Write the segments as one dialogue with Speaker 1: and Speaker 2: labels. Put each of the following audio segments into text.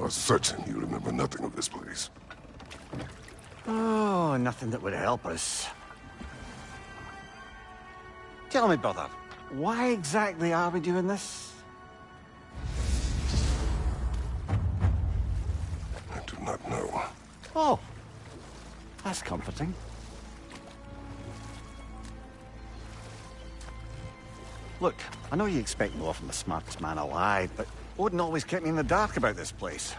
Speaker 1: are certain you remember nothing of this place.
Speaker 2: Oh, nothing that would help us. Tell me, brother, why exactly are we doing this?
Speaker 1: I do not know.
Speaker 2: Oh, that's comforting. Look, I know you expect more from the smartest man alive, but Odin always kept me in the dark about this place.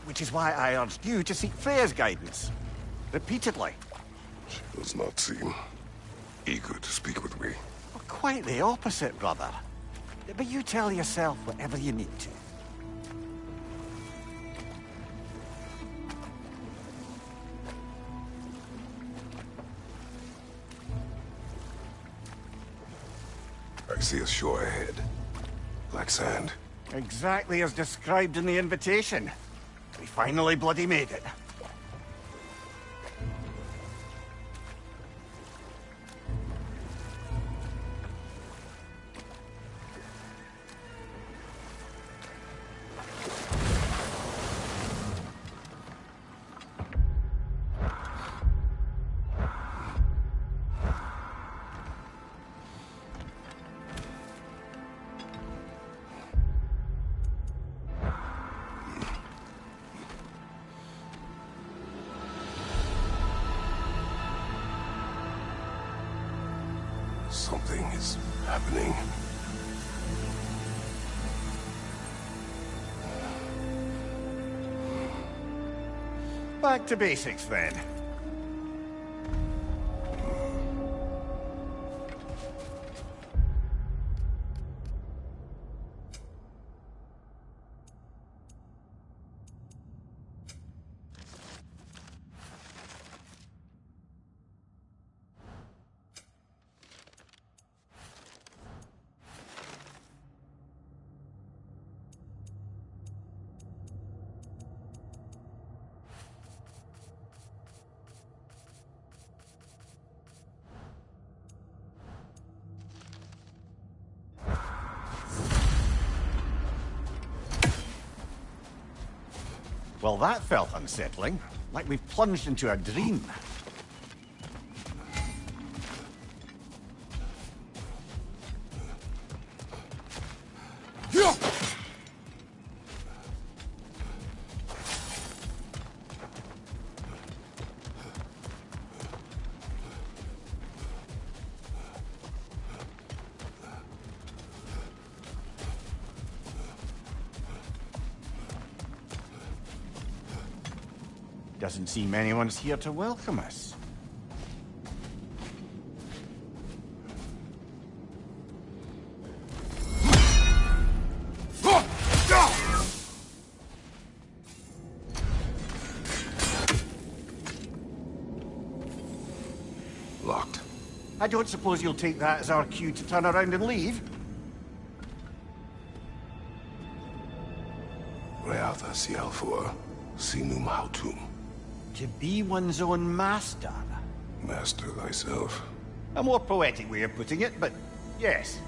Speaker 2: Which is why I urged you to seek Freya's guidance. Repeatedly.
Speaker 1: She does not seem eager to speak with me.
Speaker 2: Well, quite the opposite, brother. But you tell yourself whatever you need to.
Speaker 1: I see a shore ahead. Black sand.
Speaker 2: Exactly as described in the invitation. We finally bloody made it.
Speaker 1: Something is happening.
Speaker 2: Back to basics, then. Well, that felt unsettling. Like we've plunged into a dream. Doesn't seem anyone's here to welcome us.
Speaker 1: Locked.
Speaker 2: I don't suppose you'll take that as our cue to turn around and leave?
Speaker 1: Reatha Sialfur, Sinum Hautum.
Speaker 2: To be one's own master.
Speaker 1: Master thyself.
Speaker 2: A more poetic way of putting it, but yes.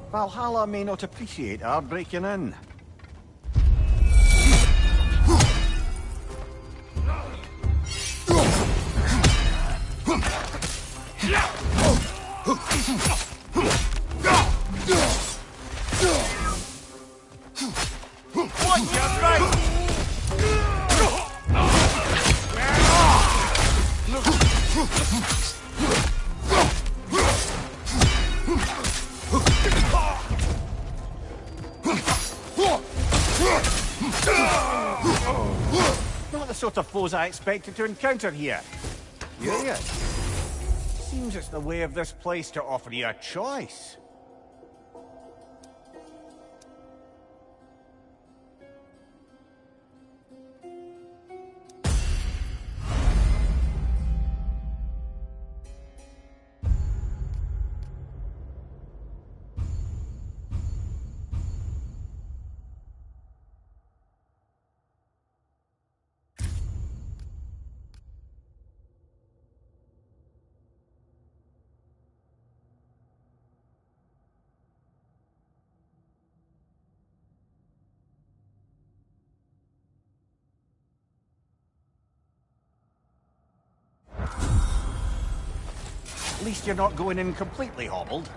Speaker 2: Valhalla may not appreciate our breaking in. Not the sort of foes I expected to encounter here. Yeah. Seems it's the way of this place to offer you a choice. least you're not going in completely hobbled.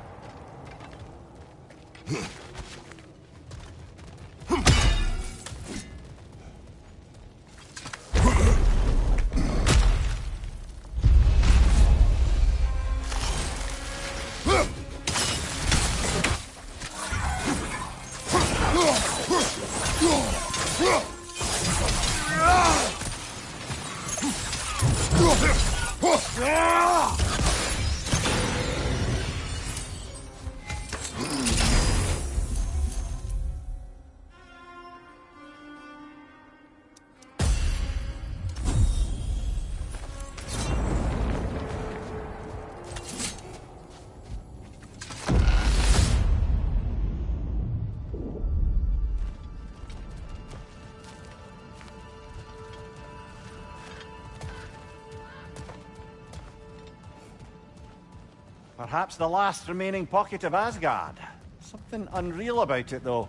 Speaker 2: Perhaps the last remaining pocket of Asgard. Something unreal about it, though.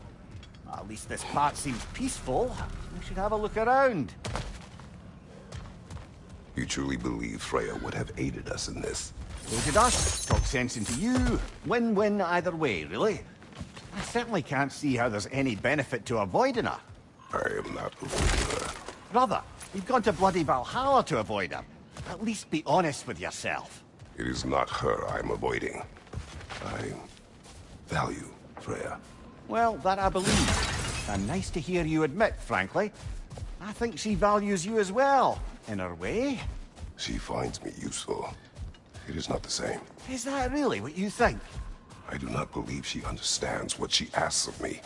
Speaker 2: At least this part seems peaceful. We should have a look around.
Speaker 1: You truly believe Freya would have aided us in this?
Speaker 2: Aided us, talk sense into you. Win-win either way, really. I certainly can't see how there's any benefit to avoiding her.
Speaker 1: I am not avoiding her.
Speaker 2: Brother, you've gone to bloody Valhalla to avoid her. At least be honest with yourself.
Speaker 1: It is not her I'm avoiding. I value Freya.
Speaker 2: Well, that I believe. And nice to hear you admit, frankly. I think she values you as well, in her way.
Speaker 1: She finds me useful. It is not the same.
Speaker 2: Is that really what you think?
Speaker 1: I do not believe she understands what she asks of me.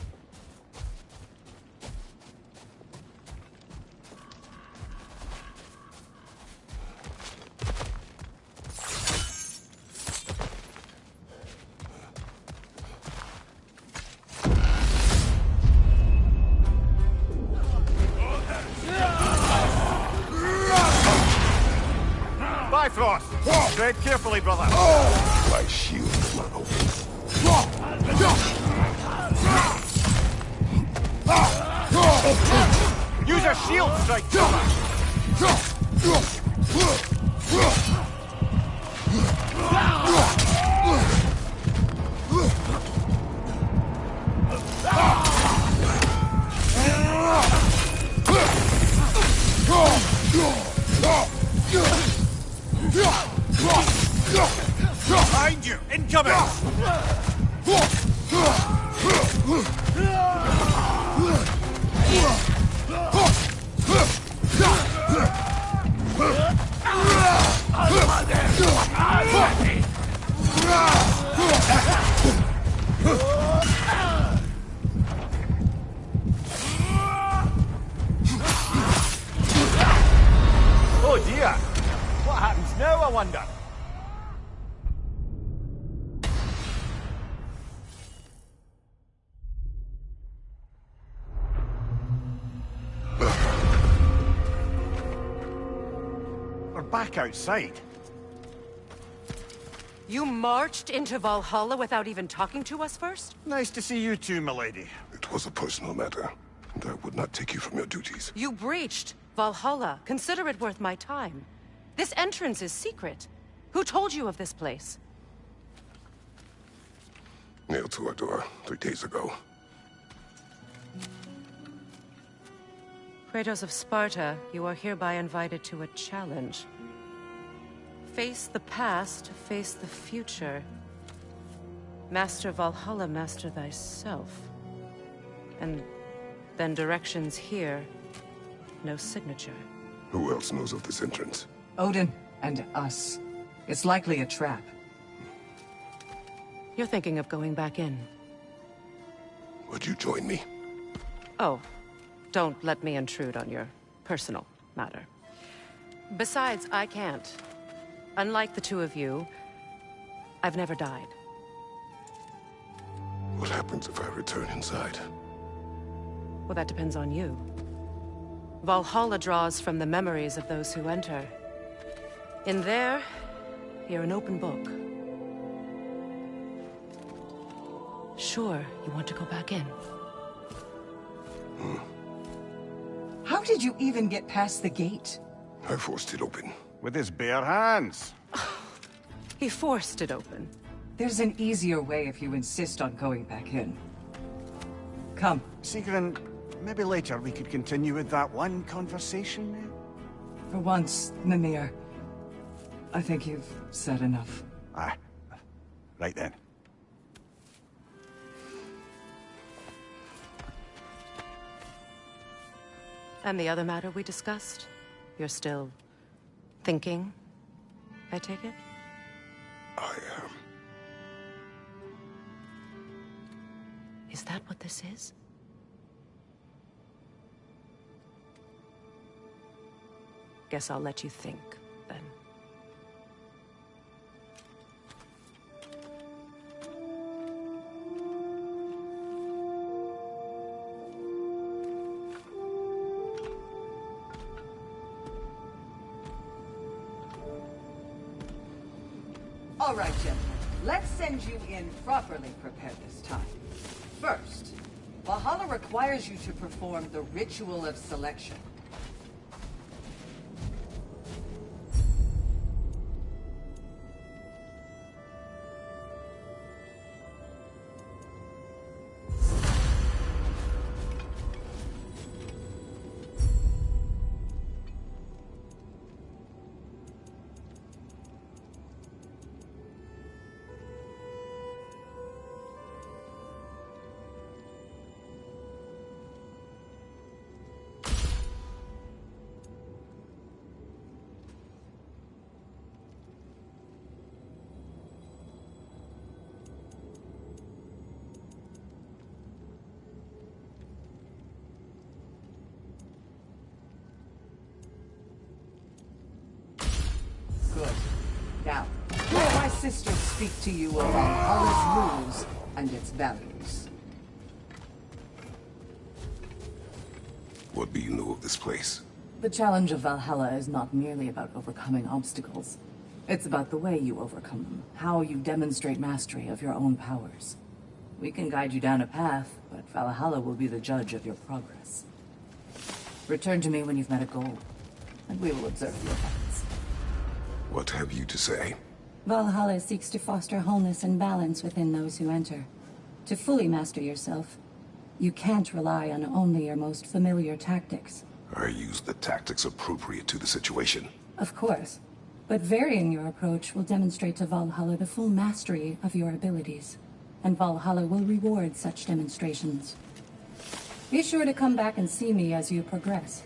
Speaker 2: Bifrost! Tread carefully, brother.
Speaker 1: My shield is not open.
Speaker 2: Use your shield strike, brother. Behind you! Incoming! Oh dear! What happens now, I wonder? We're back outside.
Speaker 3: You marched into Valhalla without even talking to us first?
Speaker 2: Nice to see you too, milady.
Speaker 1: It was a personal matter, and I would not take you from your duties.
Speaker 3: You breached Valhalla. Consider it worth my time. This entrance is secret. Who told you of this place?
Speaker 1: Nailed to our door 3 days ago.
Speaker 3: Kratos of Sparta, you are hereby invited to a challenge. Face the past, face the future. Master Valhalla, master thyself. And then directions here, no signature.
Speaker 1: Who else knows of this entrance?
Speaker 4: Odin and us. It's likely a trap.
Speaker 3: You're thinking of going back in.
Speaker 1: Would you join me?
Speaker 3: Oh, don't let me intrude on your personal matter. Besides, I can't. Unlike the two of you, I've never died.
Speaker 1: What happens if I return inside?
Speaker 3: Well, that depends on you. Valhalla draws from the memories of those who enter. In there, you're an open book. Sure, you want to go back in.
Speaker 4: How did you even get past the gate?
Speaker 1: I forced it open.
Speaker 2: With his bare hands.
Speaker 3: He forced it open.
Speaker 4: There's an easier way if you insist on going back in. Come.
Speaker 2: Sigrun, maybe later we could continue with that one conversation.
Speaker 4: For once, Mimir, I think you've said enough.
Speaker 2: Aye. Right then.
Speaker 3: And the other matter we discussed? You're still thinking, I take it?
Speaker 1: I am.
Speaker 3: Is that what this is? Guess I'll let you think, then.
Speaker 4: All right, gentlemen. Let's send you in properly prepared this time. First, Valhalla requires you to perform the ritual of selection. Good. Now, let my sister speak to you of Valhalla's rules and its values.
Speaker 1: What do you know of this place?
Speaker 5: The challenge of Valhalla is not merely about overcoming obstacles. It's about the way you overcome them, how you demonstrate mastery of your own powers. We can guide you down a path, but Valhalla will be the judge of your progress. Return to me when you've met a goal, and we will observe your efforts.
Speaker 1: What have you to say?
Speaker 5: Valhalla seeks to foster wholeness and balance within those who enter. To fully master yourself, you can't rely on only your most familiar tactics.
Speaker 1: I use the tactics appropriate to the situation.
Speaker 5: Of course, but varying your approach will demonstrate to Valhalla the full mastery of your abilities, and Valhalla will reward such demonstrations. Be sure to come back and see me as you progress.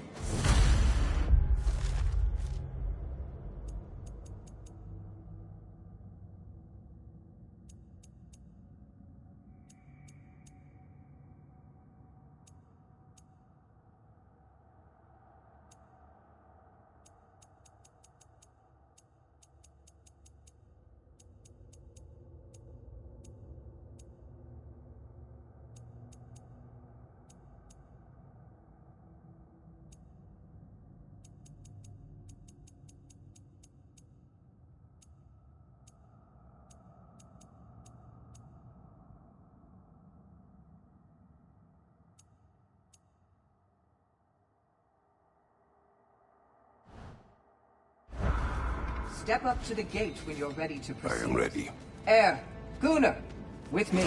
Speaker 4: Step up to the gate when you're ready to
Speaker 1: I
Speaker 4: proceed.
Speaker 1: am ready.
Speaker 4: Air, Gunnar, with me.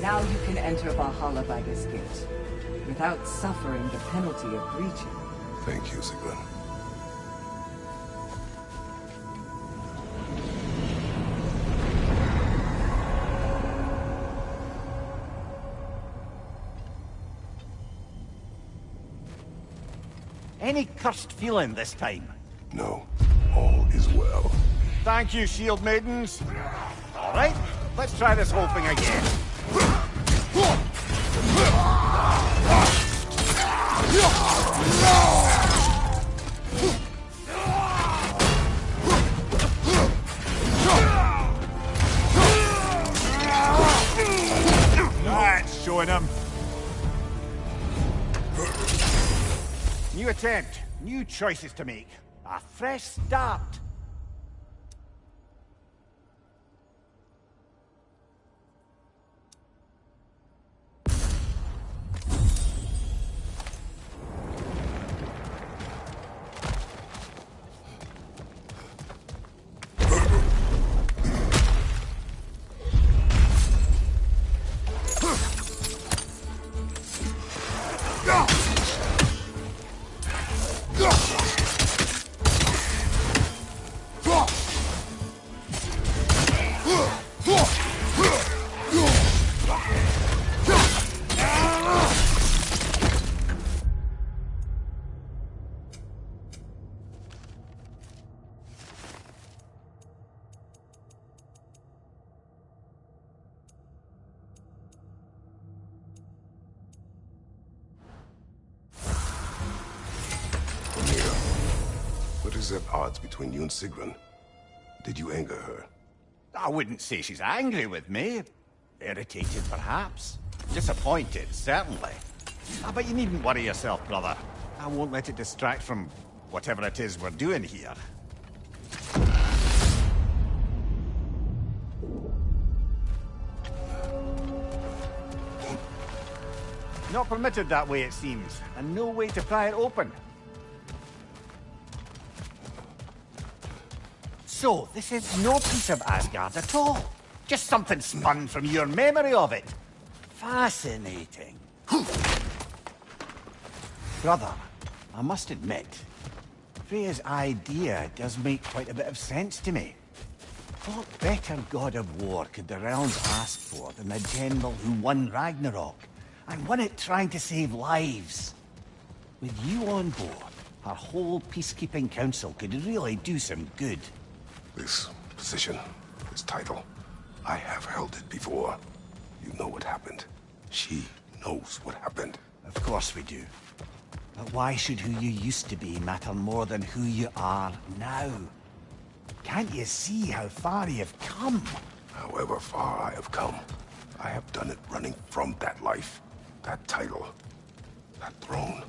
Speaker 4: Now you can enter Valhalla by this gate, without suffering the penalty of breaching.
Speaker 1: Thank you, Sigrun.
Speaker 2: Any cursed feeling this time?
Speaker 1: No, all is well.
Speaker 2: Thank you, shield maidens. All right, let's try this whole thing again. That's showing him. New attempt, new choices to make. A fresh start.
Speaker 1: What is at odds between you and Sigrun? Did you anger her?
Speaker 2: I wouldn't say she's angry with me. Irritated, perhaps. Disappointed, certainly. But you needn't worry yourself, brother. I won't let it distract from whatever it is we're doing here. Not permitted that way, it seems, and no way to pry it open. So, this is no piece of Asgard at all. Just something spun from your memory of it. Fascinating. Brother, I must admit, Freya's idea does make quite a bit of sense to me. What better god of war could the realms ask for than the general who won Ragnarok, and won it trying to save lives? With you on board, our whole peacekeeping council could really do some good.
Speaker 1: This position, this title, I have held it before. You know what happened. She knows what happened.
Speaker 2: Of course we do. But why should who you used to be matter more than who you are now? Can't you see how far you've come?
Speaker 1: However far I have come, I have done it running from that life, that title, that throne.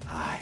Speaker 2: Aye.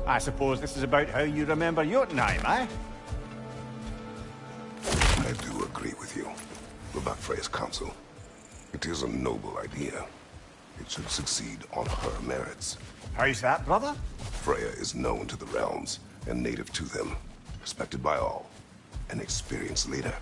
Speaker 2: I suppose this is about how you remember Jotunheim, eh?
Speaker 1: I do agree with you about Freya's council. It is a noble idea. It should succeed on her merits.
Speaker 2: How's that, brother?
Speaker 1: Freya is known to the realms and native to them, respected by all, an experienced leader.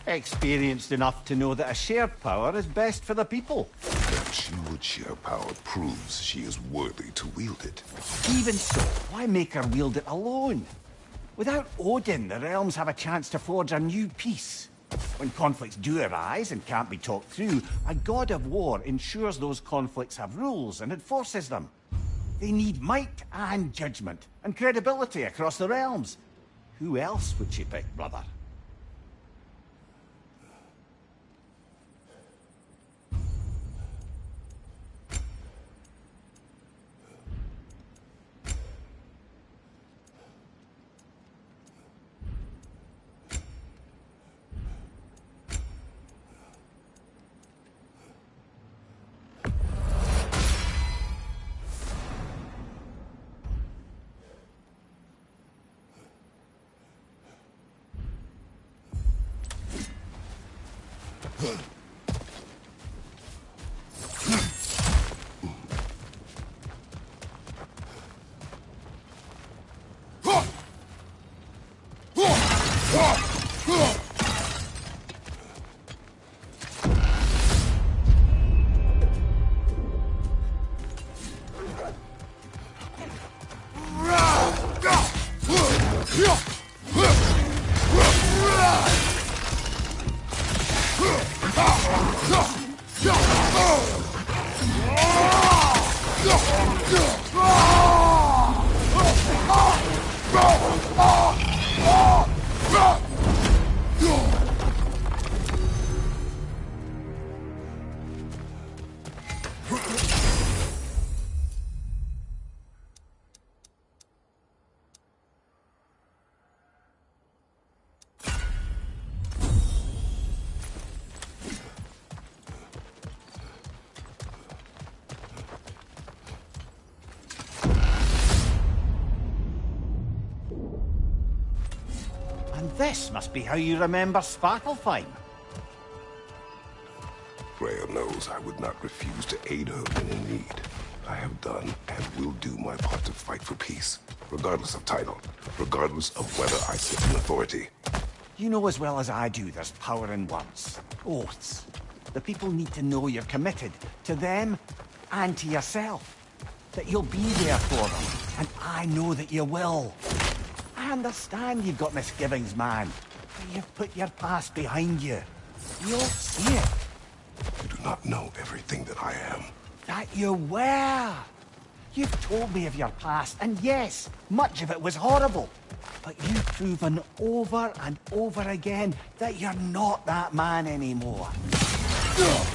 Speaker 2: Experienced enough to know that a shared power is best for the people.
Speaker 1: That she would share power proves she is worthy to wield it.
Speaker 2: Even so, why make her wield it alone? Without Odin, the realms have a chance to forge a new peace. When conflicts do arise and can't be talked through, a god of war ensures those conflicts have rules and enforces them. They need might and judgment, and credibility across the realms. Who else would she pick, brother? And this must be how you remember Svartalfheim.
Speaker 1: Freya knows I would not refuse to aid her when in need. I have done and will do my part to fight for peace, regardless of title, regardless of whether I sit in authority.
Speaker 2: You know as well as I do there's power in words. Oaths. The people need to know you're committed to them and to yourself. That you'll be there for them. And I know that you will. I understand you've got misgivings, man. But you've put your past behind you. You'll see it.
Speaker 1: You do not know everything that I am.
Speaker 2: That you were. You've told me of your past, and yes, much of it was horrible. But you've proven over and over again that you're not that man anymore.
Speaker 1: There.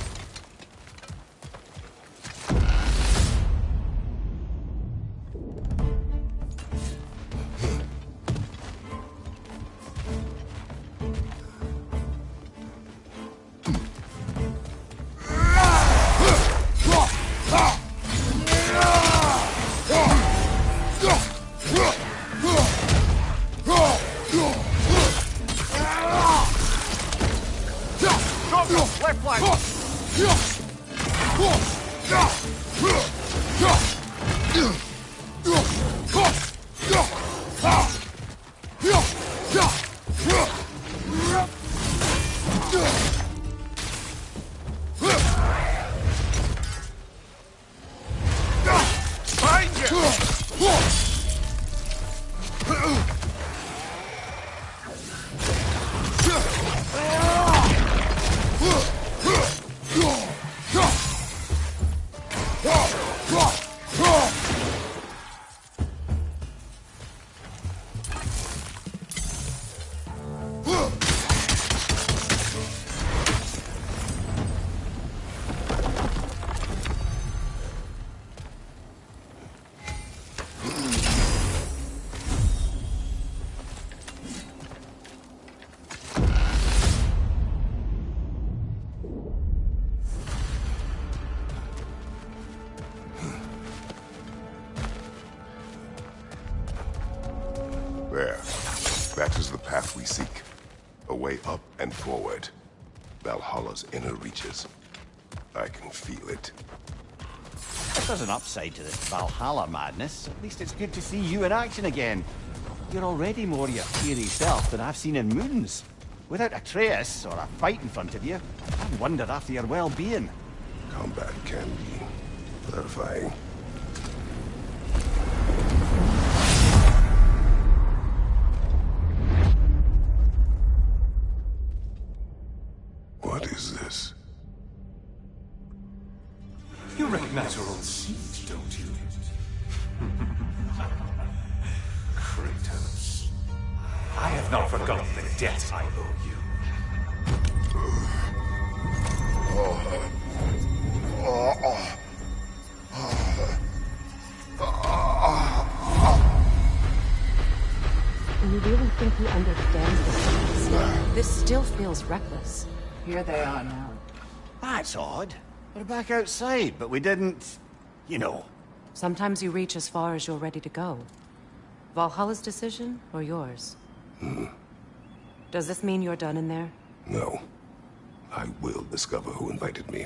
Speaker 1: That is the path we seek. A way up and forward. Valhalla's inner reaches. I can feel it.
Speaker 2: If there's an upside to this Valhalla madness, at least it's good to see you in action again. You're already more your fiery self than I've seen in moons. Without Atreus or a fight in front of you, I've wondered after your well-being.
Speaker 1: Combat can be clarifying. What is this?
Speaker 6: You recognize your old seat, don't you? Kratos. I have not forgotten the debt I owe you.
Speaker 3: You really think he understands this? This still feels reckless.
Speaker 4: Here they are now.
Speaker 2: That's odd. We're back outside, but we didn't... you know.
Speaker 3: Sometimes you reach as far as you're ready to go. Valhalla's decision, or yours? Does this mean you're done in there?
Speaker 1: No. I will discover who invited me.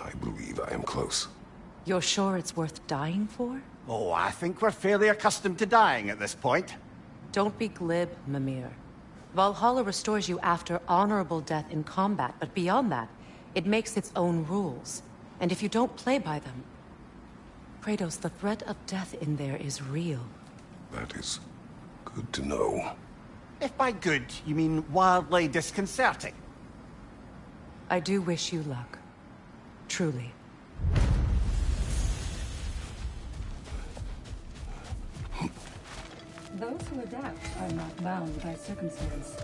Speaker 1: I believe I am close.
Speaker 3: You're sure it's worth dying for?
Speaker 2: Oh, I think we're fairly accustomed to dying at this point.
Speaker 3: Don't be glib, Mimir. Valhalla restores you after honorable death in combat, but beyond that, it makes its own rules. And if you don't play by them... Kratos, the threat of death in there is real.
Speaker 1: That is good to know.
Speaker 2: If by good, you mean wildly disconcerting.
Speaker 3: I do wish you luck. Truly.
Speaker 5: Those who adapt are not bound by circumstance.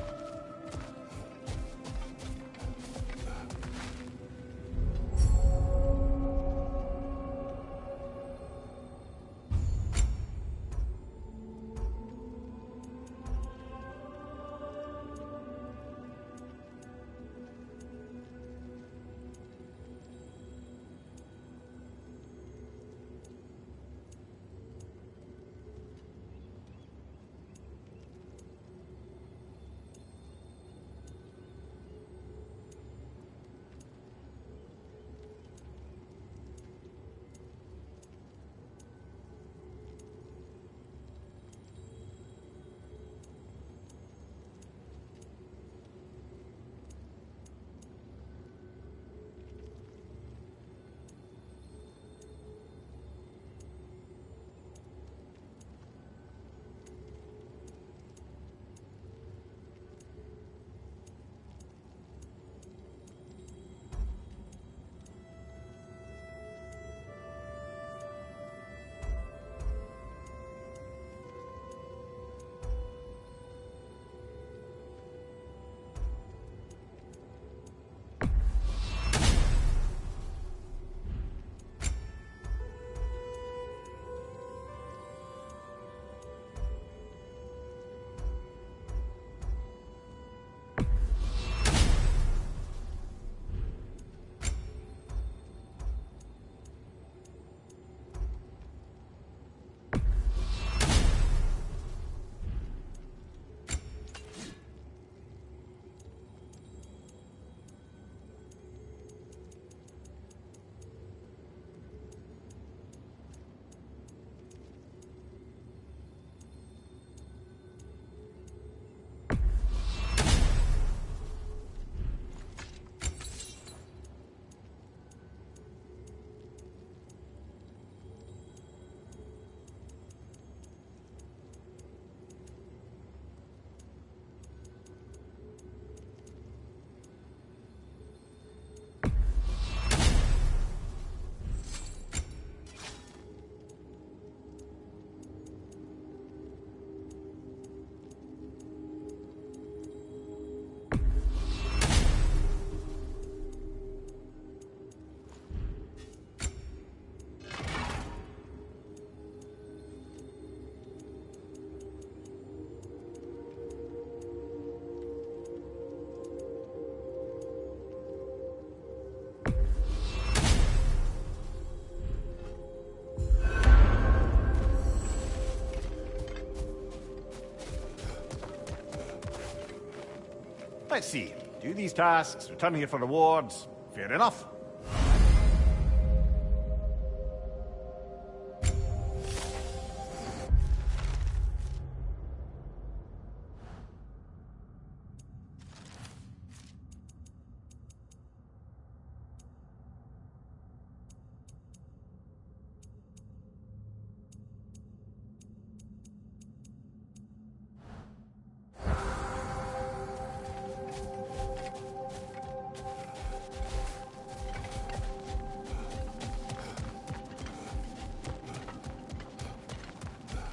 Speaker 2: Let's see. Do these tasks, return here for rewards. Fair enough.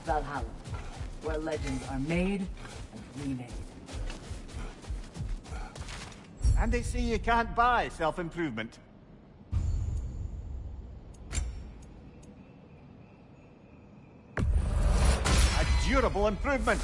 Speaker 5: Valhalla, where legends are made and remade.
Speaker 2: And they say you can't buy self-improvement. A durable improvement.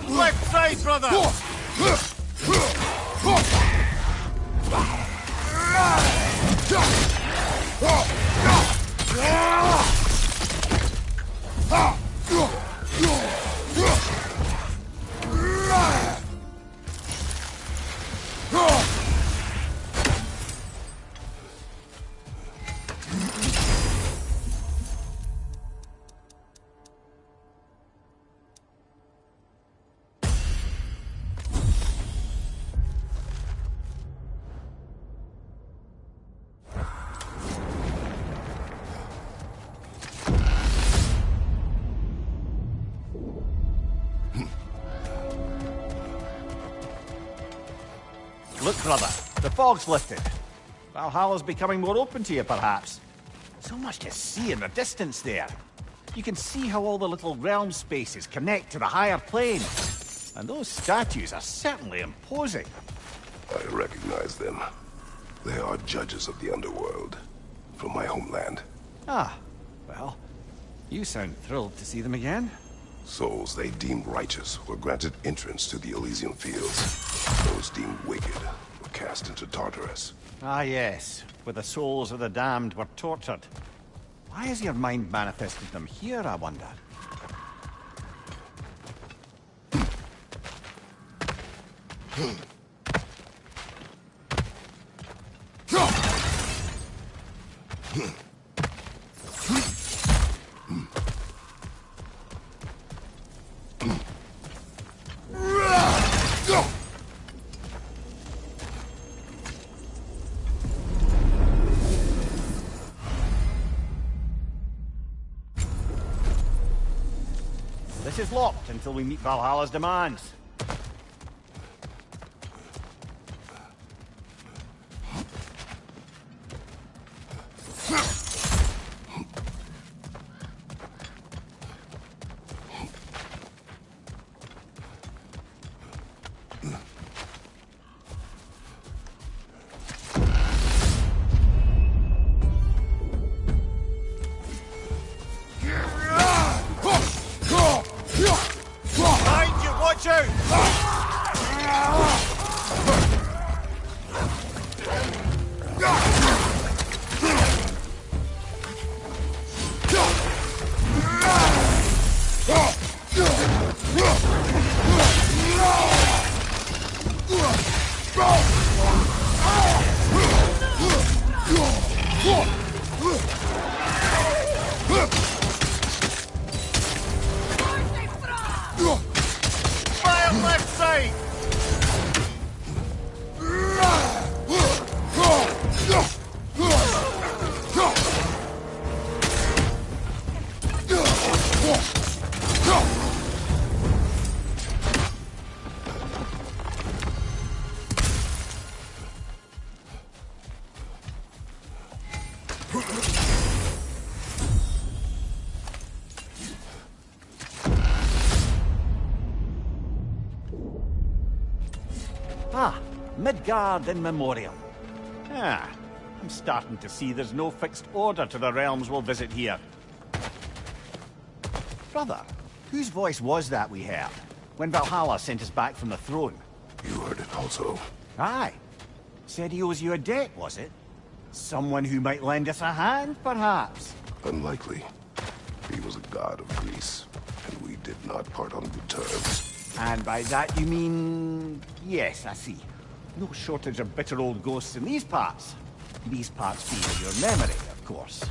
Speaker 6: Left side, brother!
Speaker 2: Look, brother, the fog's lifted. Valhalla's becoming more open to you, perhaps. So much to see in the distance there. You can see how all the little realm spaces connect to the higher plane. And those statues are certainly imposing.
Speaker 1: I recognize them. They are judges of the underworld, from my homeland.
Speaker 2: Ah, well, you sound thrilled to see them again.
Speaker 1: Souls they deemed righteous were granted entrance to the Elysian Fields. Those deemed wicked were cast into Tartarus.
Speaker 2: Ah, yes, where the souls of the damned were tortured. Why has your mind manifested them here, I wonder? This is locked until we meet Valhalla's demands.
Speaker 6: Behind you, watch out! Fire left side!
Speaker 2: Ah, Midgard in memoriam. Ah, I'm starting to see there's no fixed order to the realms we'll visit here. Brother, whose voice was that we heard when Valhalla sent us back from the throne?
Speaker 1: You heard it also.
Speaker 2: Aye. Said he owes you a debt, was it? Someone who might lend us a hand, perhaps?
Speaker 1: Unlikely. He was a god of Greece, and we did not part on good terms.
Speaker 2: And by that you mean... Yes, I see. No shortage of bitter old ghosts in these parts. These parts being your memory, of course.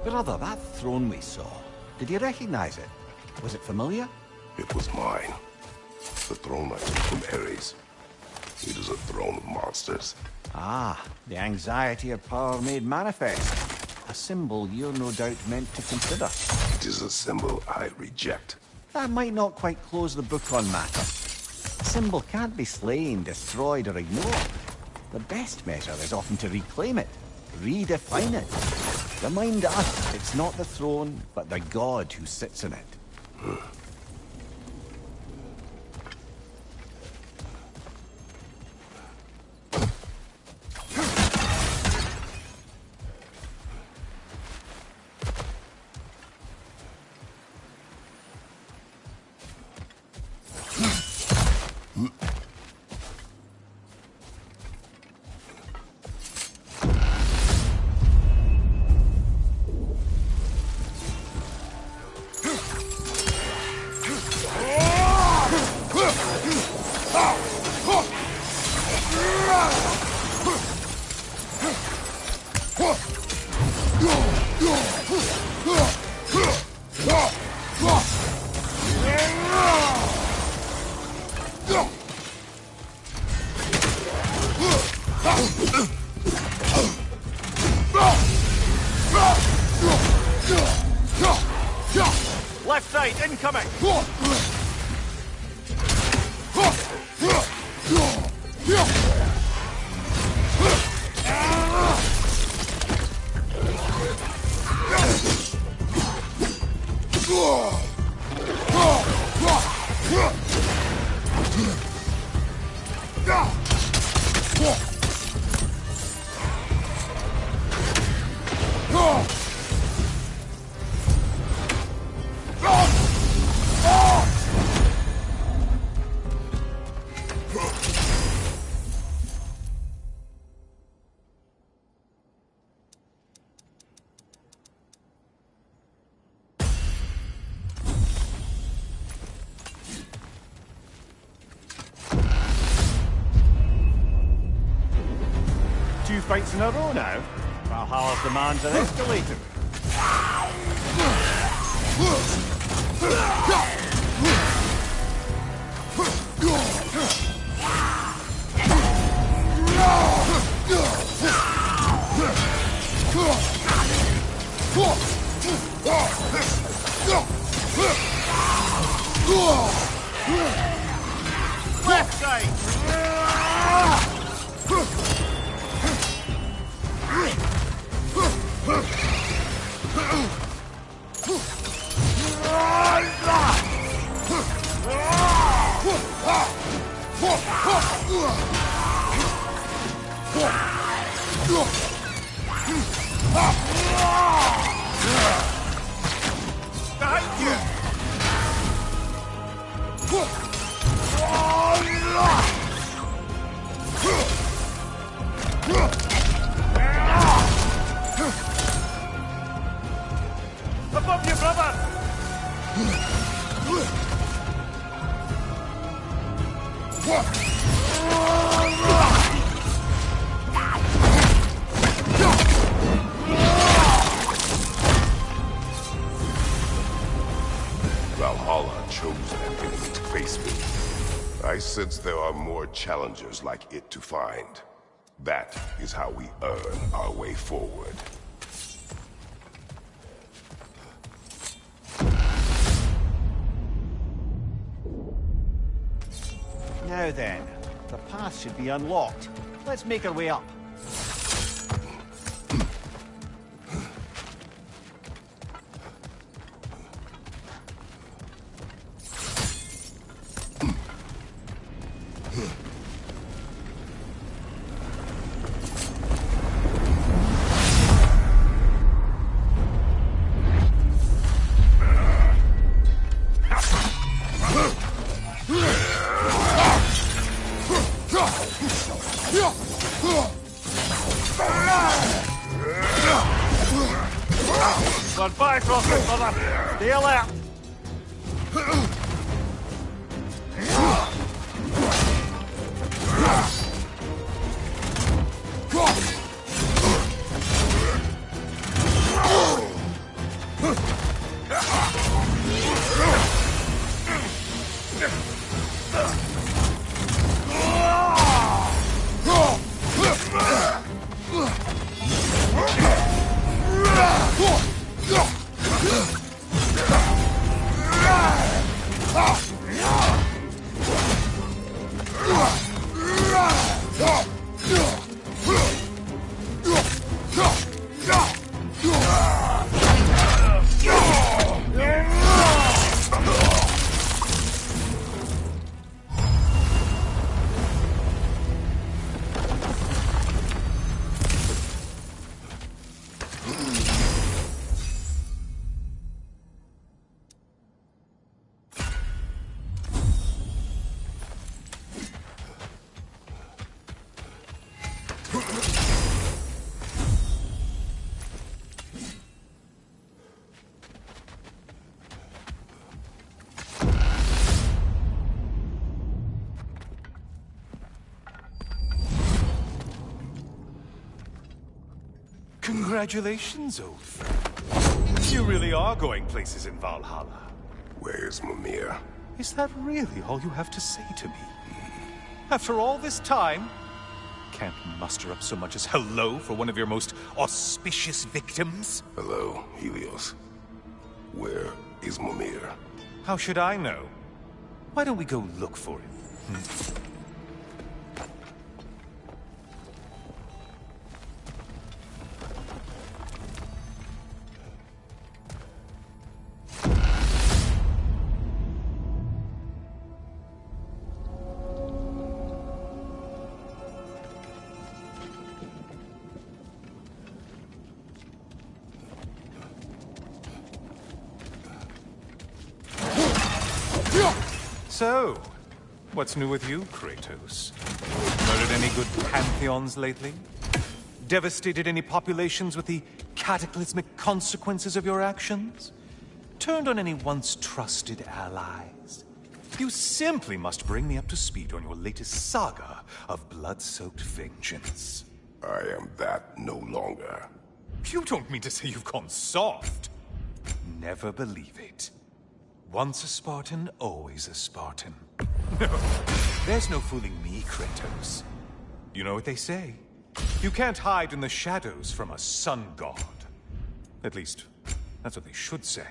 Speaker 2: Brother, that throne we saw, did you recognize it? Was it familiar?
Speaker 1: It was mine. The throne I took from Ares. It is a throne of monsters.
Speaker 2: Ah, the anxiety of power made manifest. A symbol you're no doubt meant to consider.
Speaker 1: It is a symbol I reject.
Speaker 2: That might not quite close the book on matter. A symbol can't be slain, destroyed, or ignored. The best measure is often to reclaim it, redefine it. Remind us it's not the throne, but the god who sits in it.
Speaker 6: Left side, incoming!
Speaker 2: Two fights in a row now. Valhalla's demands are escalating.
Speaker 6: Left side! Behind you! Above you, brother!
Speaker 1: chosen an enemy to face me. I sense there are more challengers like it to find. That is how we earn our way forward.
Speaker 2: Now then, the path should be unlocked. Let's make our way up.
Speaker 6: Goodbye, Crossbow brother. Stay alert. Congratulations, old friend. You really are going places in Valhalla.
Speaker 1: Where's Mimir?
Speaker 6: Is that really all you have to say to me? After all this time, can't muster up so much as hello for one of your most auspicious victims?
Speaker 1: Hello, Helios. Where is Mimir?
Speaker 6: How should I know? Why don't we go look for him? So, what's new with you, Kratos? Murdered any good pantheons lately? Devastated any populations with the cataclysmic consequences of your actions? Turned on any once trusted allies? You simply must bring me up to speed on your latest saga of blood-soaked vengeance.
Speaker 1: I am that no longer.
Speaker 6: You don't mean to say you've gone soft? Never believe it. Once a Spartan, always a Spartan. No, there's no fooling me, Kratos. You know what they say? You can't hide in the shadows from a sun god. At least, that's what they should say.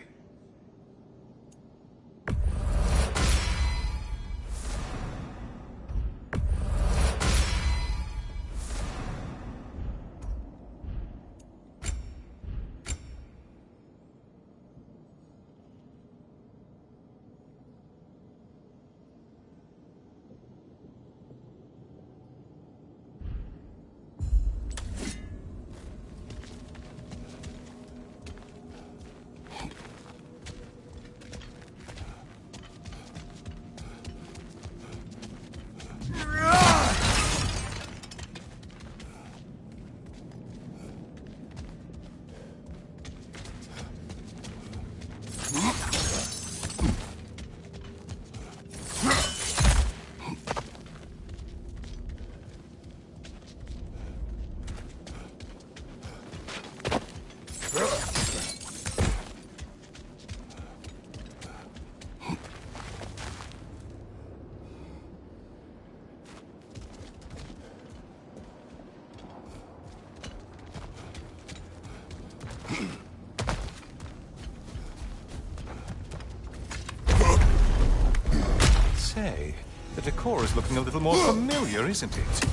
Speaker 6: The decor is looking a little more familiar, isn't it?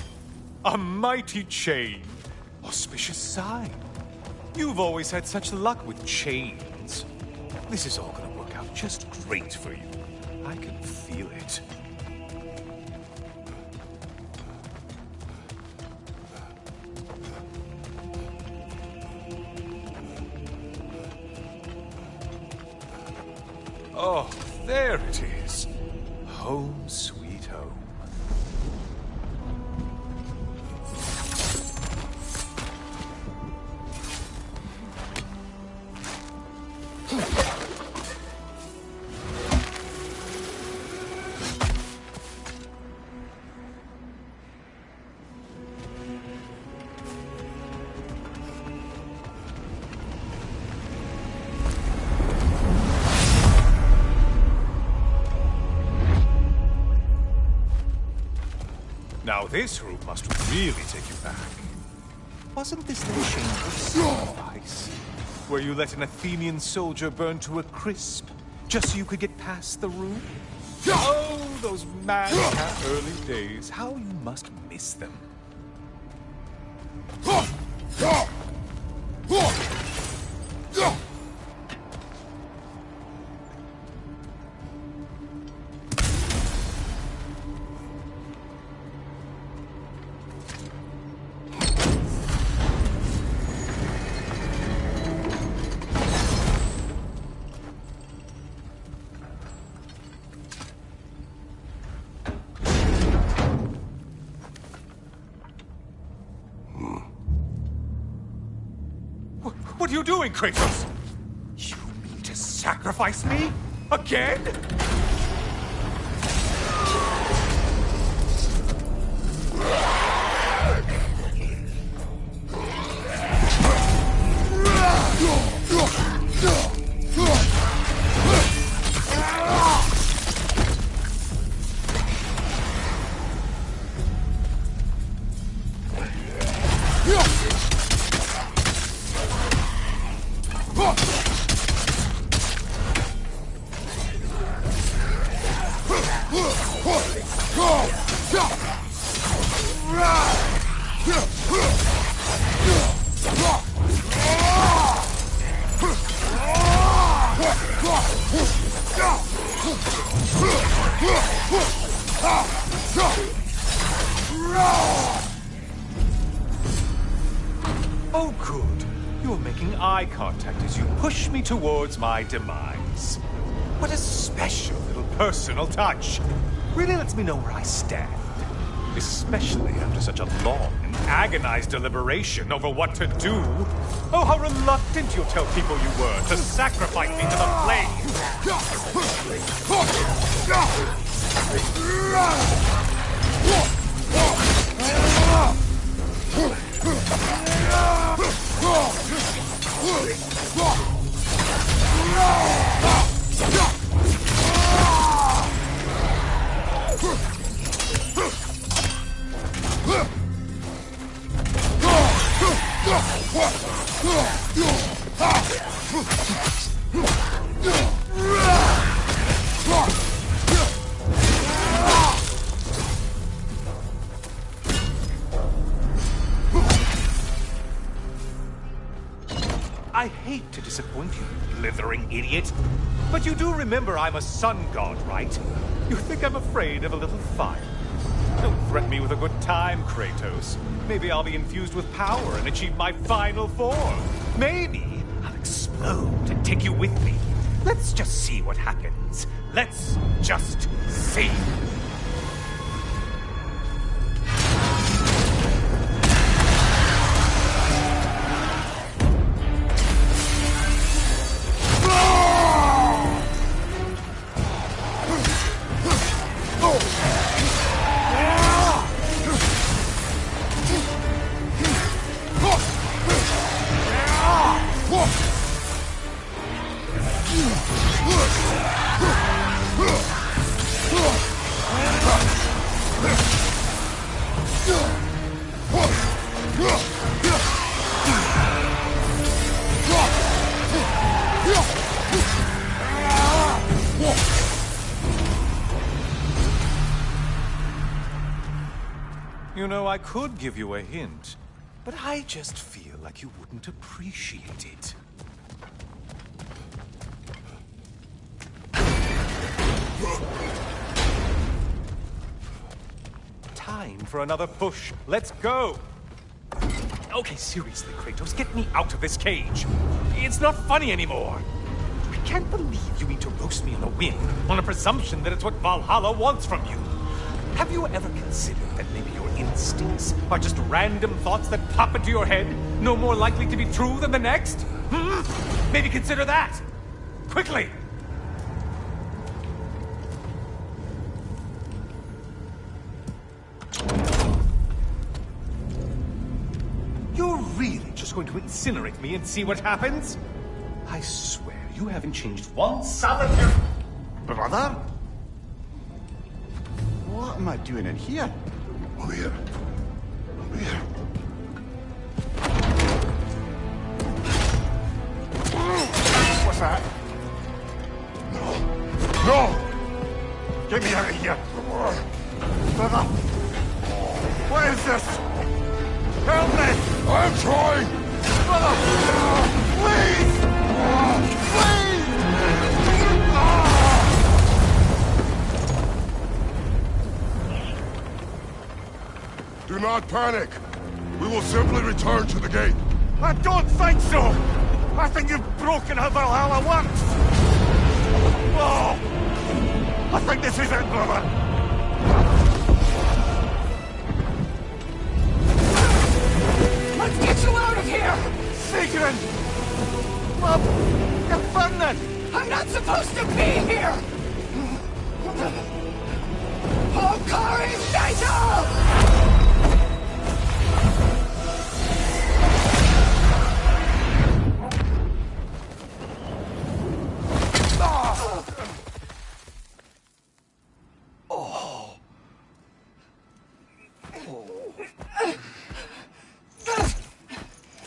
Speaker 6: A mighty chain. Auspicious sign. You've always had such luck with chains. This is all gonna work out just great for you. I can feel it. Oh, there it is. Home sweet home. Now this room must really take you back. Wasn't this the chamber of sacrifice? Where you let an Athenian soldier burn to a crisp, just so you could get past the room? Oh, those madcap early days. How you must miss them. What are you doing, Kratos? You mean to sacrifice me? Again? Oh, good. You're making eye contact as you push me towards my demise. What a special little personal touch. Really lets me know where I stand. Especially after such a long and agonized deliberation over what to do. Oh, how reluctant you'll tell people you were to sacrifice me to the flames. I hate to disappoint you, blithering idiot. But you do remember I'm a sun god, right? You think I'm afraid of a little fire? Don't threaten me with a good time, Kratos. Maybe I'll be infused with power and achieve my final form. Maybe I'll explode and take you with me. Let's just see what happens. Let's just see. You know, I could give you a hint, but I just feel like you wouldn't appreciate it. Time for another push. Let's go! Okay, seriously, Kratos, get me out of this cage. It's not funny anymore. I can't believe you mean to roast me on a whim, on a presumption that it's what Valhalla wants from you. Have you ever considered that maybe your instincts are just random thoughts that pop into your head, no more likely to be true than the next? Hmm? Maybe consider that! Quickly! You're really just going to incinerate me and see what happens? I swear, you haven't changed one solitary...
Speaker 2: Brother? What am I doing in here?
Speaker 1: Over here. Over here.
Speaker 2: What's that?
Speaker 1: No!
Speaker 2: Get me out of here! Brother! What is this? Help me!
Speaker 1: I'm trying!
Speaker 2: Brother! Please! Please!
Speaker 1: Do not panic. We will simply return to the gate.
Speaker 2: I don't think so! I think you've broken how Valhalla works! Oh! I think this is it, brother!
Speaker 4: Let's get you out of here!
Speaker 2: Sigrun! Love, you're burning!
Speaker 4: I'm not supposed to be here! Hokari Naito!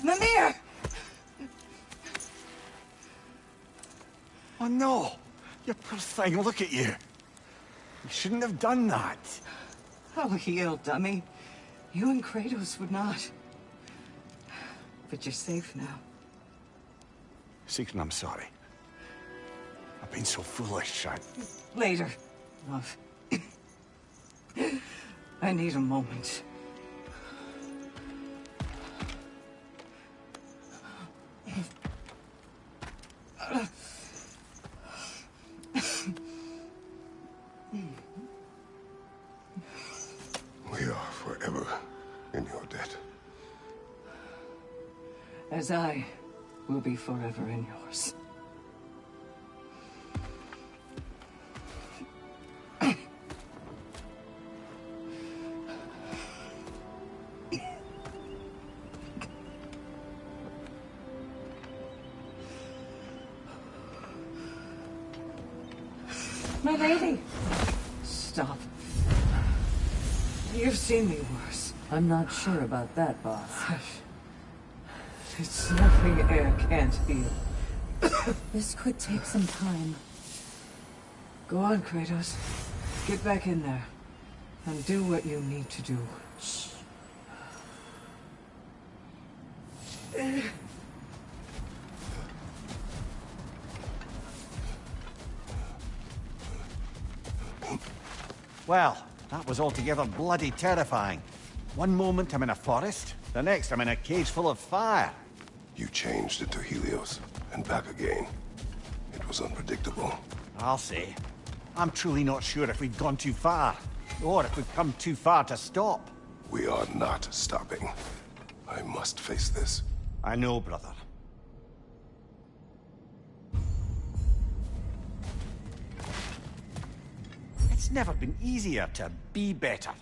Speaker 4: Mimir!
Speaker 2: Oh no! You poor thing, look at you! You shouldn't have done that!
Speaker 4: Oh, heal, dummy. You and Kratos would not. But you're safe now.
Speaker 2: Sigrun, I'm sorry. I've been so foolish,
Speaker 4: Later, love. I need a moment.
Speaker 1: We are forever in your debt.
Speaker 4: As I will be forever in yours. My lady! Stop. You've seen me worse.
Speaker 5: I'm not sure about that, boss.
Speaker 4: It's nothing air can't heal.
Speaker 5: This could take some time.
Speaker 4: Go on, Kratos. Get back in there. And do what you need to do.
Speaker 2: Well, that was altogether bloody terrifying. One moment I'm in a forest, the next I'm in a cage full of fire.
Speaker 1: You changed into Helios, and back again. It was unpredictable.
Speaker 2: I'll say. I'm truly not sure if we've gone too far, or if we've come too far to stop.
Speaker 1: We are not stopping. I must face this.
Speaker 2: I know, brother. It's never been easier to be better.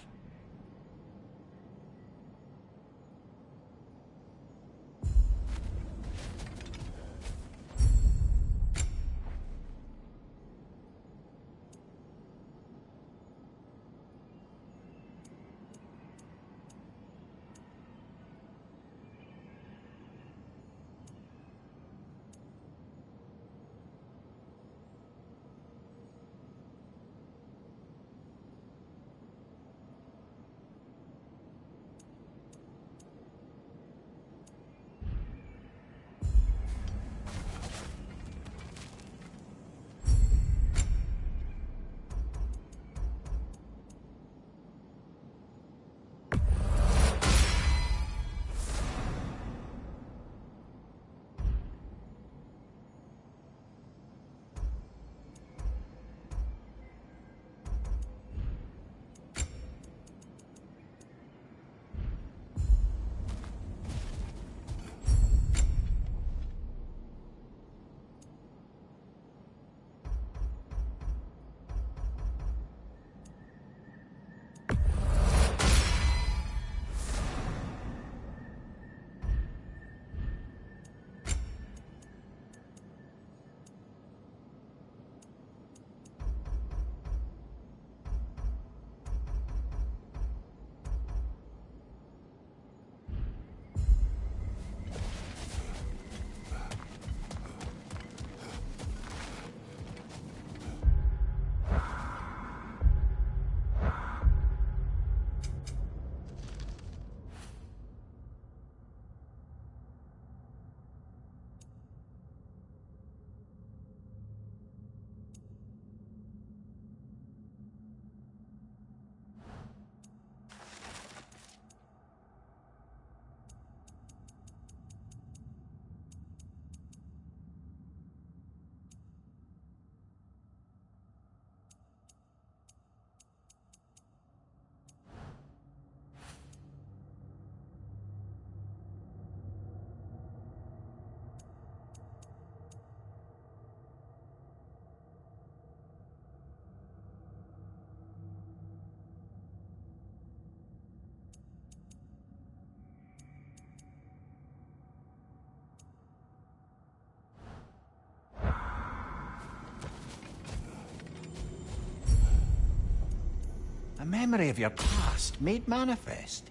Speaker 2: memory of your past made manifest.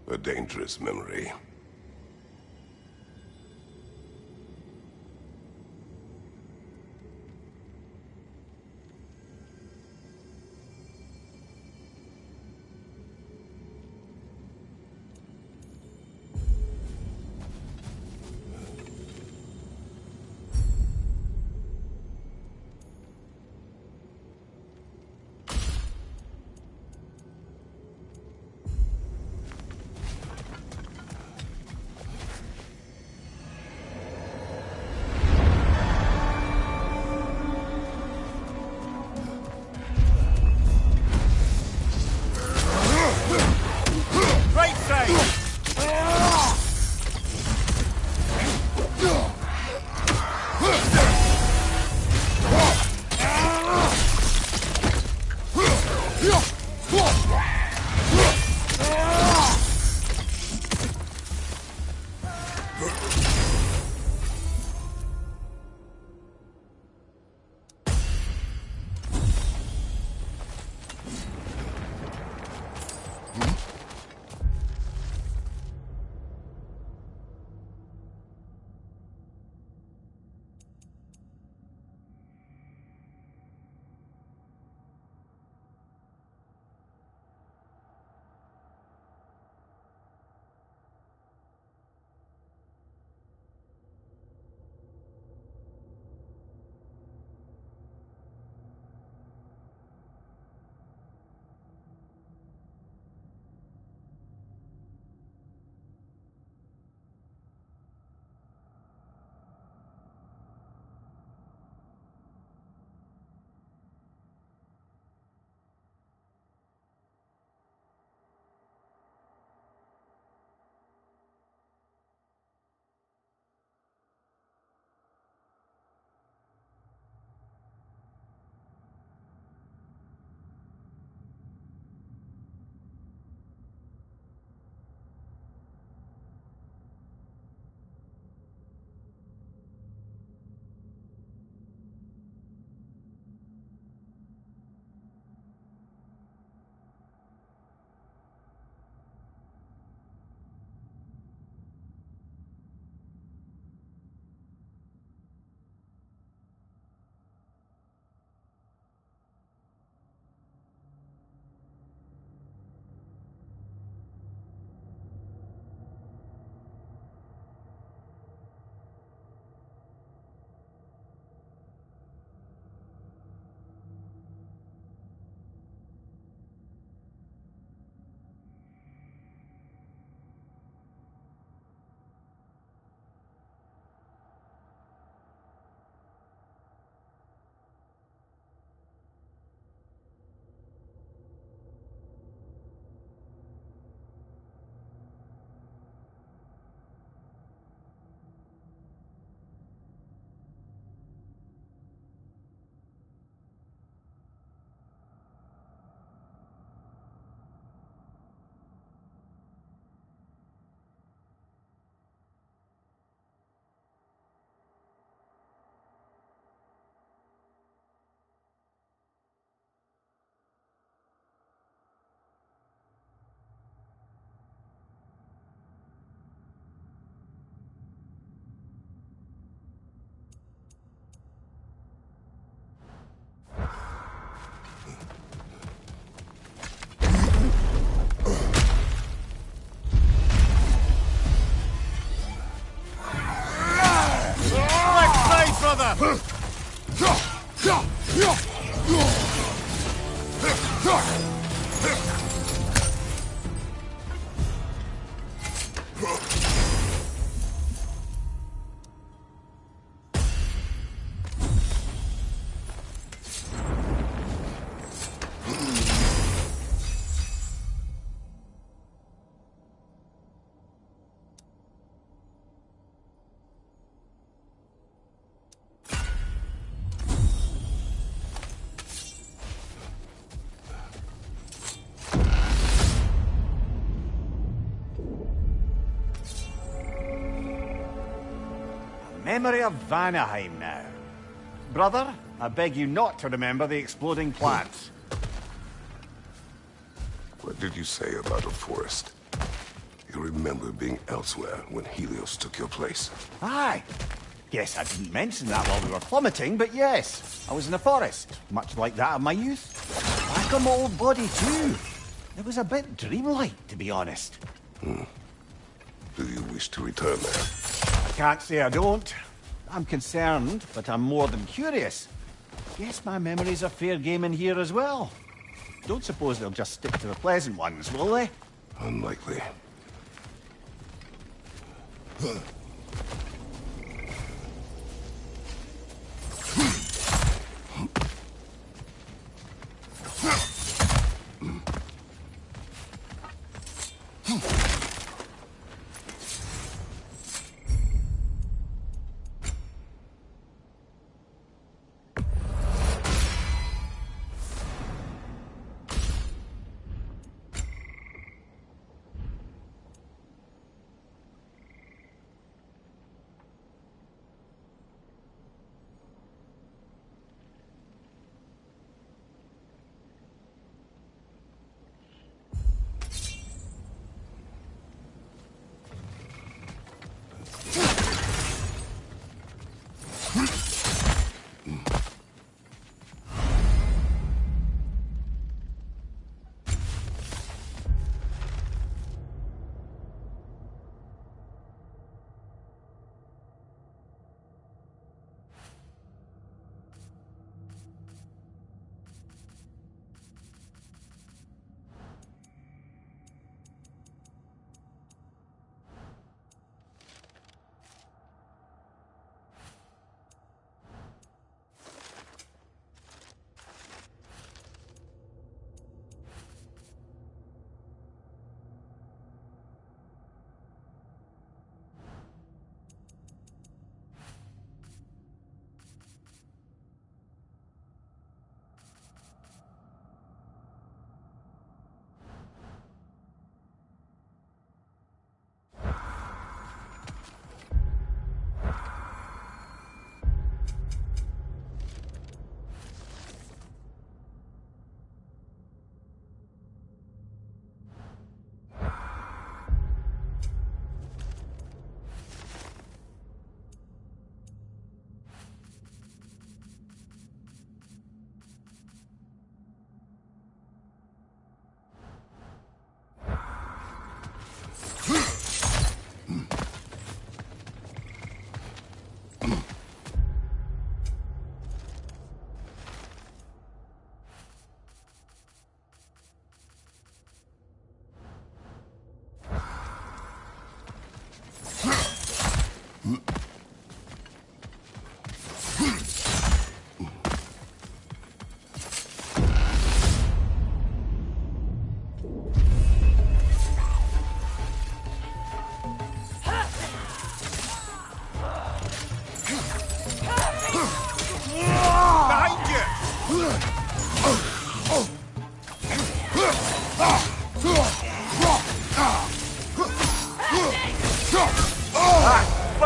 Speaker 1: A dangerous memory.
Speaker 6: Great save!
Speaker 2: Memory of Vanaheim now. Brother, I beg you not to remember the exploding plants.
Speaker 1: What did you say about a forest? You remember being elsewhere when Helios took your place?
Speaker 2: Aye. Guess I didn't mention that while we were plummeting, but yes. I was in a forest, much like that of my youth. Back on my old body, too. It was a bit dreamlike, to be honest.
Speaker 1: Do you wish to return there?
Speaker 2: I can't say I don't. I'm concerned, but I'm more than curious. Guess my memories are fair game in here as well. Don't suppose they'll just stick to the pleasant ones, will they?
Speaker 1: Unlikely.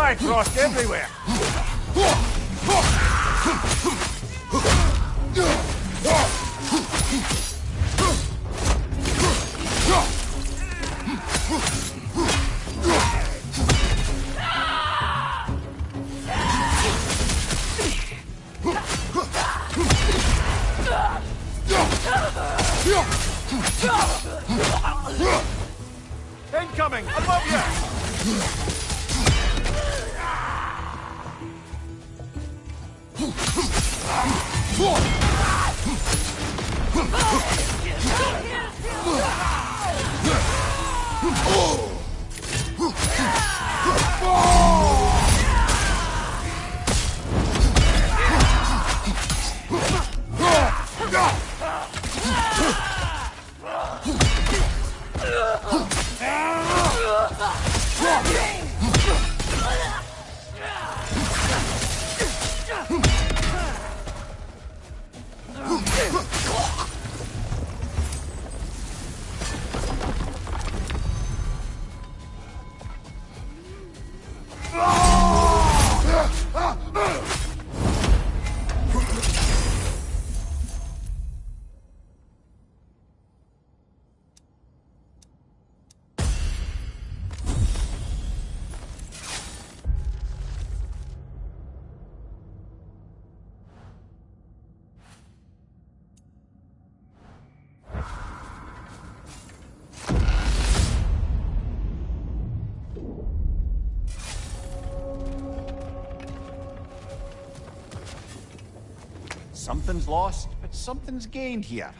Speaker 2: Bifrost everywhere! Incoming! Above you! Something's lost, but something's gained here.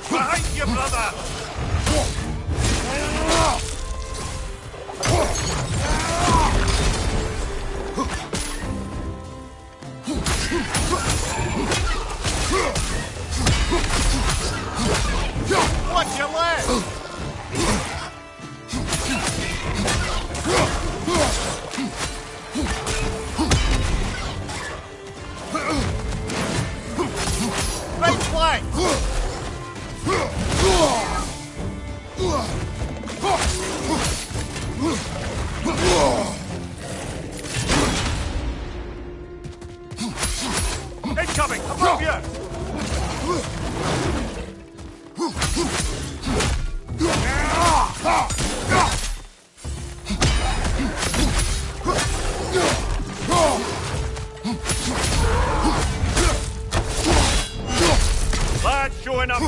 Speaker 6: Behind you, brother! Watch your leg! Right flank! Incoming! Above you! Lad showing up!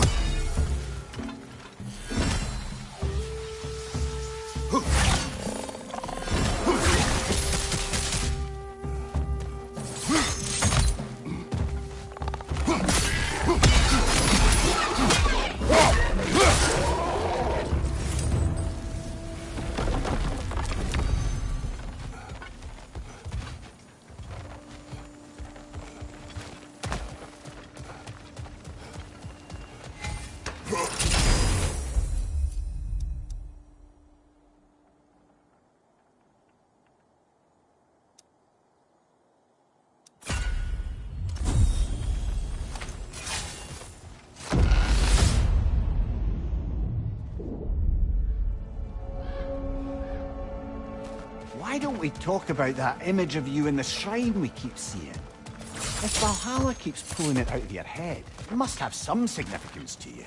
Speaker 2: Why don't we talk about that image of you in the shrine we keep seeing? If Valhalla keeps pulling it out of your head, it must have some significance to you.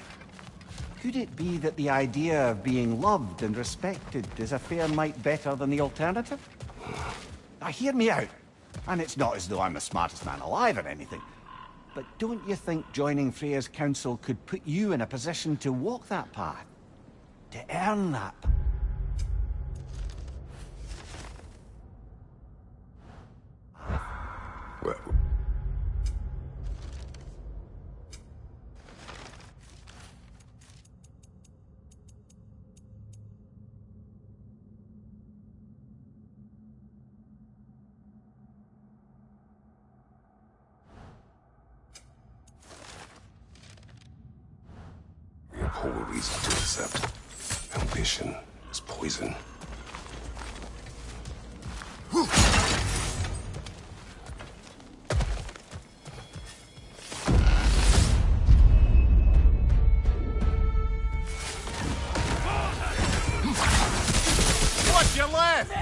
Speaker 2: Could it be that the idea of being loved and respected is a fair mite better than the alternative? Now hear me out, and it's not as though I'm the smartest man alive or anything, but don't you think joining Freya's council could put you in a position to walk that path? To earn that path?
Speaker 1: Well, concept. Ambition is poison.
Speaker 6: What's your left?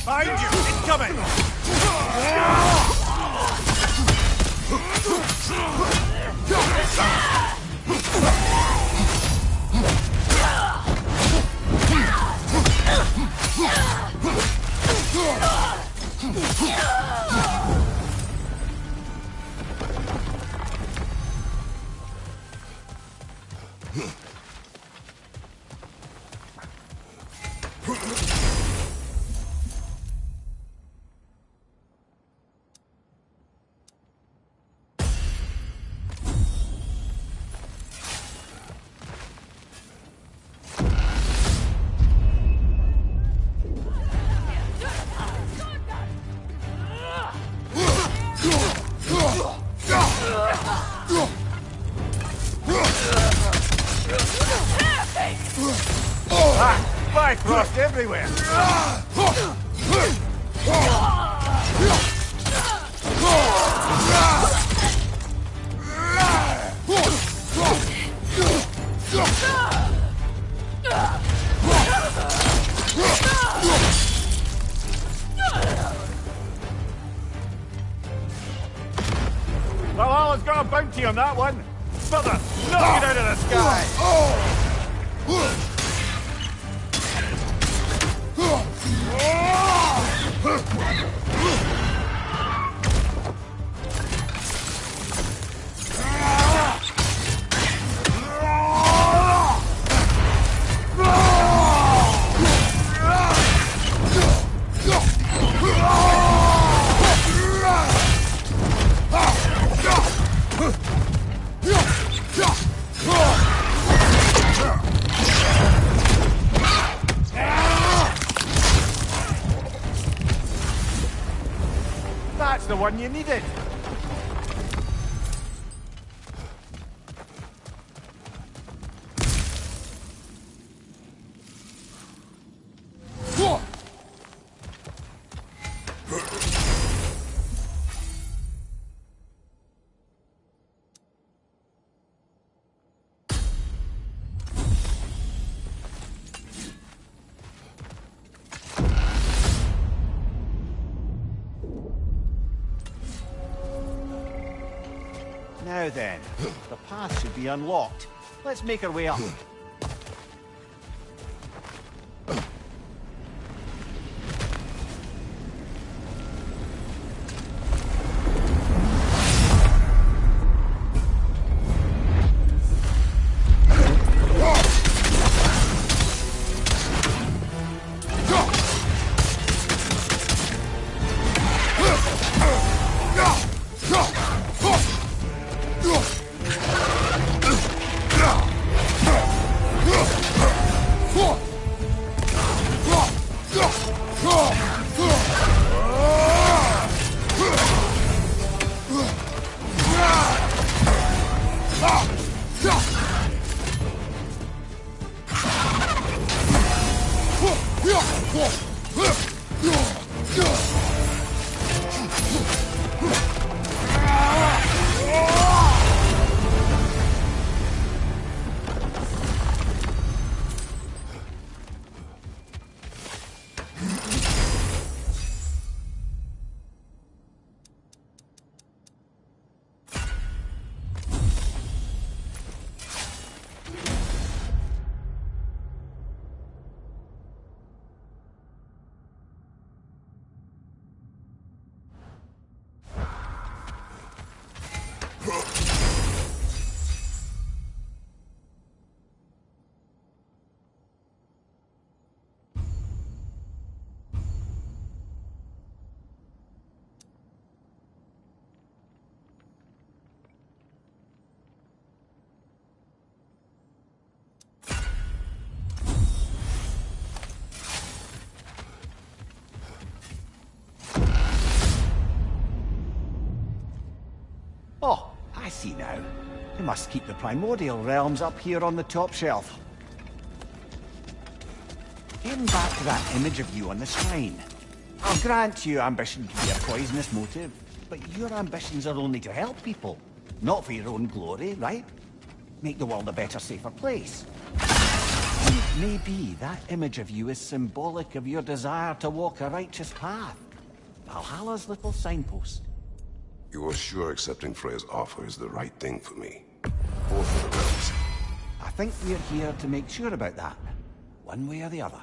Speaker 6: Behind you! Incoming! Bifrost everywhere! Valhalla's got a bounty on that one! Brother, knock it out of the sky! That's the one you needed!
Speaker 2: Now then, the path should be unlocked. Let's make our way up. Oh, I see now. You must keep the primordial realms up here on the top shelf. Getting back to that image of you on the shrine. I'll grant you ambition can be a poisonous motive, but your ambitions are only to help people, not for your own glory, right? Make the world a better, safer place. And maybe that image of you is symbolic of your desire to walk a righteous path. Valhalla's little signpost.
Speaker 1: You are sure accepting Freya's offer is the right thing for me? Or for the realms?
Speaker 2: I think we're here to make sure about that, one way or the other.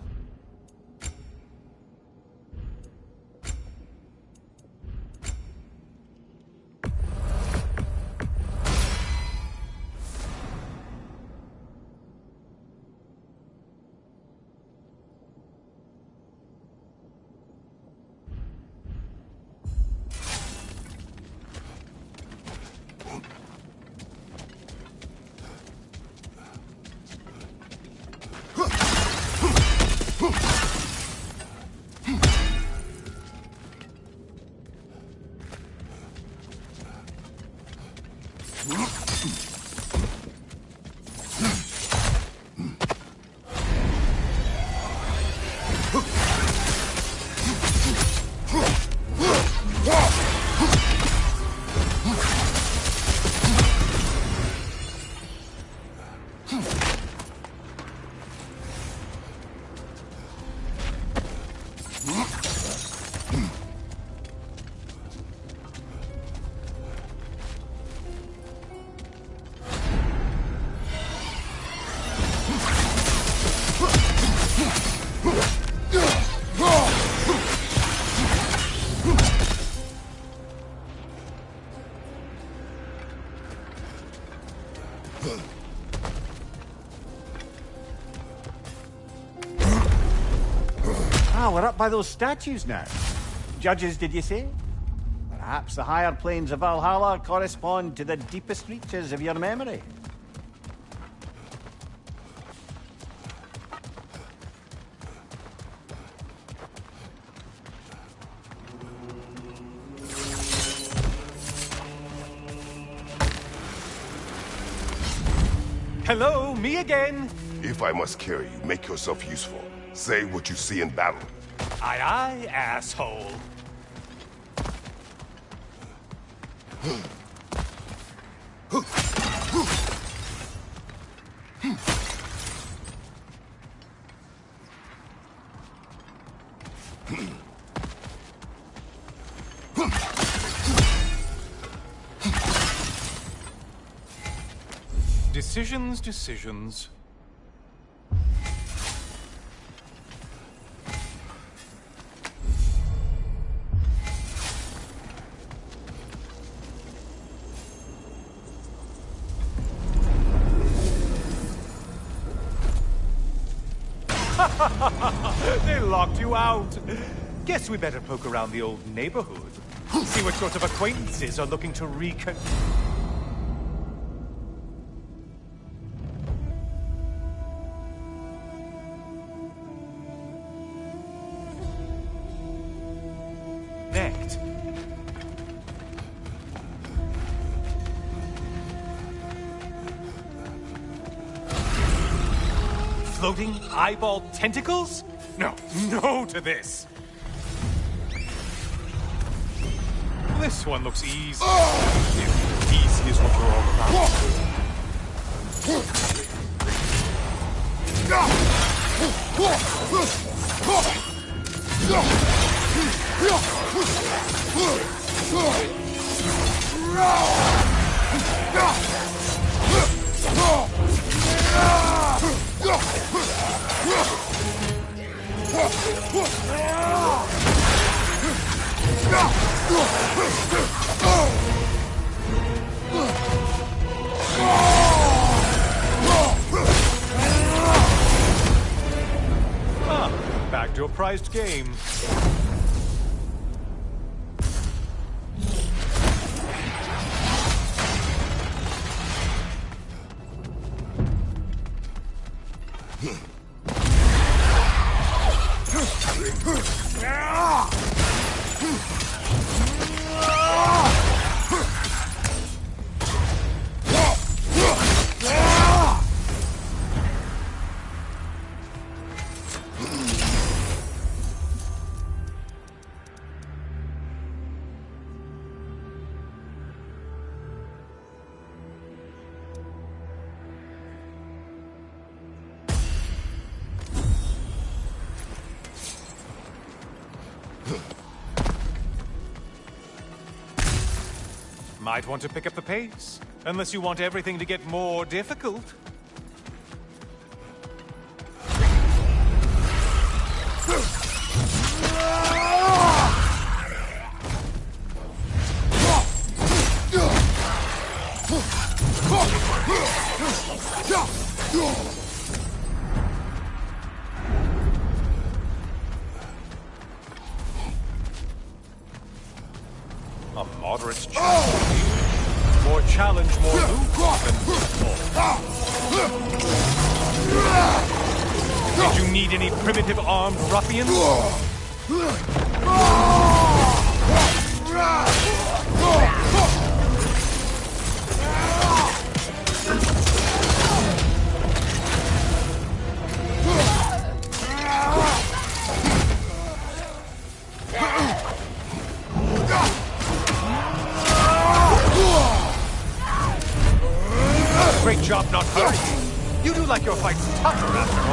Speaker 2: Ah, we're up by those statues now. Judges, did you say? Perhaps the higher planes of Valhalla correspond to the deepest reaches of your memory.
Speaker 6: Hello, me again.
Speaker 1: If I must carry you, make yourself useful. Say what you see in battle.
Speaker 6: Aye, aye, asshole. Decisions, decisions. They locked you out. Guess we better poke around the old neighborhood. See what sort of acquaintances are looking to recon... Floating eyeball tentacles? No, no to this. This one looks easy. If easy is what you're all about. Back to a prized game. Might want to pick up the pace, unless you want everything to get more difficult. A moderate challenge. More challenge, more loot than Did you need any primitive armed ruffians? Great job not hurrying. You do like your fights tougher after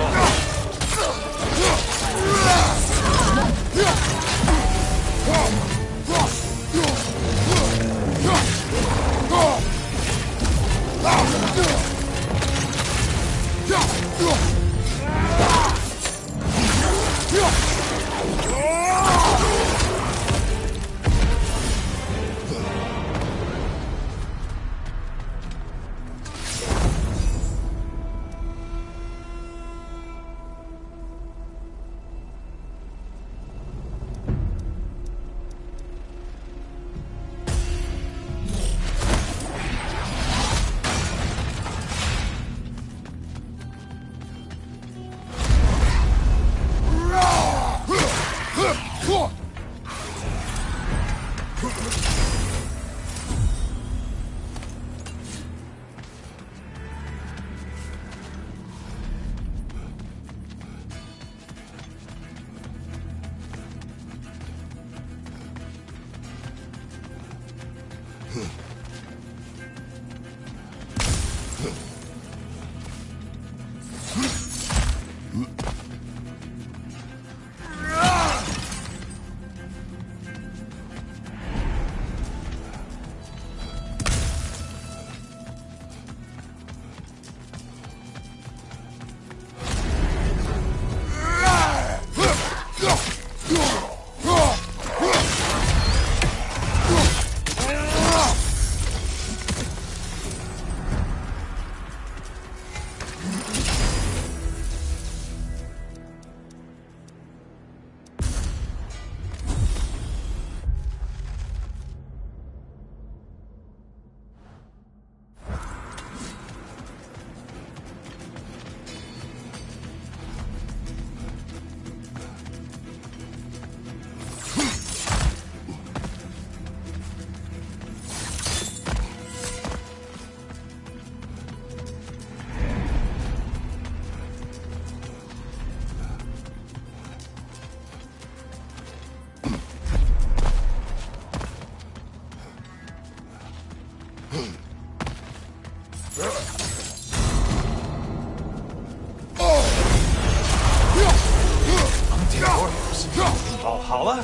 Speaker 6: Valhalla?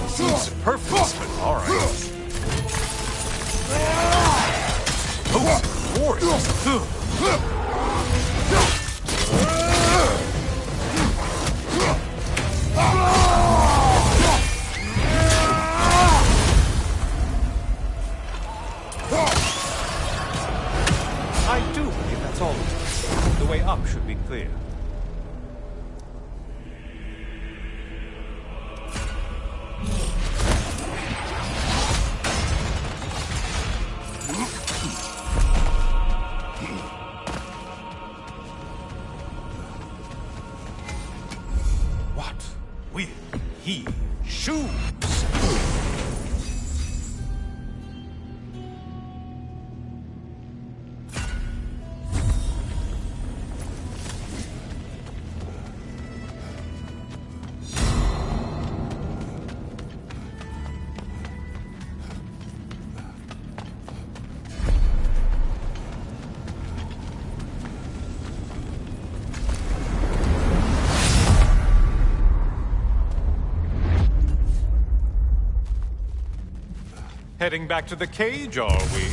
Speaker 6: Seems superfluous, but alright. Oh, warriors! I do believe that's all. The way up should be clear. What will he choose? Heading back to the cage, are we?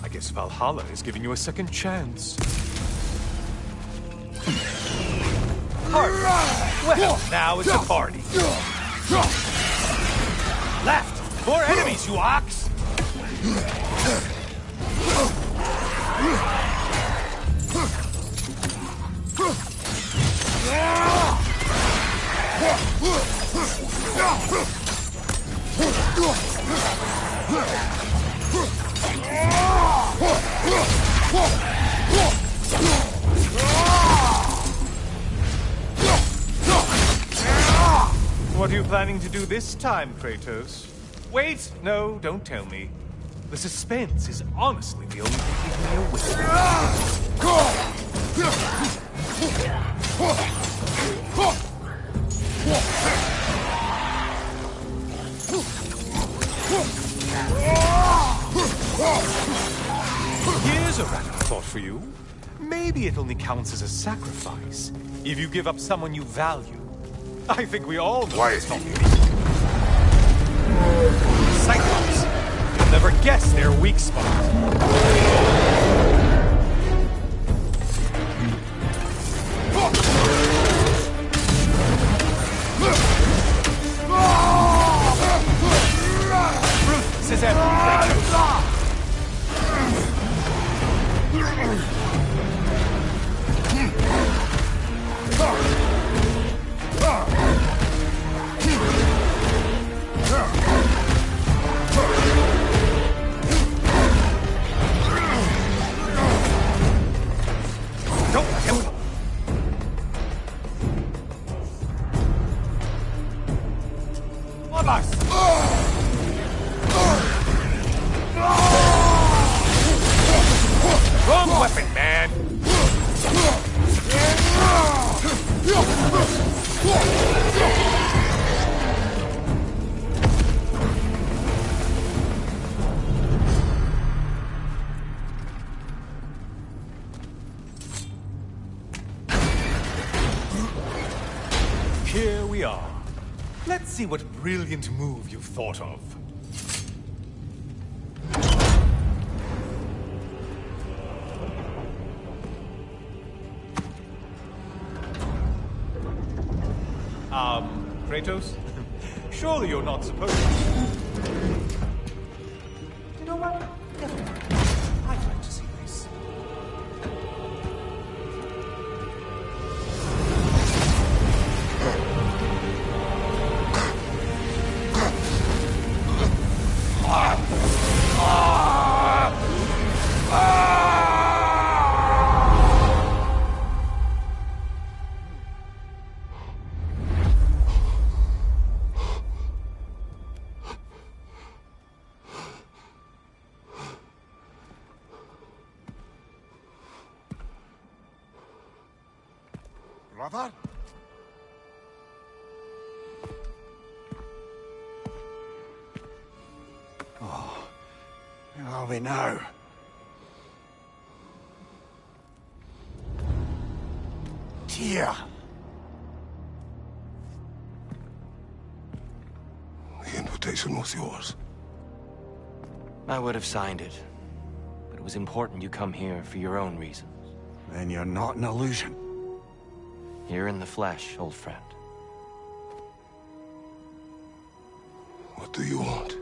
Speaker 6: I guess Valhalla is giving you a second chance. Party. Well, now it's a party. Left! More enemies, you ox! What are you planning to do this time, Kratos? Wait! No, don't tell me. The suspense is honestly the only thing keeping me awake. Here's a random thought for you. Maybe it only counts as a sacrifice if you give up someone you value. I think we all know it's not me. Cyclops! You'll never guess their weak spot. Bruce is everything. Don't kill him. Vamos! Wrong weapon, man! Here we are. Let's see what brilliant move you've thought of. Kratos? Surely you're not supposed to. You know what? Never mind. I'd like to see this.
Speaker 2: Brother? Oh, where are we now? Tyr!
Speaker 1: The invitation was yours.
Speaker 7: I would have signed it, but it was important you come here for your own reasons.
Speaker 2: Then you're not an illusion.
Speaker 7: Here in the flesh, old friend.
Speaker 1: What do you want?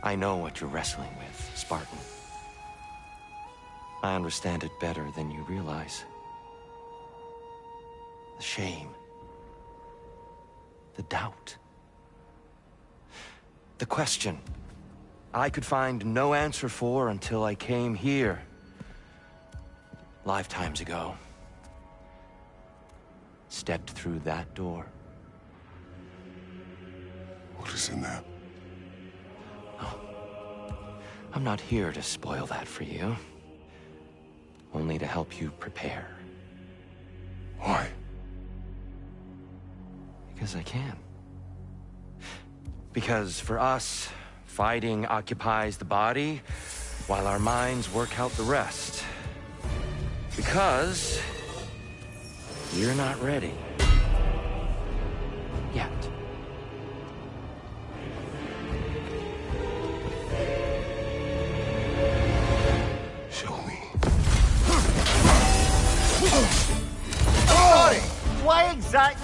Speaker 7: I know what you're wrestling with, Spartan. I understand it better than you realize. The shame. The doubt. The question I could find no answer for until I came here. Lifetimes ago. Stepped through that door.
Speaker 1: What is in there?
Speaker 7: I'm not here to spoil that for you. Only to help you prepare.
Speaker 1: Why?
Speaker 7: Because I can. Because for us, fighting occupies the body, while our minds work out the rest. Because you're not ready.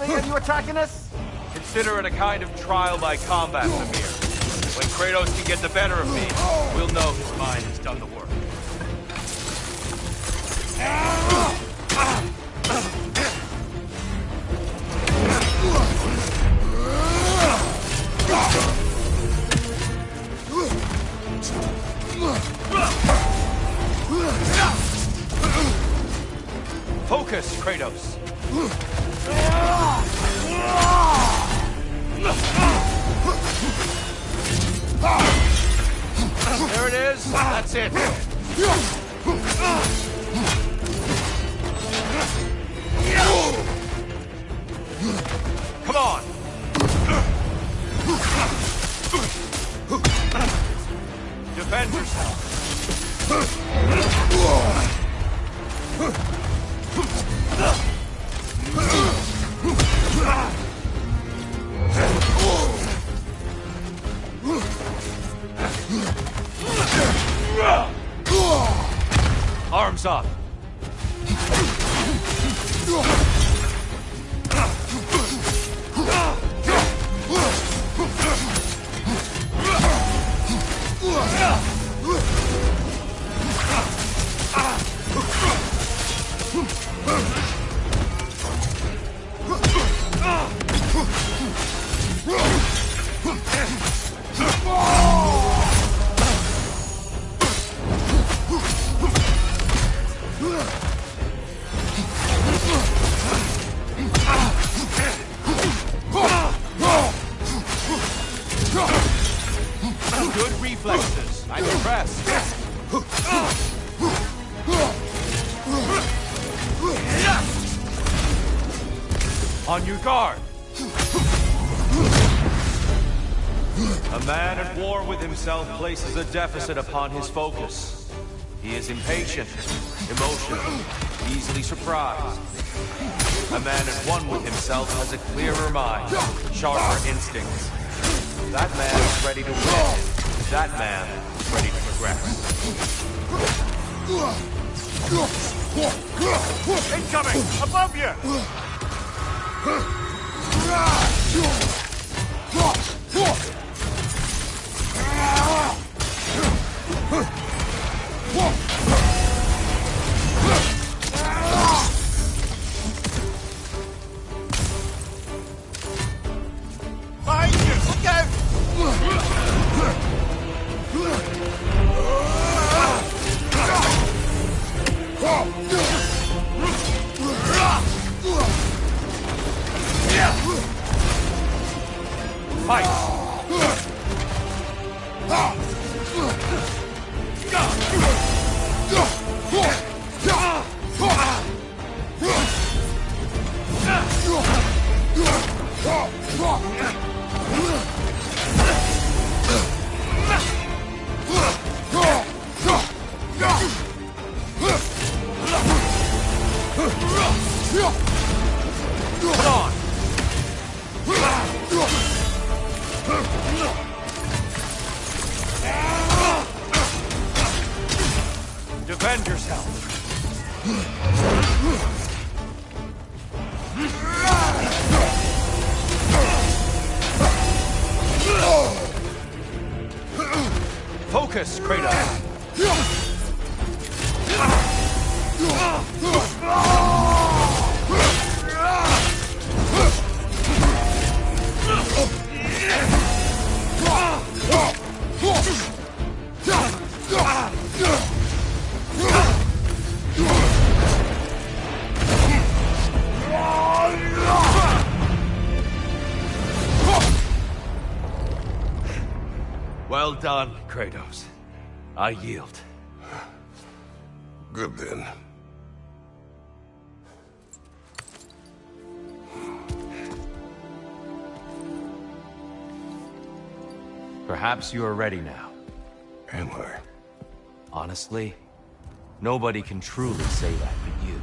Speaker 2: Seriously? Are you attacking us?
Speaker 7: Consider it a kind of trial by combat, Amir. When Kratos can get the better of me, we'll know his mind has done the work. Focus, Kratos. There it is. That's it. Come on. Defend yourself. Arms up. Good reflexes. I'm impressed. On your guard. A man at war with himself places a deficit upon his focus. He is impatient, emotional, easily surprised. A man at one with himself has a clearer mind, sharper instincts. That man is ready to win. That man is ready to progress.
Speaker 2: Incoming! Above you! Behind you! Look out!
Speaker 7: Fight! Come on! Defend yourself. Focus, Kratos. Well done, Kratos. I yield.
Speaker 1: Good then.
Speaker 7: Perhaps you are ready now.
Speaker 1: Am I?
Speaker 7: Honestly, nobody can truly say that but you.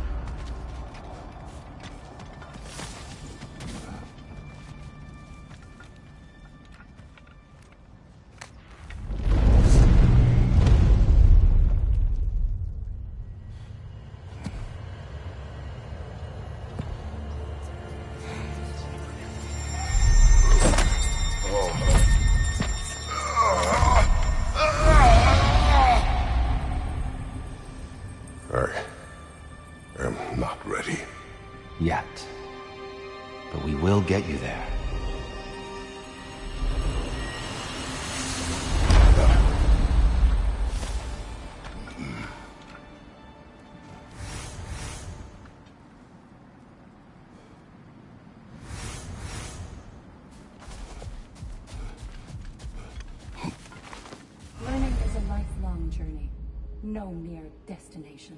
Speaker 5: no mere destination.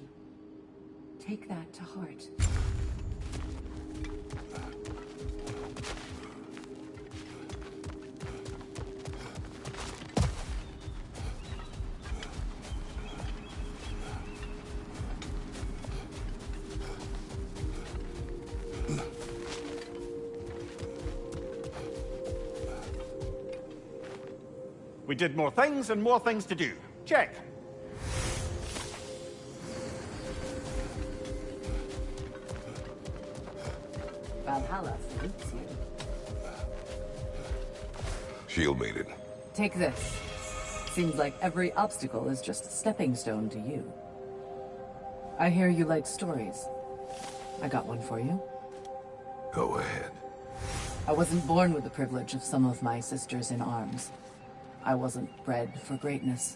Speaker 5: Take that to heart.
Speaker 2: We did more things and more things to do. Check.
Speaker 5: Valhalla salutes you.
Speaker 1: Shield made it.
Speaker 5: Take this. Seems like every obstacle is just a stepping stone to you. I hear you like stories. I got one for you.
Speaker 1: Go ahead.
Speaker 5: I wasn't born with the privilege of some of my sisters in arms. I wasn't bred for greatness.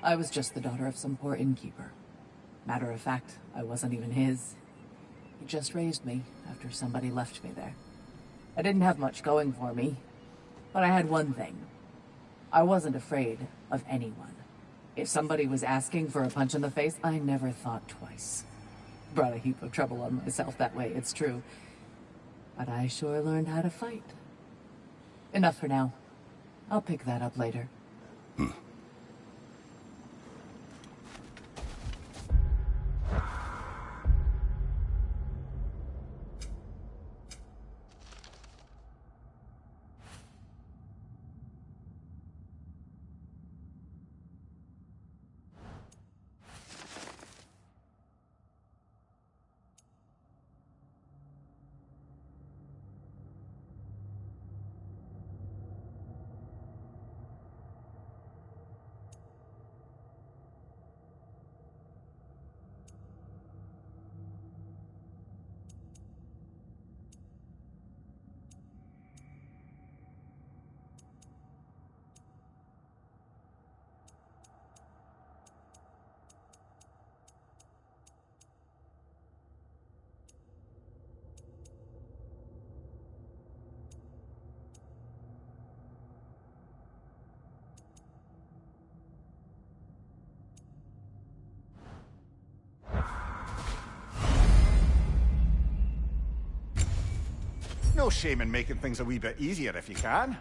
Speaker 5: I was just the daughter of some poor innkeeper. Matter of fact, I wasn't even his. He just raised me after somebody left me there. I didn't have much going for me, but I had one thing. I wasn't afraid of anyone. If somebody was asking for a punch in the face, I never thought twice. Brought a heap of trouble on myself that way, it's true. But I sure learned how to fight. Enough for now. I'll pick that up later.
Speaker 2: No shame in making things a wee bit easier if you can.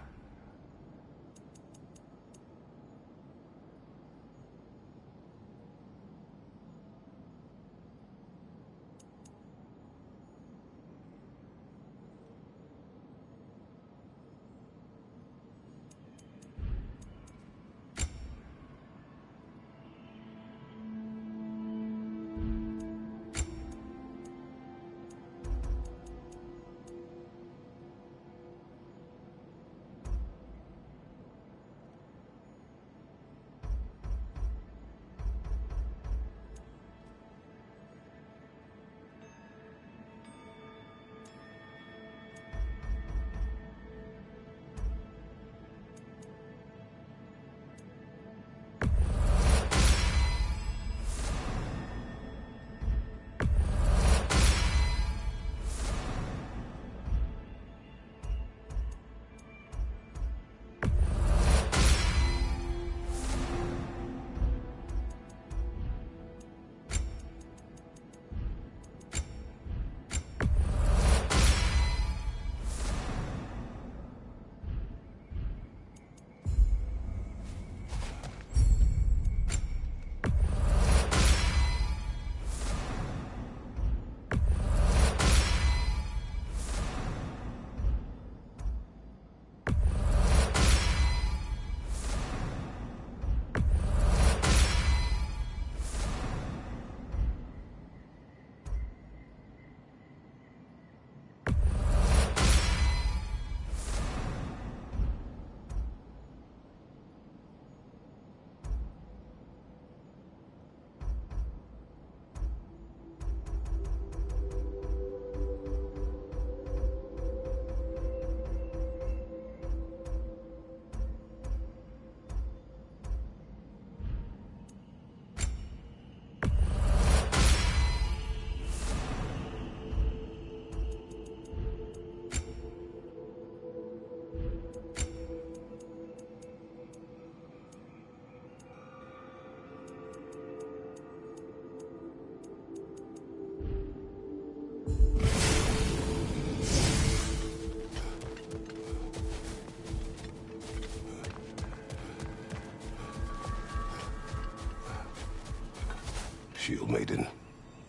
Speaker 1: Shield Maiden.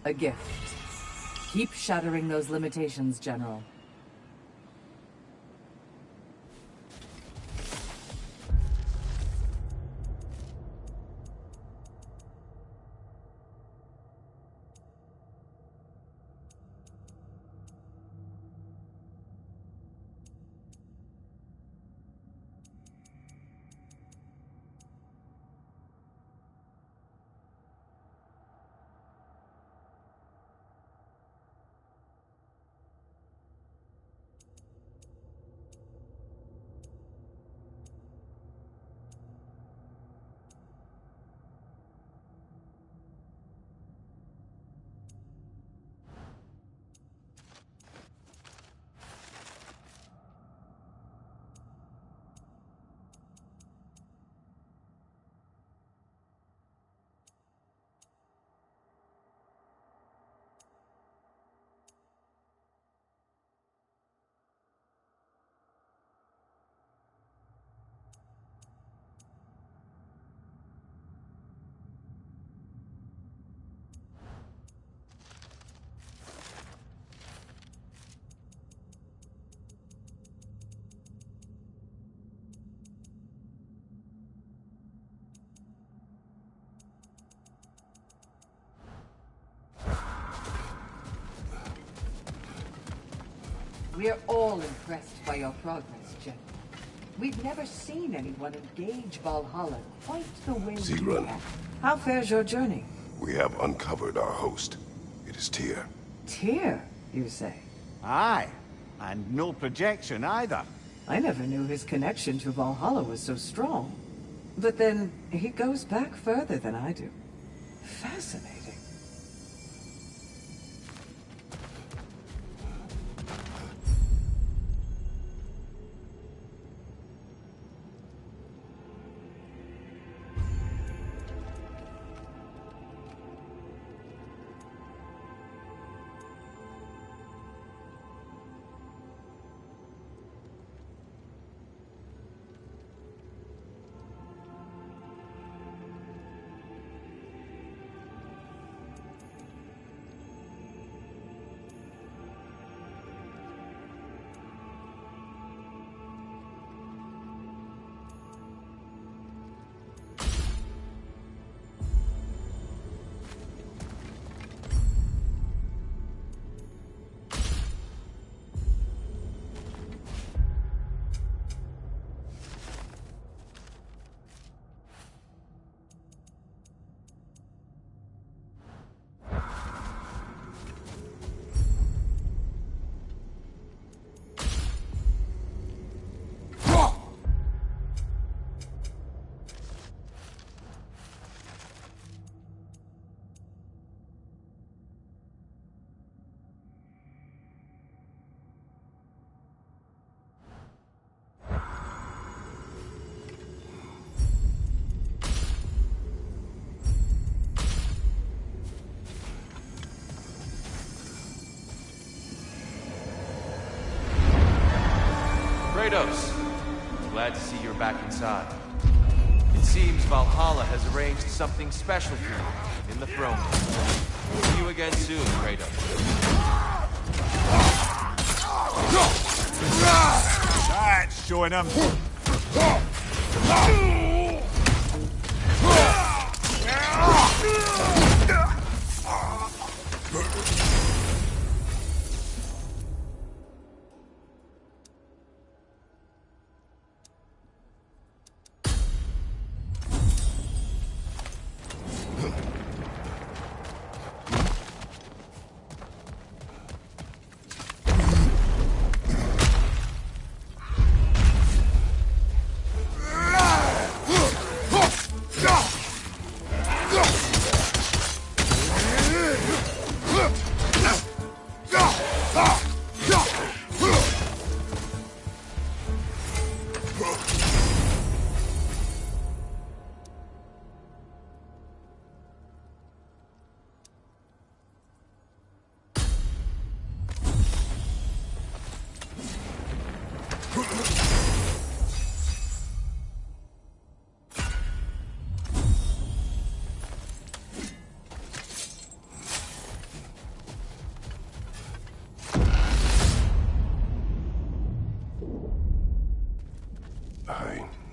Speaker 5: A gift. Keep shattering those limitations, General.
Speaker 4: We're all impressed by your progress, General. We've never seen anyone engage Valhalla quite the way you
Speaker 1: Zirun.
Speaker 4: have. How fares your journey?
Speaker 1: We have uncovered our host. It is Tyr.
Speaker 4: Tyr, you say?
Speaker 2: Aye, and no projection either.
Speaker 4: I never knew his connection to Valhalla was so strong. But then, he goes back further than I do. Fascinating.
Speaker 7: Kratos, glad to see you're back inside. It seems Valhalla has arranged something special for you in the throne room. See you again soon, Kratos.
Speaker 2: That's showing him.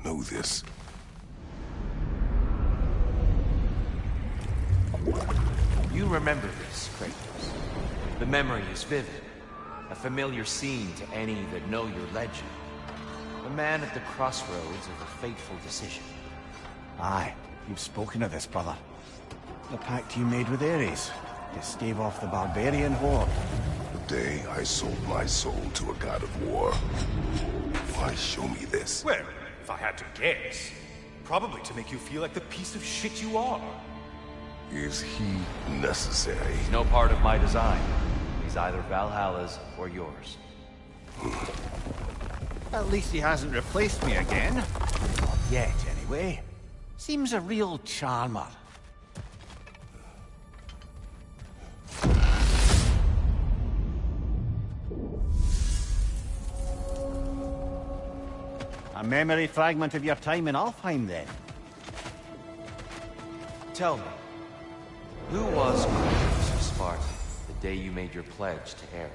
Speaker 1: know this.
Speaker 7: You remember this, Kratos. The memory is vivid. A familiar scene to any that know your legend. A man at the crossroads of a fateful decision.
Speaker 2: Aye, you've spoken of this, brother. The pact you made with Ares to stave off the barbarian horde.
Speaker 1: The day I sold my soul to a god of war. Why show me this?
Speaker 6: Well, if I had to guess, probably to make you feel like the piece of shit you are.
Speaker 1: Is he necessary?
Speaker 7: He's no part of my design. He's either Valhalla's or yours.
Speaker 2: At least he hasn't replaced me again. Not yet, anyway. Seems a real charmer. A memory fragment of your time in Alfheim, then?
Speaker 7: Tell me, who was Kratos of Sparta the day you made your pledge to Ares?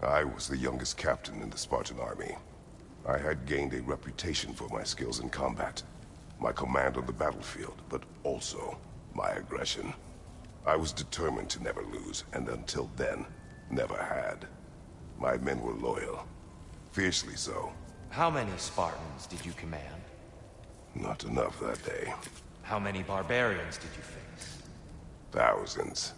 Speaker 1: I was the youngest captain in the Spartan army. I had gained a reputation for my skills in combat, my command on the battlefield, but also my aggression. I was determined to never lose, and until then, never had. My men were loyal, fiercely so.
Speaker 7: How many Spartans did you command?
Speaker 1: Not enough that day.
Speaker 7: How many barbarians did you face?
Speaker 1: Thousands.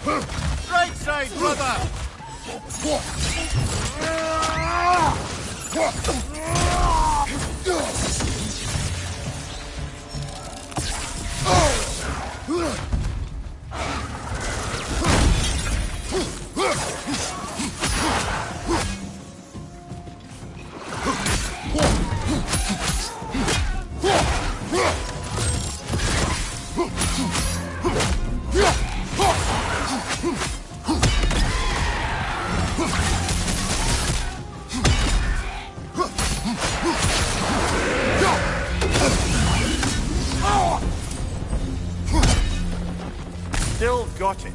Speaker 2: Right side, brother! Still got it.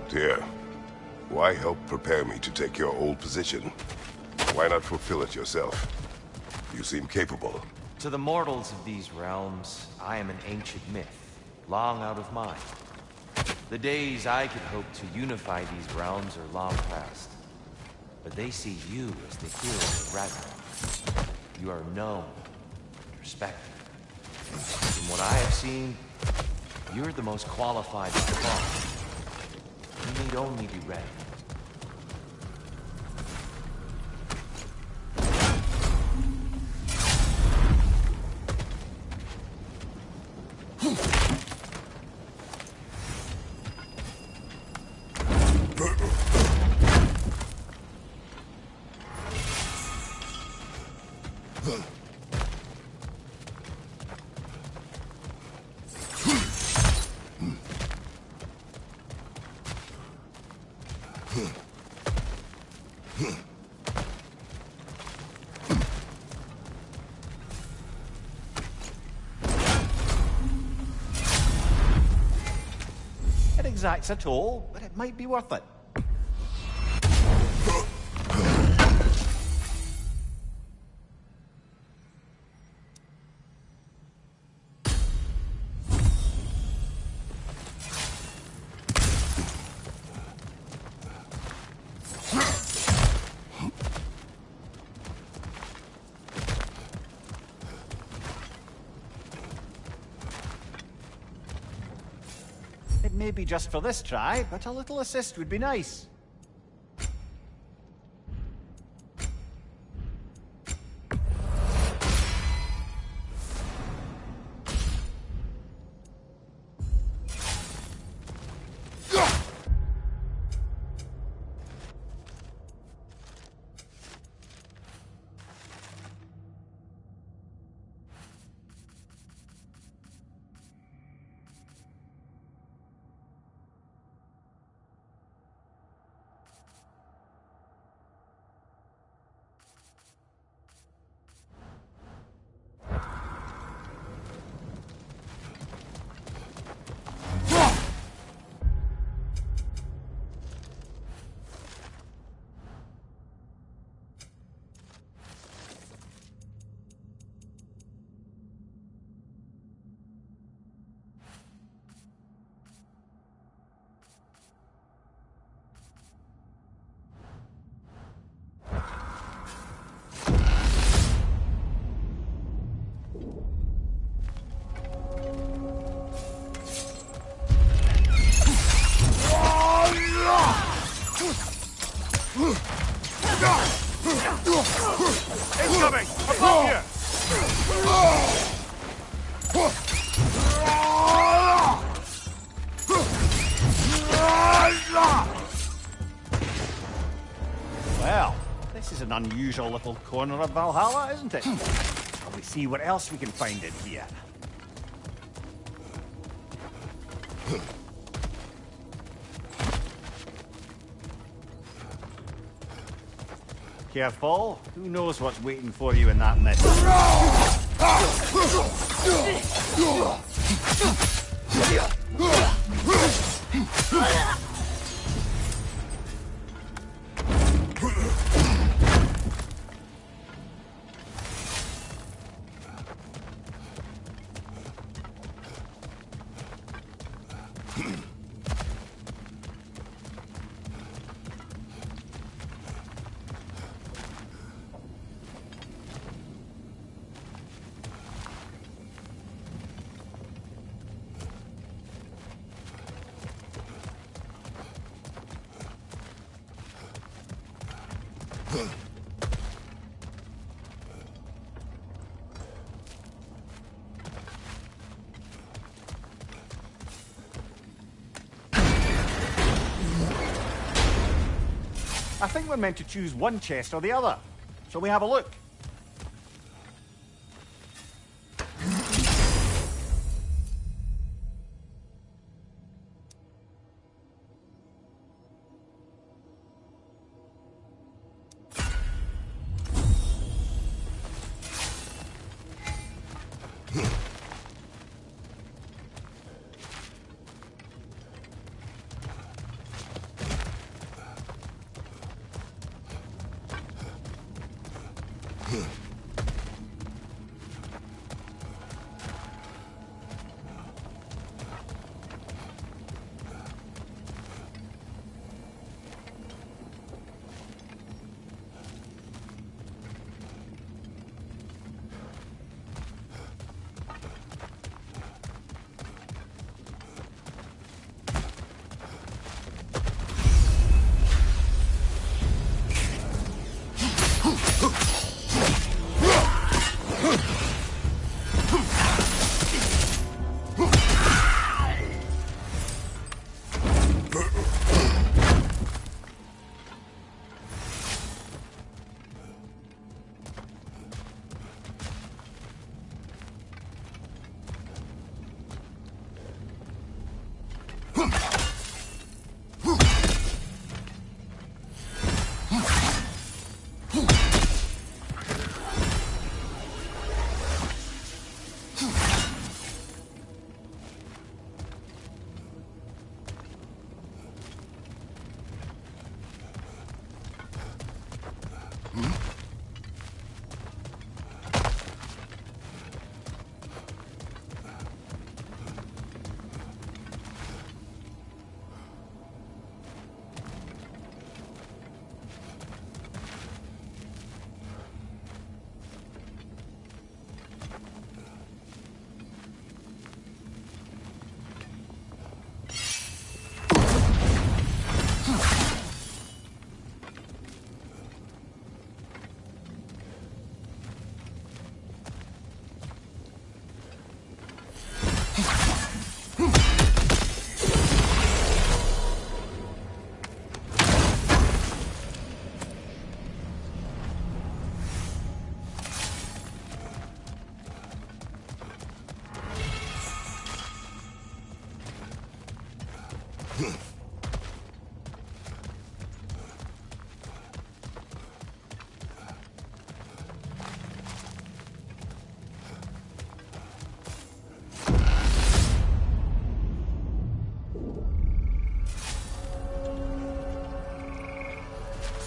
Speaker 1: Dear, why help prepare me to take your old position? Why not fulfill it yourself? You seem capable.
Speaker 7: To the mortals of these realms, I am an ancient myth, long out of mind. The days I could hope to unify these realms are long past. But they see you as the hero of Ragnarok. You are known and respected. From what I have seen, you're the most qualified to fall. You need only be ready.
Speaker 2: It exacts a toll, but it might be worth it. It may be just for this try, but a little assist would be nice.
Speaker 6: Incoming! Above here!
Speaker 2: Well, this is an unusual little corner of Valhalla, isn't it? Shall we see what else we can find in here? Careful. Who knows what's waiting for you in that mist? I think we're meant to choose one chest or the other. Shall we have a look?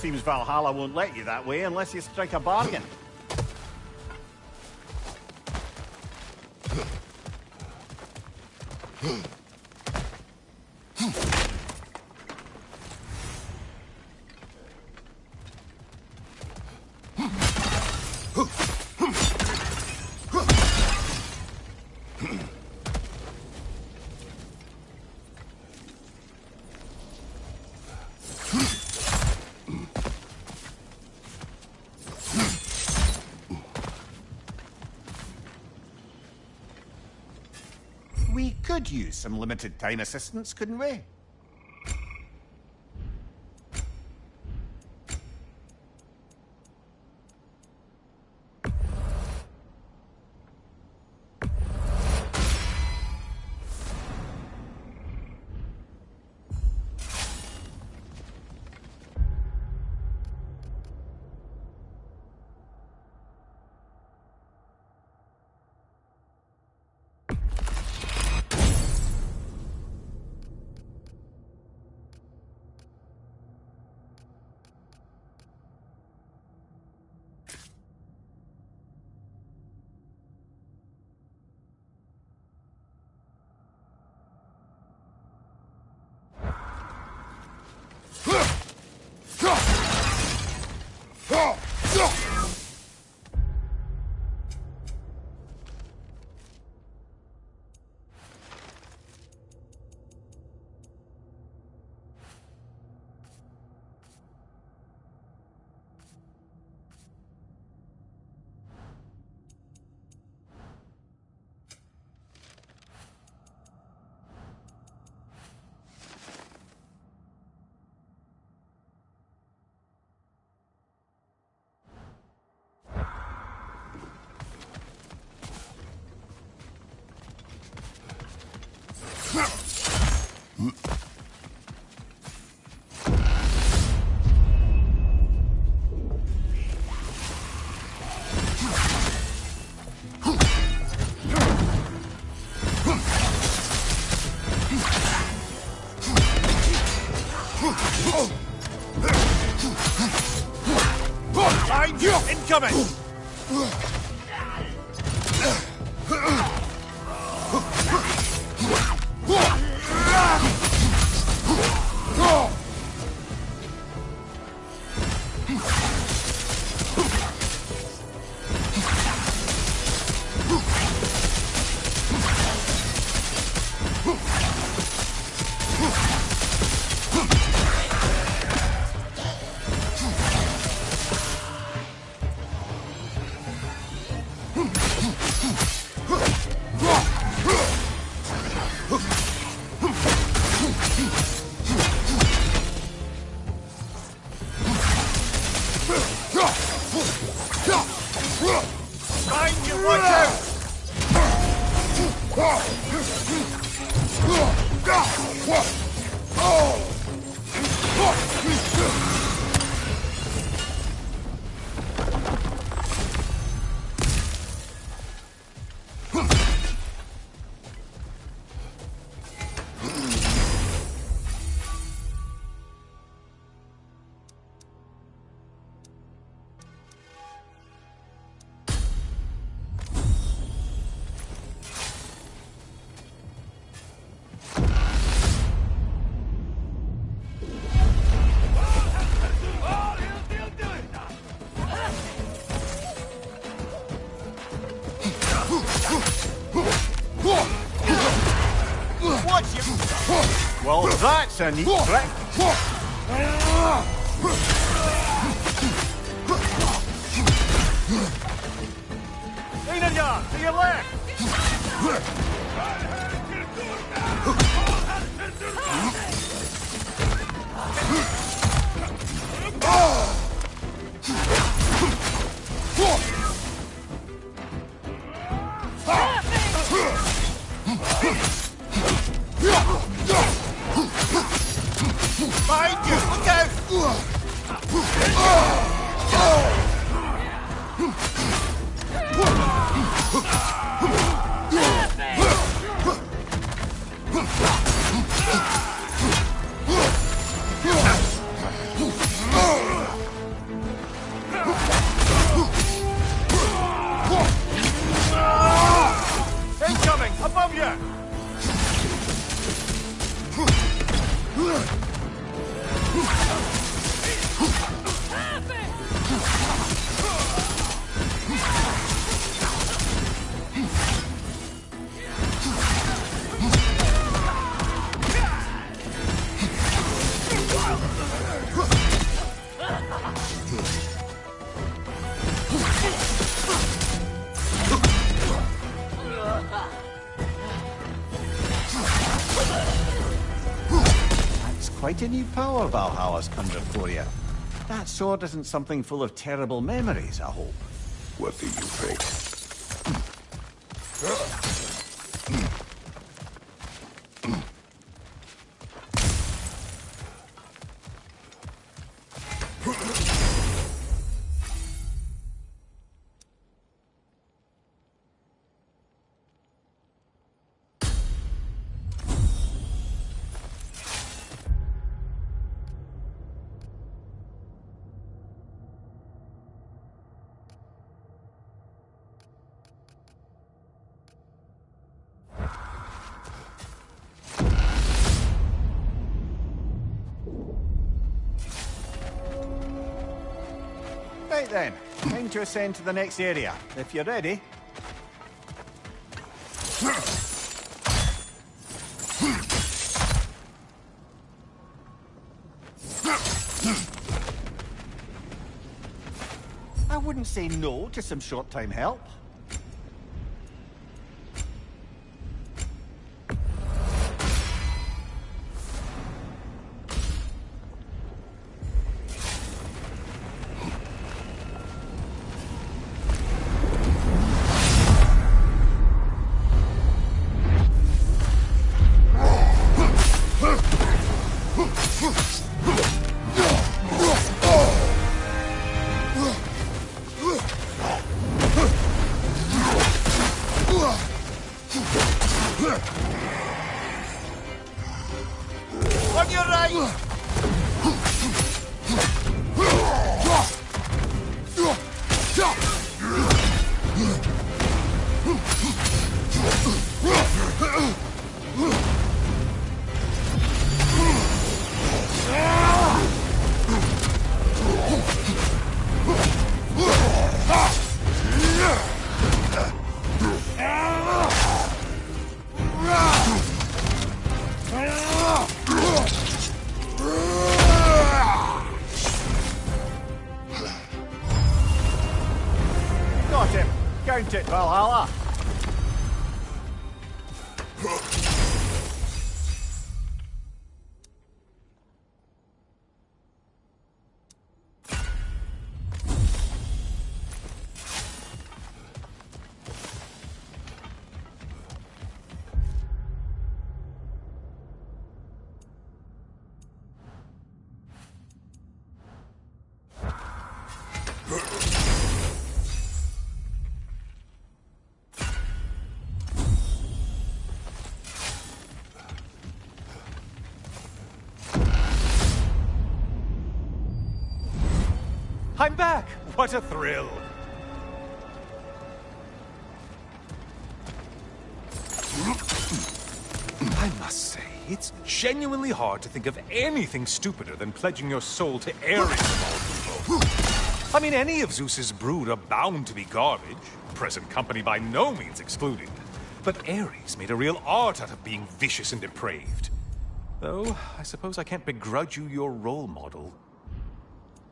Speaker 2: Seems Valhalla won't let you that way unless you strike a bargain. We could use some limited time assistance, couldn't we?
Speaker 6: Behind you! Incoming! Behind you! Watch out!
Speaker 2: Well, that's a neat trick.
Speaker 6: Einarja, to your left! Behind you! Look out! Incoming! Above you!
Speaker 2: Quite a new power Valhalla's conjured for you. That sword isn't something full of terrible memories, I hope.
Speaker 1: What do you think?
Speaker 2: Right then, time to ascend to the next area. If you're ready. I wouldn't say no to some short-time help. On your right! Got him! Count it, Valhalla!
Speaker 6: I'm back! What a thrill! I must say, it's genuinely hard to think of anything stupider than pledging your soul to Ares of all people. I mean, any of Zeus's brood are bound to be garbage, present company by no means excluded. But Ares made a real art out of being vicious and depraved. Though, I suppose I can't begrudge you your role model.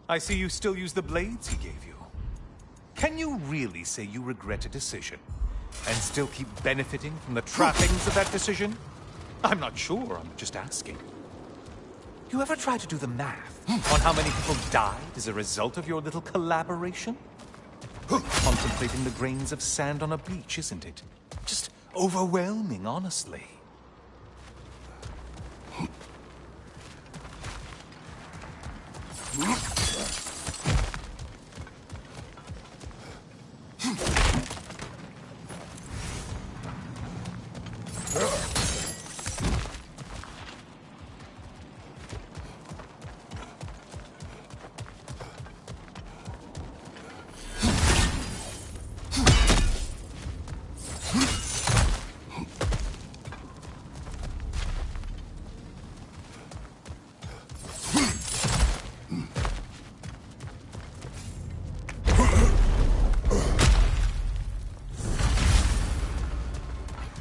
Speaker 6: I see you still use the blades he gave you. Can you really say you regret a decision, and still keep benefiting from the trappings of that decision? I'm not sure, I'm just asking. You ever try to do the math on how many people died as a result of your little collaboration? Contemplating the grains of sand on a beach, isn't it? Just overwhelming, honestly.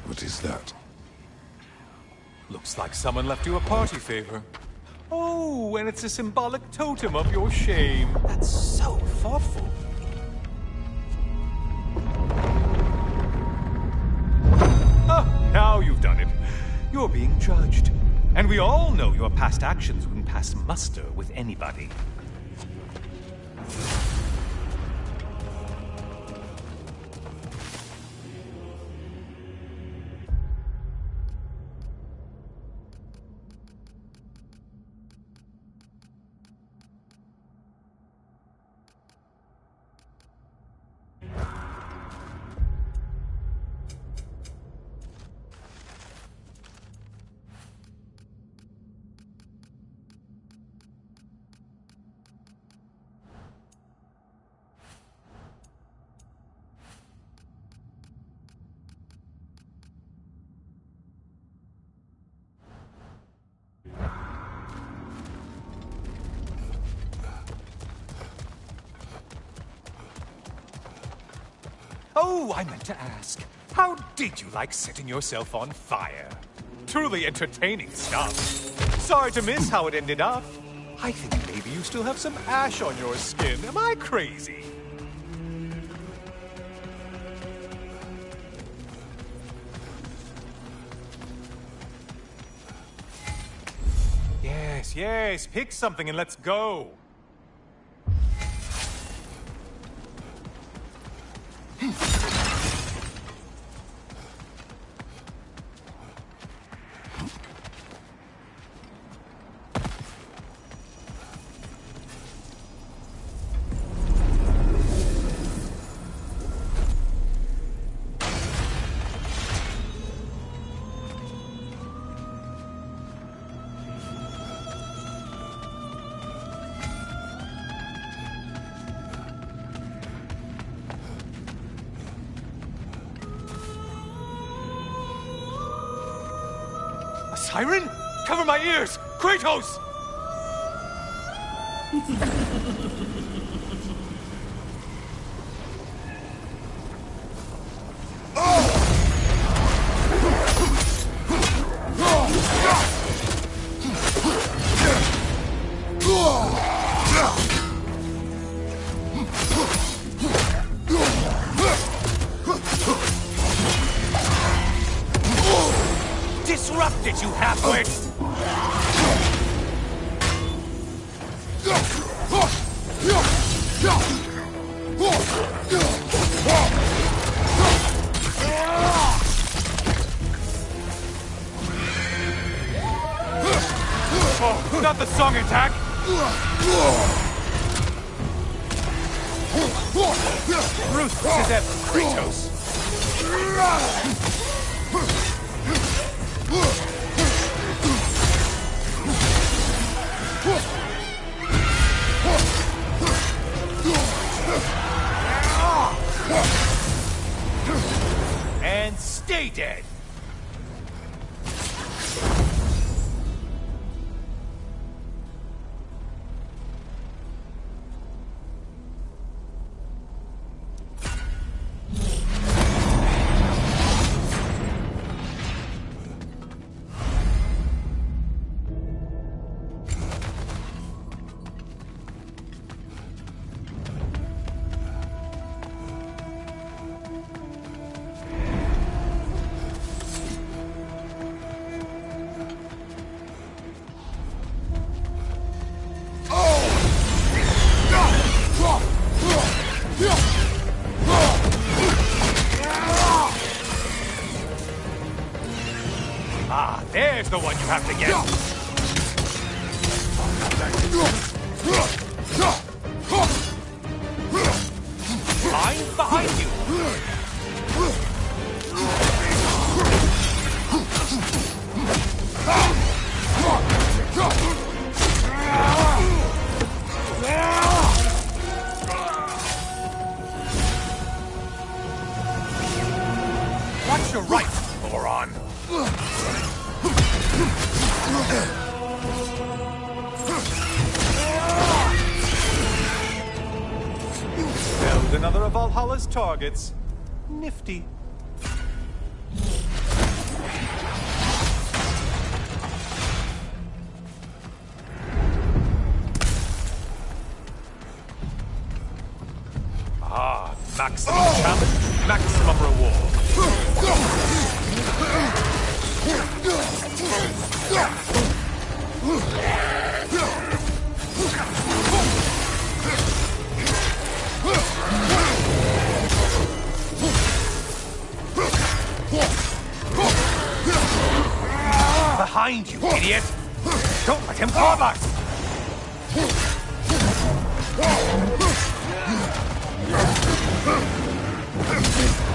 Speaker 1: What is that?
Speaker 6: Looks like someone left you a party favor. Oh, and it's a symbolic totem of your shame. That's so thoughtful. Ah, now you've done it. You're being judged. And we all know your past actions wouldn't pass muster with anybody. Oh, I meant to ask, how did you like setting yourself on fire? Truly entertaining stuff. Sorry to miss how it ended up. I think maybe you still have some ash on your skin. Am I crazy? Yes, pick something and let's go. siren? Cover my ears! Kratos!
Speaker 7: Disrupted, you halfwit!
Speaker 6: Oh, not the song attack! Bruce, this is epic, Kratos.
Speaker 7: And stay dead!
Speaker 6: Ah, there's the one you have to get.
Speaker 7: I'm behind you!
Speaker 6: Watch your right, moron. Felled another of Valhalla's targets. Nifty. Ah, maximum challenge, maximum reward. Behind you, idiot! Don't let him club us!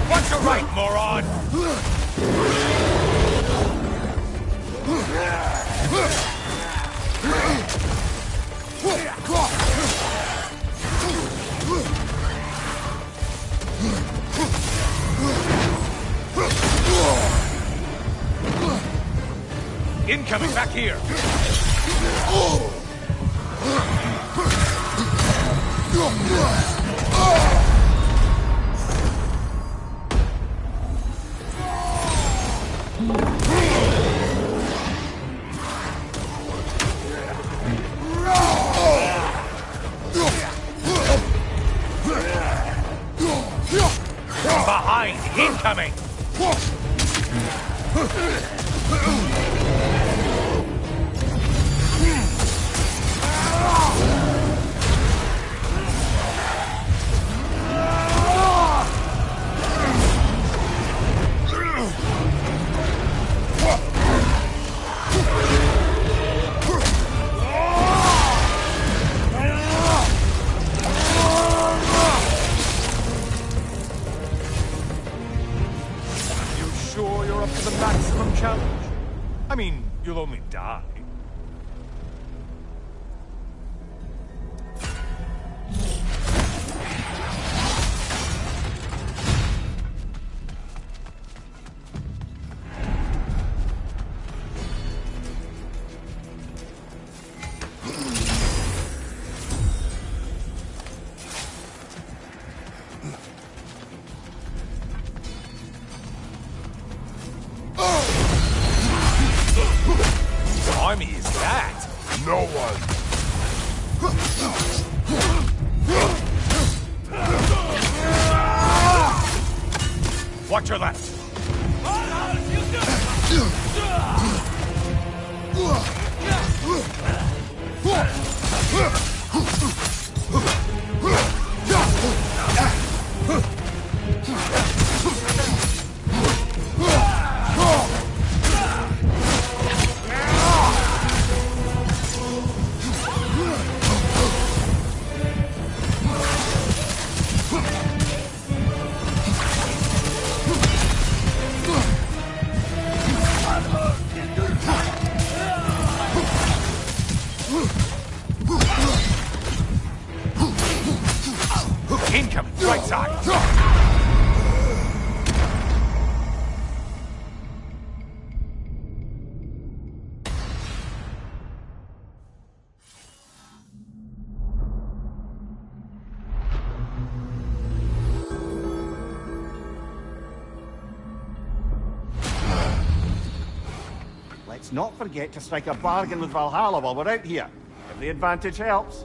Speaker 6: Watch your right, moron! Incoming back here! Behind! Incoming! Sure you're up to the maximum challenge? I mean, you'll only die. that?
Speaker 1: No one!
Speaker 6: Watch your left. Incoming, right side.
Speaker 2: Let's not forget to strike a bargain with Valhalla while we're out here. Every advantage helps.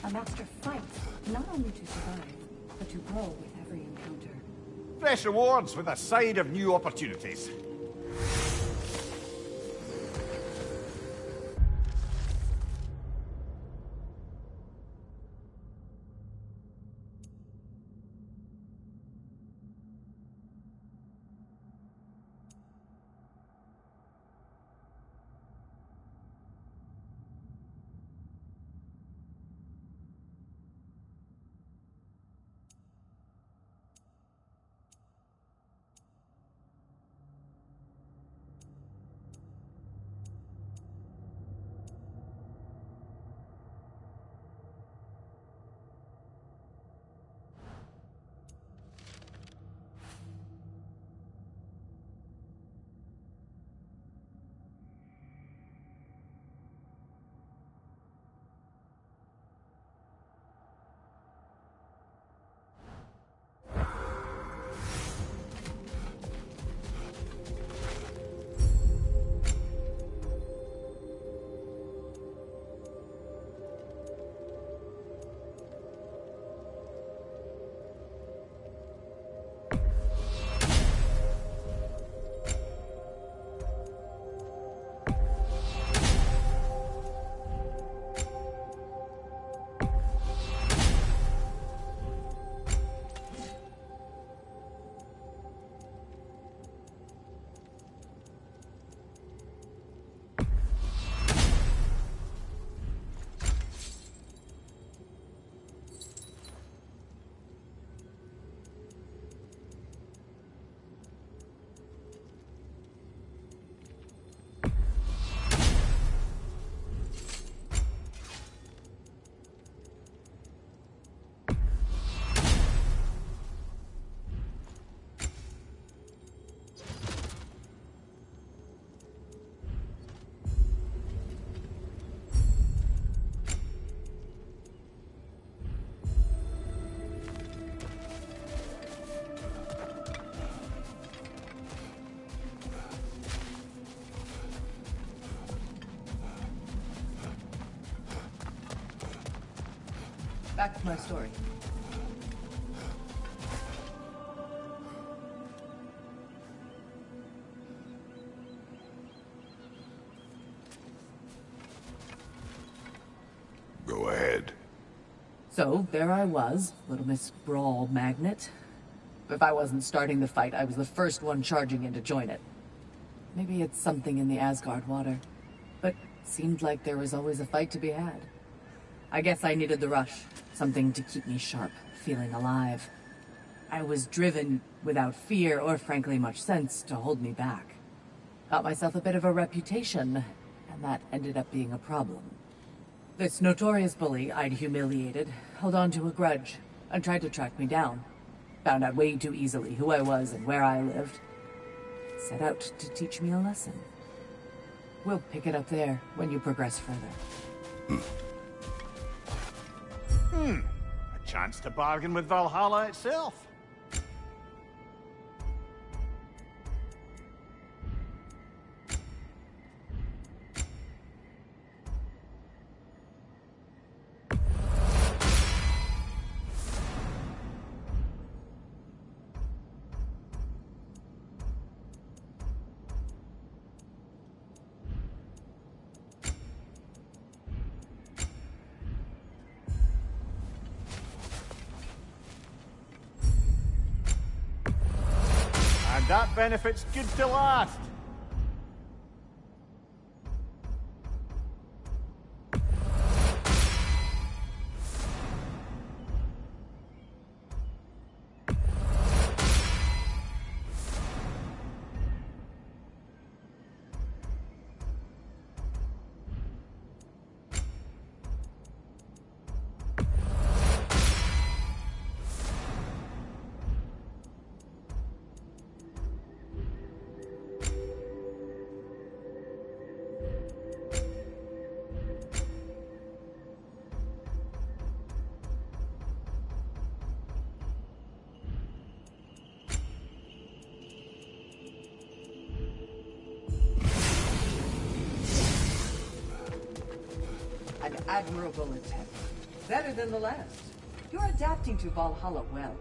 Speaker 5: A master fights, not only to survive, but to grow with every encounter.
Speaker 2: Fresh rewards with a side of new opportunities.
Speaker 4: Back to my story.
Speaker 1: Go ahead.
Speaker 5: So, there I was, Little Miss Brawl Magnet. If I wasn't starting the fight, I was the first one charging in to join it. Maybe it's something in the Asgard water, but seemed like there was always a fight to be had. I guess I needed the rush, something to keep me sharp, feeling alive. I was driven without fear or frankly much sense to hold me back. Got myself a bit of a reputation, and that ended up being a problem. This notorious bully I'd humiliated held on to a grudge and tried to track me down. Found out way too easily who I was and where I lived. Set out to teach me a lesson. We'll pick it up there when you progress further.
Speaker 2: A chance to bargain with Valhalla itself. that benefit's good to last.
Speaker 4: An admirable attempt. Better than the last. You're adapting to Valhalla well.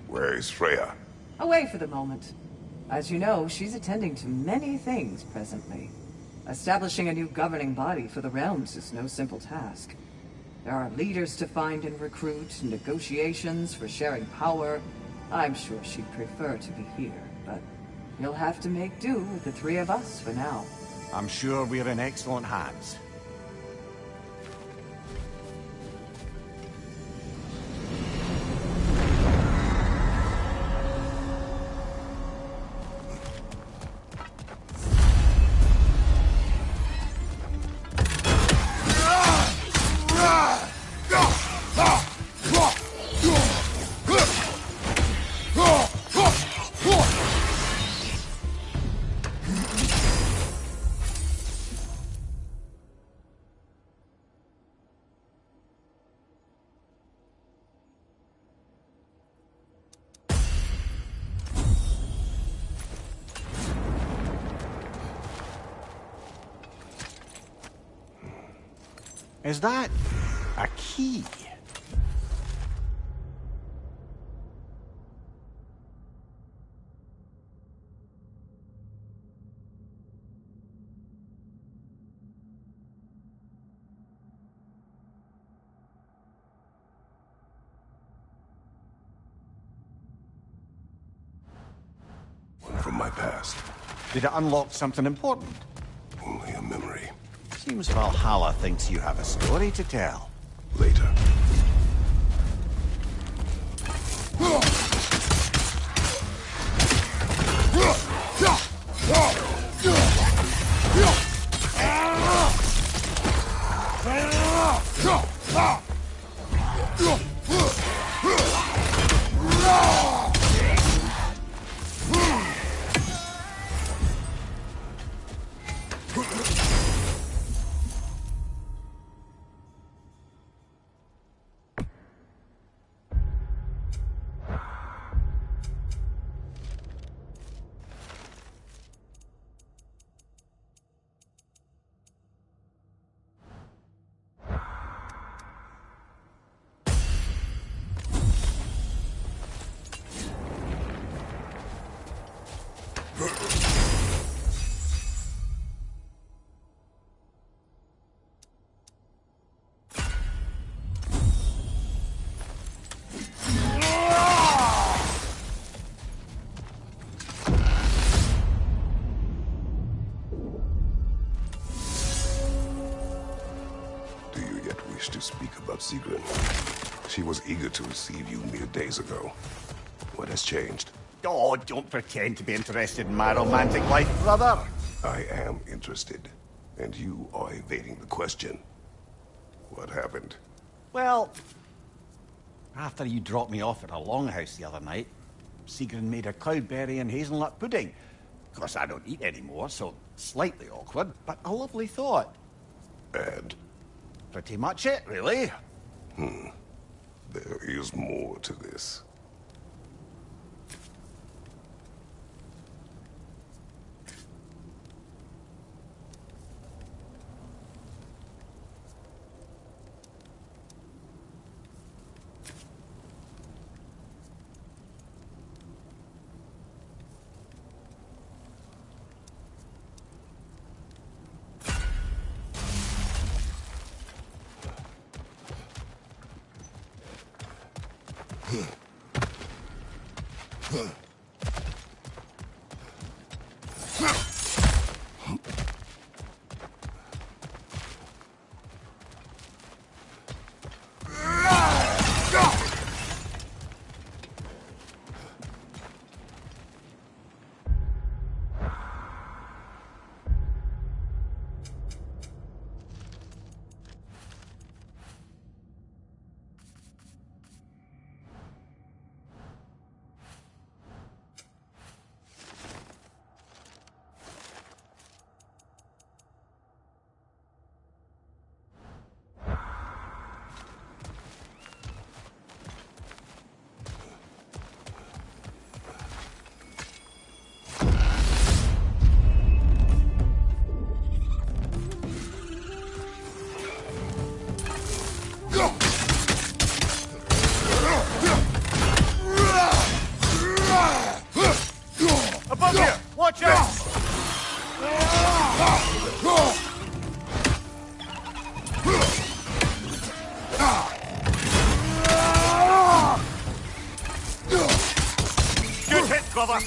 Speaker 1: Where is Freya?
Speaker 4: Away for the moment. As you know, she's attending to many things presently. Establishing a new governing body for the realms is no simple task. There are leaders to find and recruit, negotiations for sharing power. I'm sure she'd prefer to be here, but you'll have to make do with the three of us for now.
Speaker 2: I'm sure we're in excellent hands. Is that a key?
Speaker 1: One from my past.
Speaker 2: Did it unlock something important?
Speaker 1: Only a memory.
Speaker 2: Seems Valhalla thinks you have a story to tell.
Speaker 1: Later. To speak about Sigrun. She was eager to receive you mere days ago. What has changed?
Speaker 2: Oh, don't pretend to be interested in my romantic life, brother.
Speaker 1: I am interested, and you are evading the question. What happened?
Speaker 2: Well, after you dropped me off at a longhouse the other night, Sigrun made a cloudberry and hazelnut pudding. Of course, I don't eat anymore, so slightly awkward, but a lovely thought.
Speaker 1: And?
Speaker 2: Pretty much it, really.
Speaker 1: There is more to this.
Speaker 2: Above here! Watch out! Good hit, brother!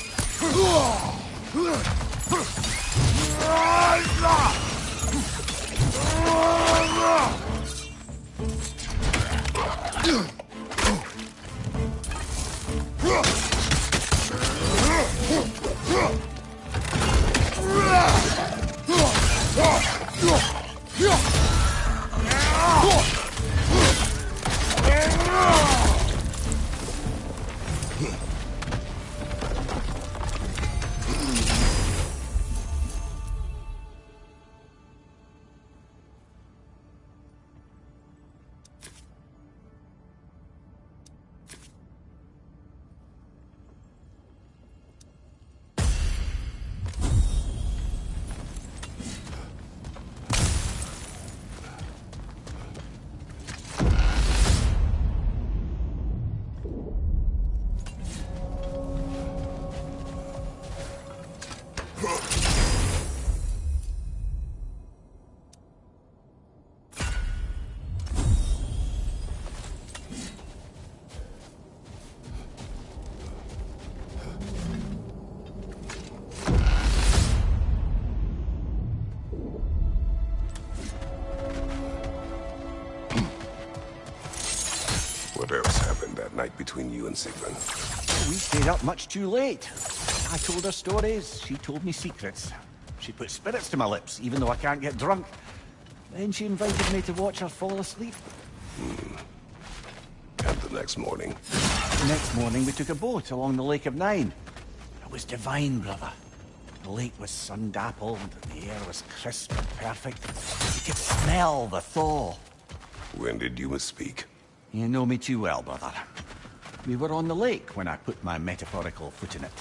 Speaker 1: What else happened that night between you and Sigrun?
Speaker 2: We stayed up much too late. I told her stories, she told me secrets. She put spirits to my lips, even though I can't get drunk. Then she invited me to watch her fall asleep.
Speaker 1: And the next morning?
Speaker 2: The next morning we took a boat along the Lake of Nine. It was divine, brother. The lake was sun-dappled, the air was crisp and perfect. You could smell the thaw.
Speaker 1: When did you misspeak?
Speaker 2: You know me too well, brother. We were on the lake when I put my metaphorical foot in it.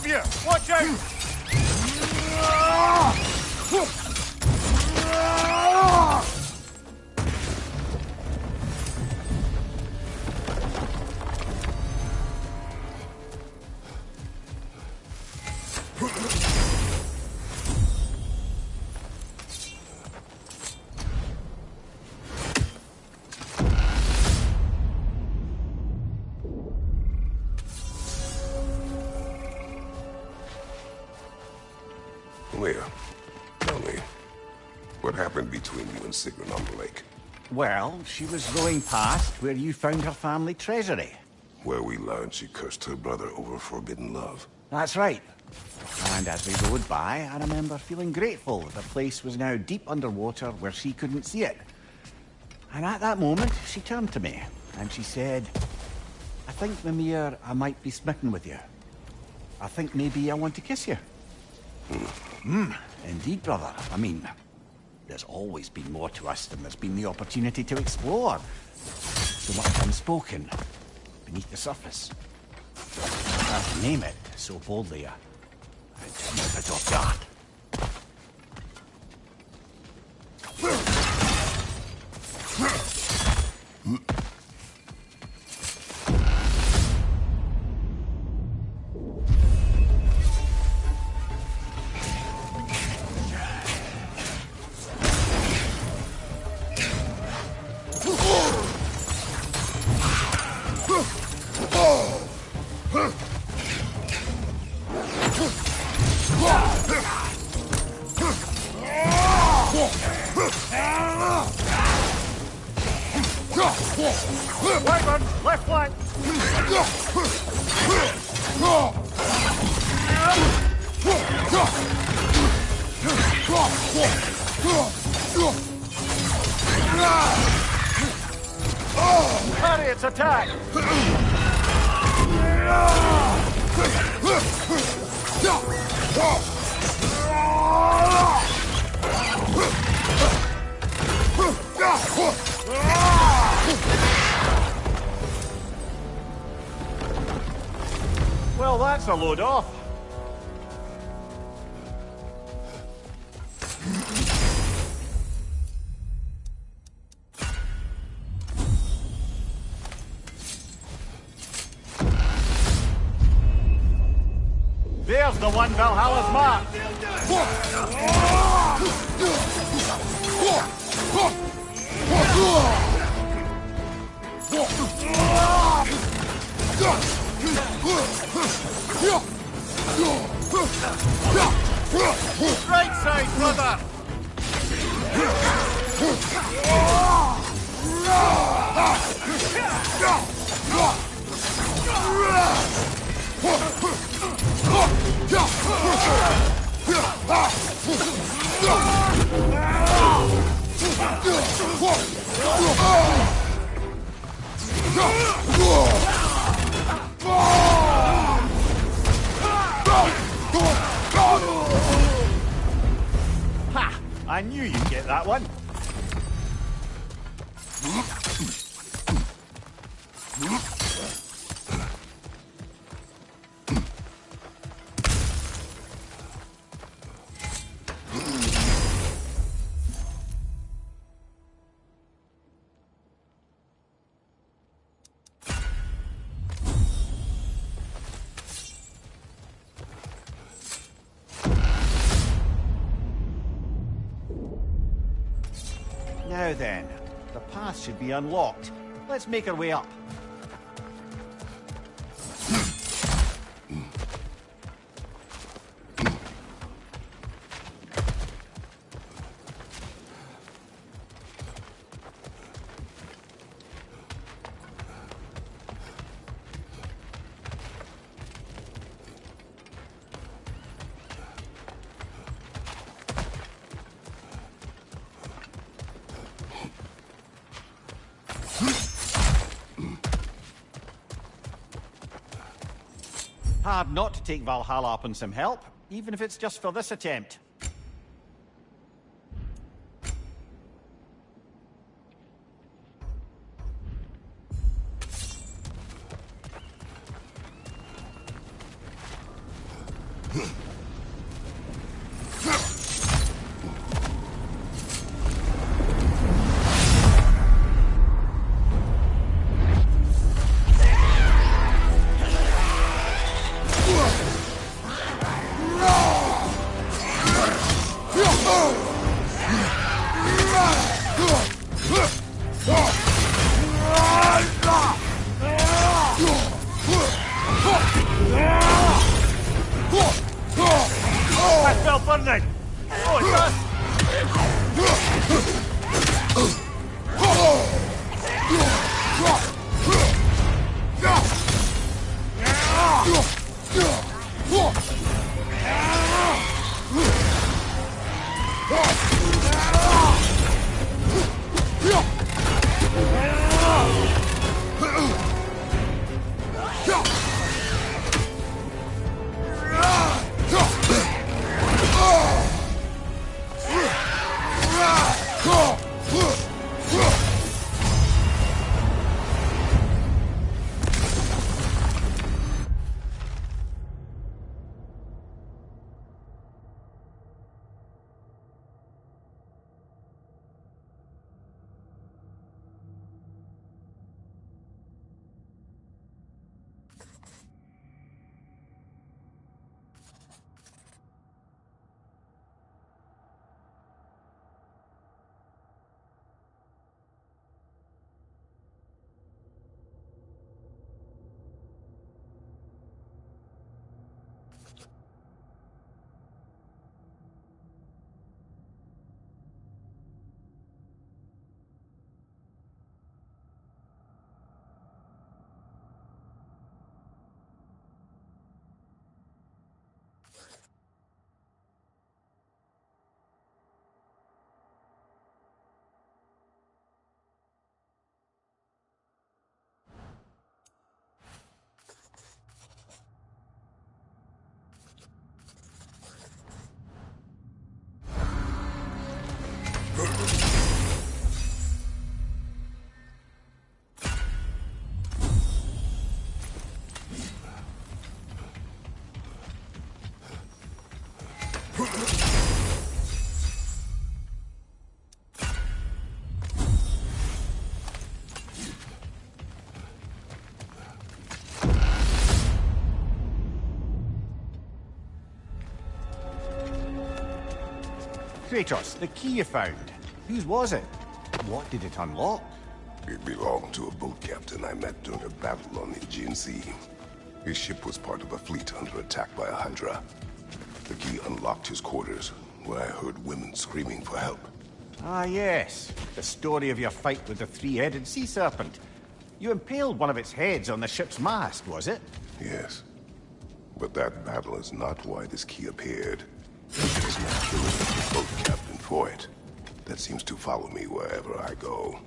Speaker 6: Above you! Watch out!
Speaker 1: Leah, tell me, what happened between you and Sigrun on the lake?
Speaker 2: Well, she was rowing past where you found her family treasury.
Speaker 1: Where we learned she cursed her brother over forbidden love.
Speaker 2: That's right. And as we rode by, I remember feeling grateful that the place was now deep underwater where she couldn't see it. And at that moment, she turned to me, and she said, I think, Mimir, I might be smitten with you. I think maybe I want to kiss you. Indeed, brother. I mean, there's always been more to us than there's been the opportunity to explore. So much unspoken, beneath the surface. I can't name it so boldly. A bit of that.
Speaker 6: Left flank! Harriet's attack! Well, that's a load off. There's the one Valhalla's marked. Right side, brother! Ha! I knew you'd get that one. Now then, the path should be unlocked. Let's make our way up. Hard not to take Valhalla up on some help, even if it's just for this attempt.
Speaker 2: Kratos, the key you found. Whose was it? What did it unlock?
Speaker 1: It belonged to a boat captain I met during a battle on the Aegean Sea. His ship was part of a fleet under attack by a Hydra. The key unlocked his quarters, where I heard women screaming for help.
Speaker 2: Ah, yes. The story of your fight with the three-headed sea serpent. You impaled one of its heads on the ship's mast, was it?
Speaker 1: Yes. But that battle is not why this key appeared. It was not killing the boat captain for it. That seems to follow me wherever I go.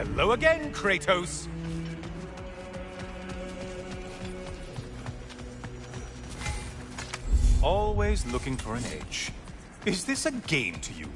Speaker 6: Hello again, Kratos! Always looking for an edge. Is this a game to you?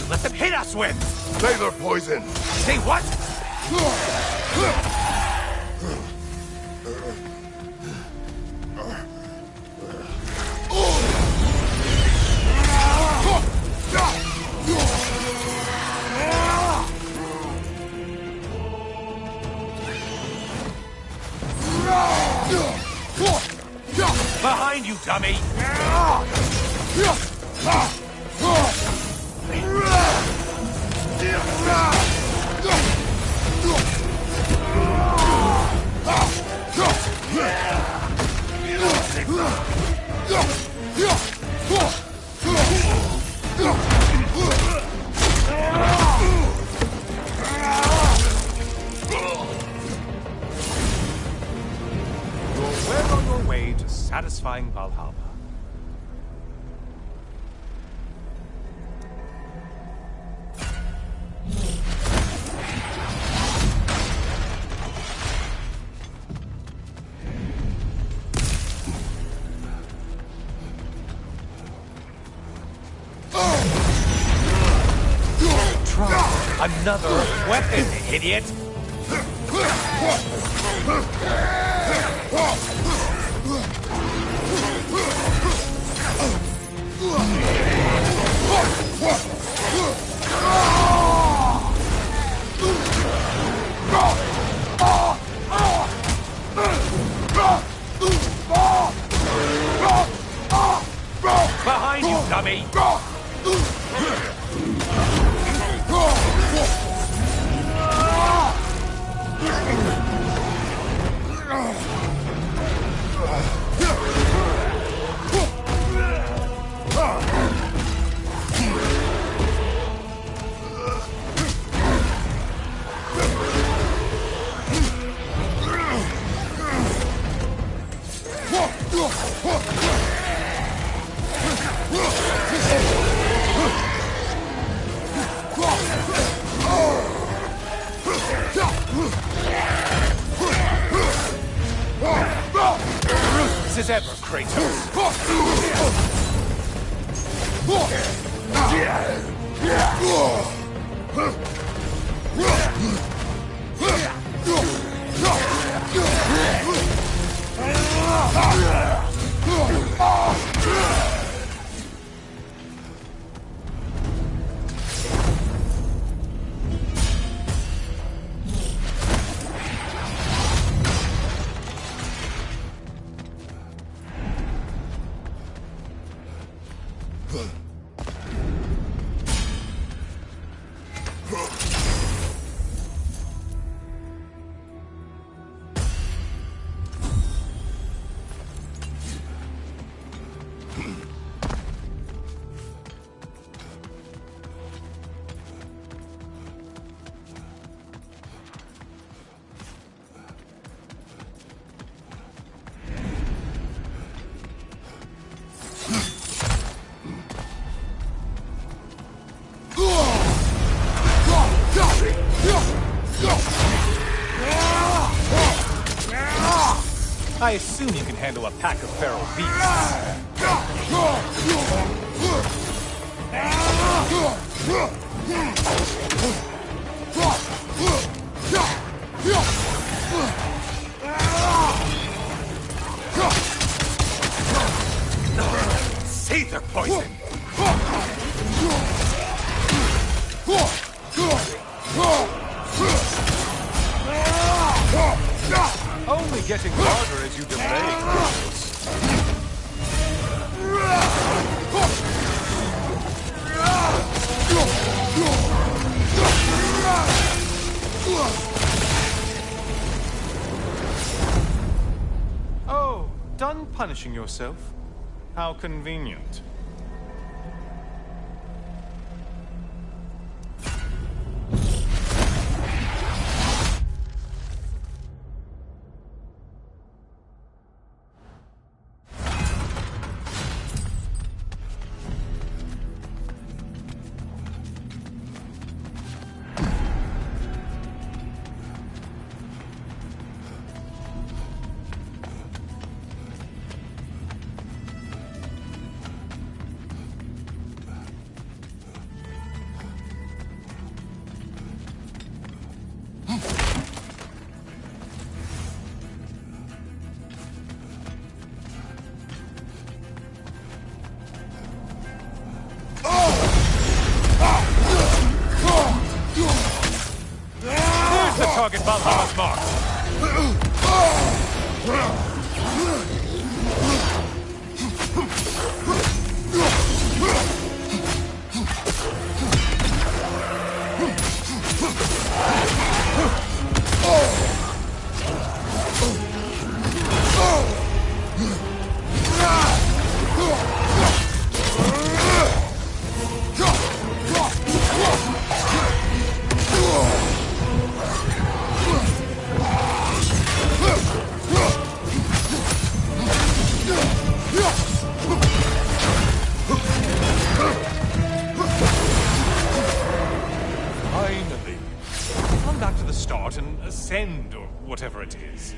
Speaker 2: Let them hit us with!
Speaker 1: Sailor poison!
Speaker 2: Say what?
Speaker 6: Behind you, dummy! You're well on your way to satisfying Valhalla. Another weapon, idiot! Behind you, dummy! Ruthless as ever, Kratos. I assume you can handle a pack of feral beasts. poison. Only getting harder as you delay. Oh, done punishing yourself? How convenient. Target Valhalla's mark. Finally. Come back to the start and ascend, or whatever it is.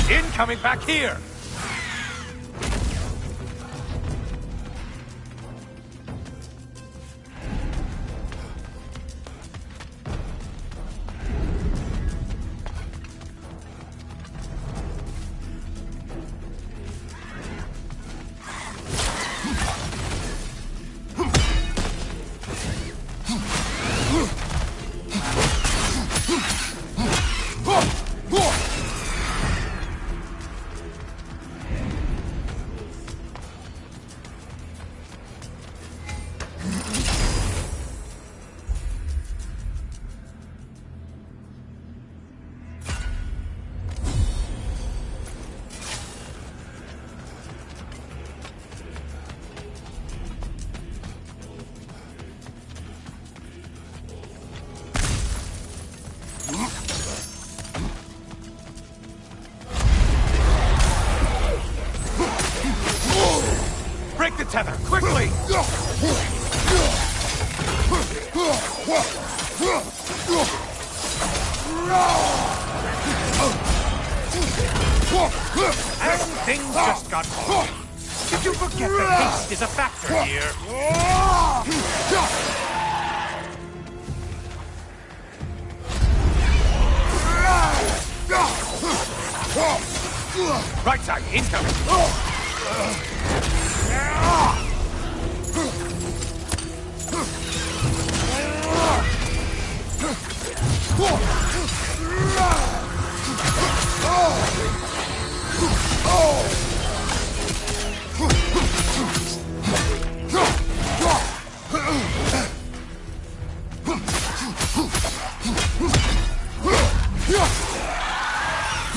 Speaker 6: Incoming back here! Break the tether, quickly! And things just got hard. Did you forget that haste is a factor here? Right side, incoming!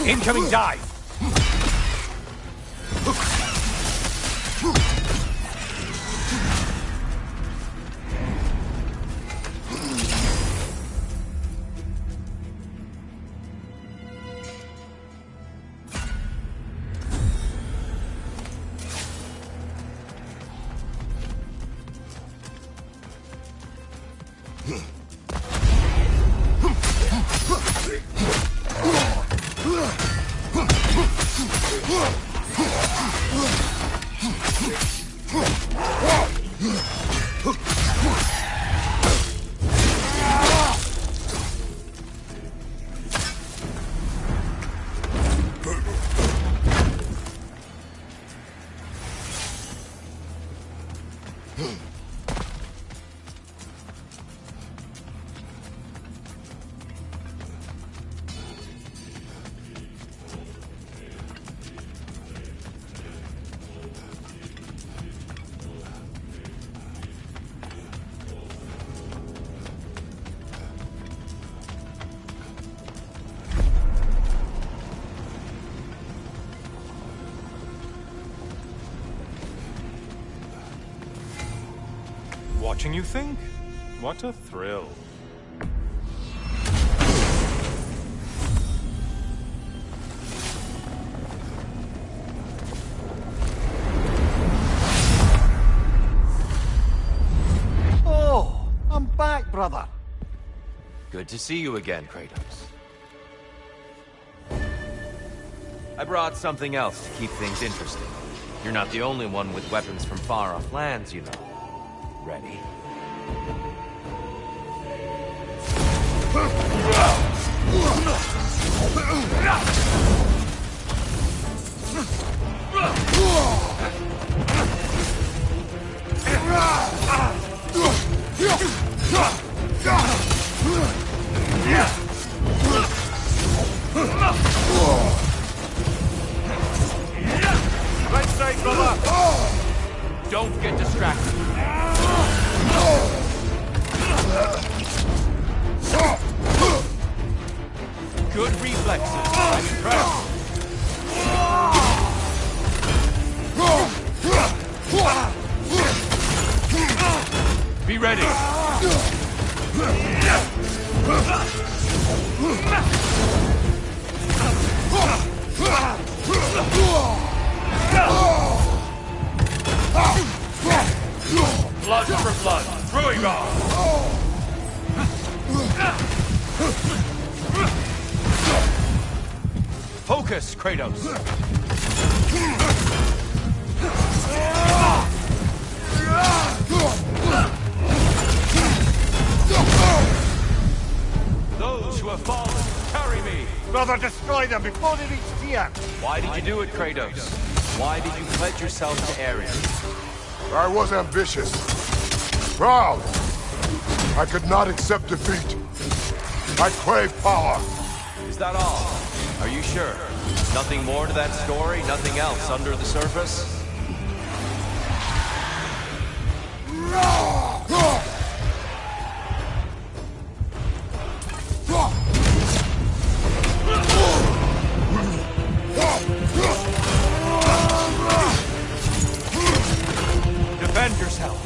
Speaker 6: Incoming dive! Watching you think? What a thrill.
Speaker 2: Oh, I'm back, brother.
Speaker 7: Good to see you again, Kratos. I brought something else to keep things interesting. You're not the only one with weapons from far-off lands, you know. Ready? Right side, brother! Don't get distracted. Good reflexes. I'm impressed. Be ready. Blood for blood. Brewing on. Focus, Kratos. Those who have fallen, carry me.
Speaker 2: Brother, destroy them before they reach Tyr.
Speaker 7: Why did you do it, Kratos? Why did you pledge yourself to Ares?
Speaker 1: I was ambitious. Proud. I could not accept defeat. I crave power.
Speaker 7: Is that all? Are you sure? Nothing more to that story? Nothing else under the surface? Defend yourself.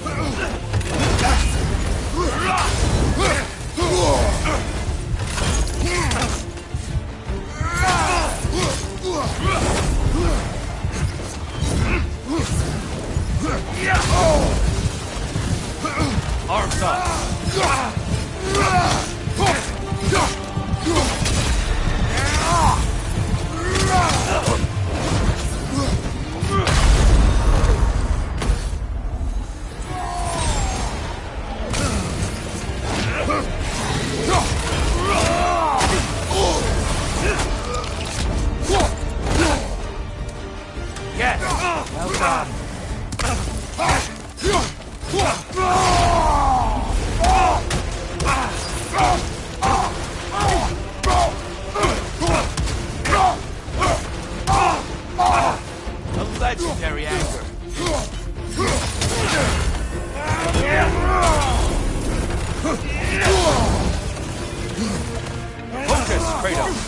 Speaker 7: Arms up. Yes. Well done. A legendary anger. Focus, Kratos.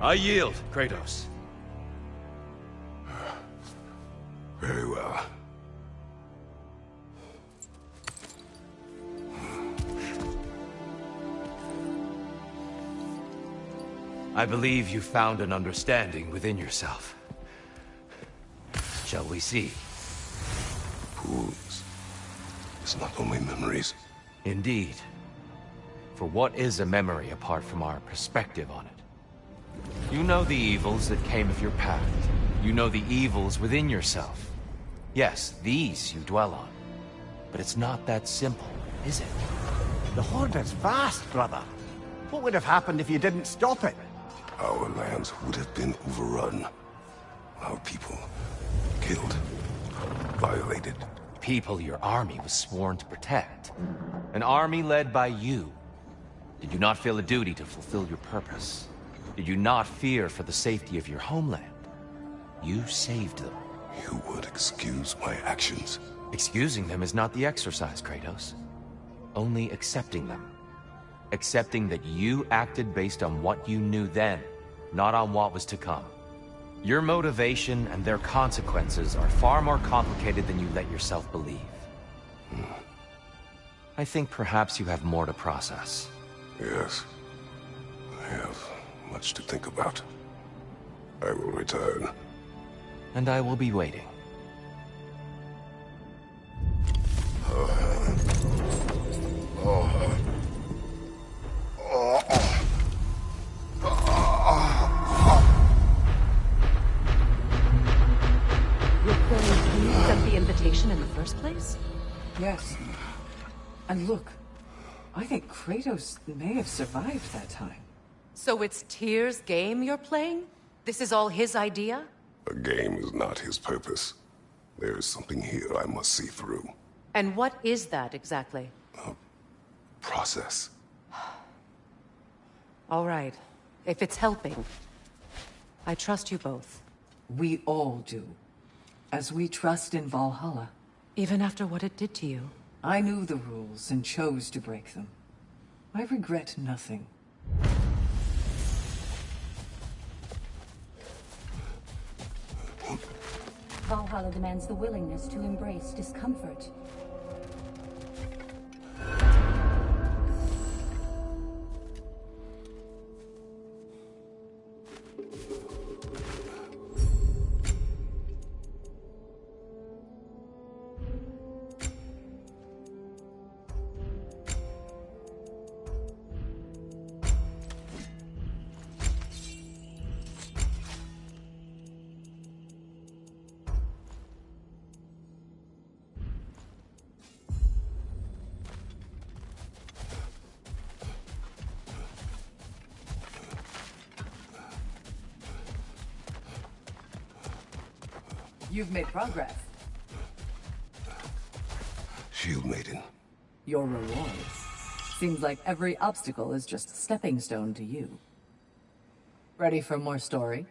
Speaker 7: I yield, Kratos.
Speaker 1: Very well.
Speaker 7: I believe you found an understanding within yourself. Shall we see?
Speaker 1: Fools. It's not only memories.
Speaker 7: Indeed. For what is a memory apart from our perspective on it? You know the evils that came of your path. You know the evils within yourself. Yes, these you dwell on. But it's not that simple, is it?
Speaker 2: The Horde is vast, brother. What would have happened if you didn't stop it?
Speaker 1: Our lands would have been overrun. Our people killed, violated.
Speaker 7: People your army was sworn to protect. An army led by you. Did you not feel a duty to fulfill your purpose? Did you not fear for the safety of your homeland? You saved them.
Speaker 1: You would excuse my actions.
Speaker 7: Excusing them is not the exercise, Kratos. Only accepting them. Accepting that you acted based on what you knew then, not on what was to come. Your motivation and their consequences are far more complicated than you let yourself believe. I think perhaps you have more to process.
Speaker 1: Yes. I have much to think about. I will return.
Speaker 7: And I will be waiting.
Speaker 3: You sent the invitation in the first place?
Speaker 4: Yes. And look, I think Kratos may have survived that time.
Speaker 3: So it's Tyr's game you're playing? This is all his idea?
Speaker 1: A game is not his purpose. There is something here I must see through.
Speaker 3: And what is that exactly?
Speaker 1: Process.
Speaker 3: All right. If it's helping, I trust you both.
Speaker 4: We all do. As we trust in Valhalla.
Speaker 3: Even after what it did to you.
Speaker 4: I knew the rules and chose to break them. I regret nothing.
Speaker 8: Valhalla demands the willingness to embrace discomfort.
Speaker 4: You've made progress.
Speaker 1: Shield Maiden.
Speaker 4: Your reward. Seems like every obstacle is just a stepping stone to you. Ready for more story?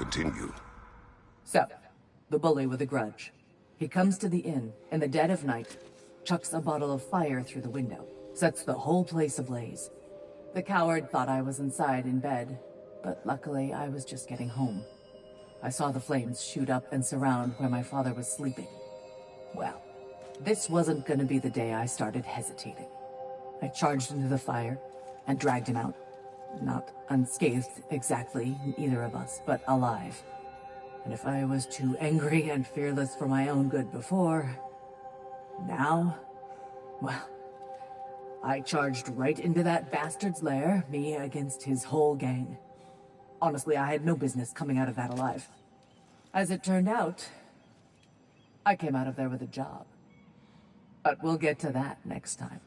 Speaker 1: Continue.
Speaker 5: So, the bully with a grudge. He comes to the inn in the dead of night, chucks a bottle of fire through the window, sets the whole place ablaze. The coward thought I was inside in bed, but luckily I was just getting home. I saw the flames shoot up and surround where my father was sleeping. Well, this wasn't gonna be the day I started hesitating. I charged into the fire and dragged him out. Not unscathed exactly, either of us, but alive. And if I was too angry and fearless for my own good before, now, well, I charged right into that bastard's lair, me against his whole gang. Honestly, I had no business coming out of that alive. As it turned out, I came out of there with a job. But we'll get to that next time.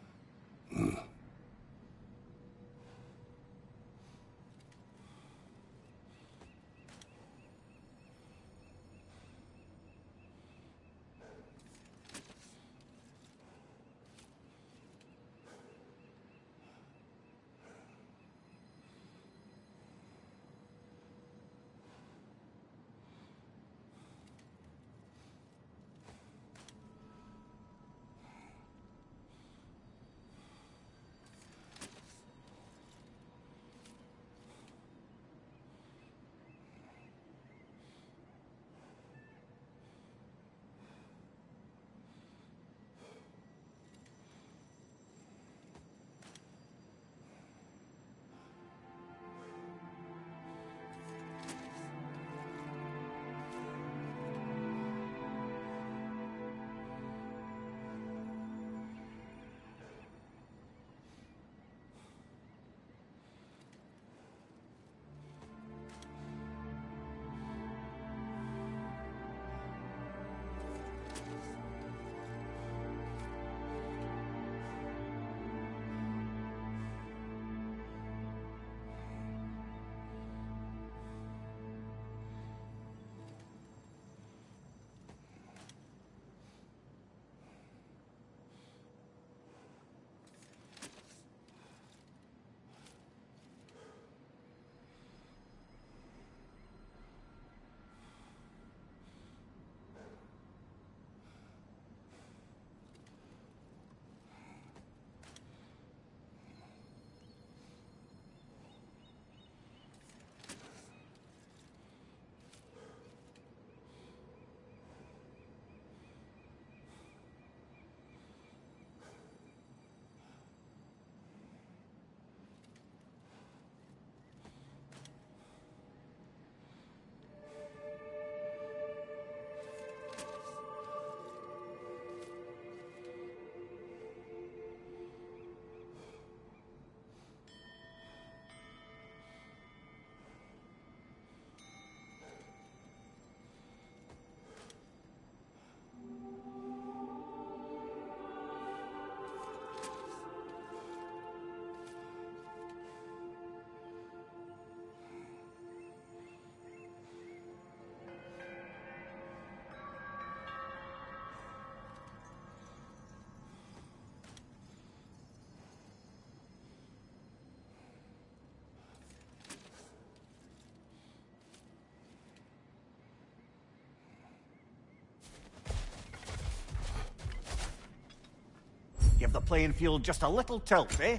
Speaker 2: Give the playing field just a little tilt, eh?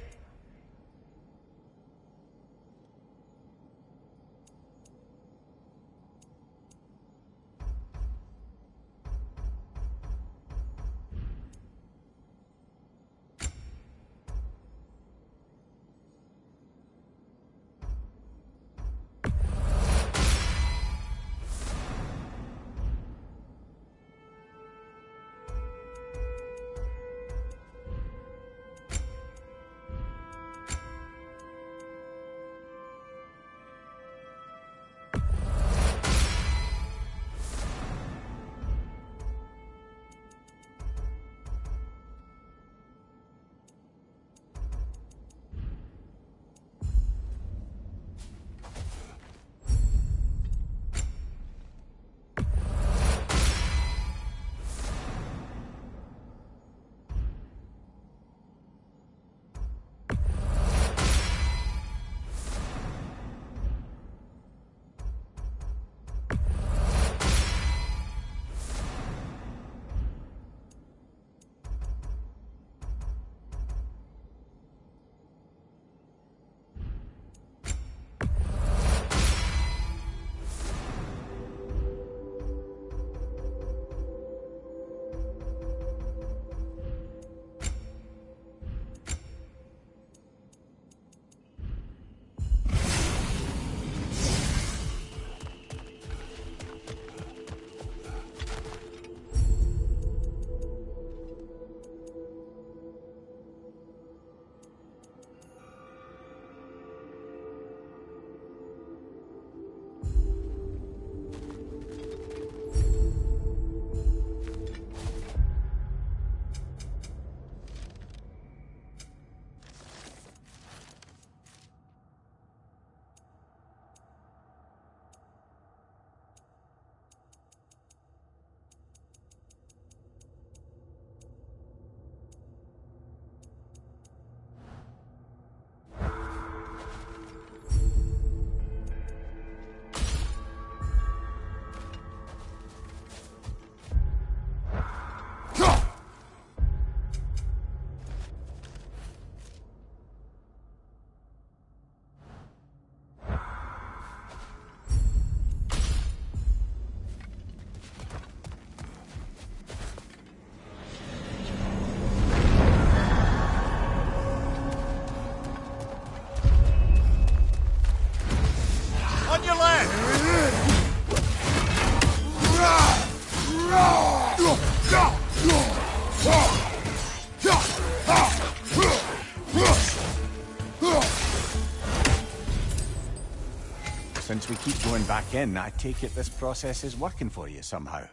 Speaker 2: Since we keep going back in, I take it this process is working for you somehow.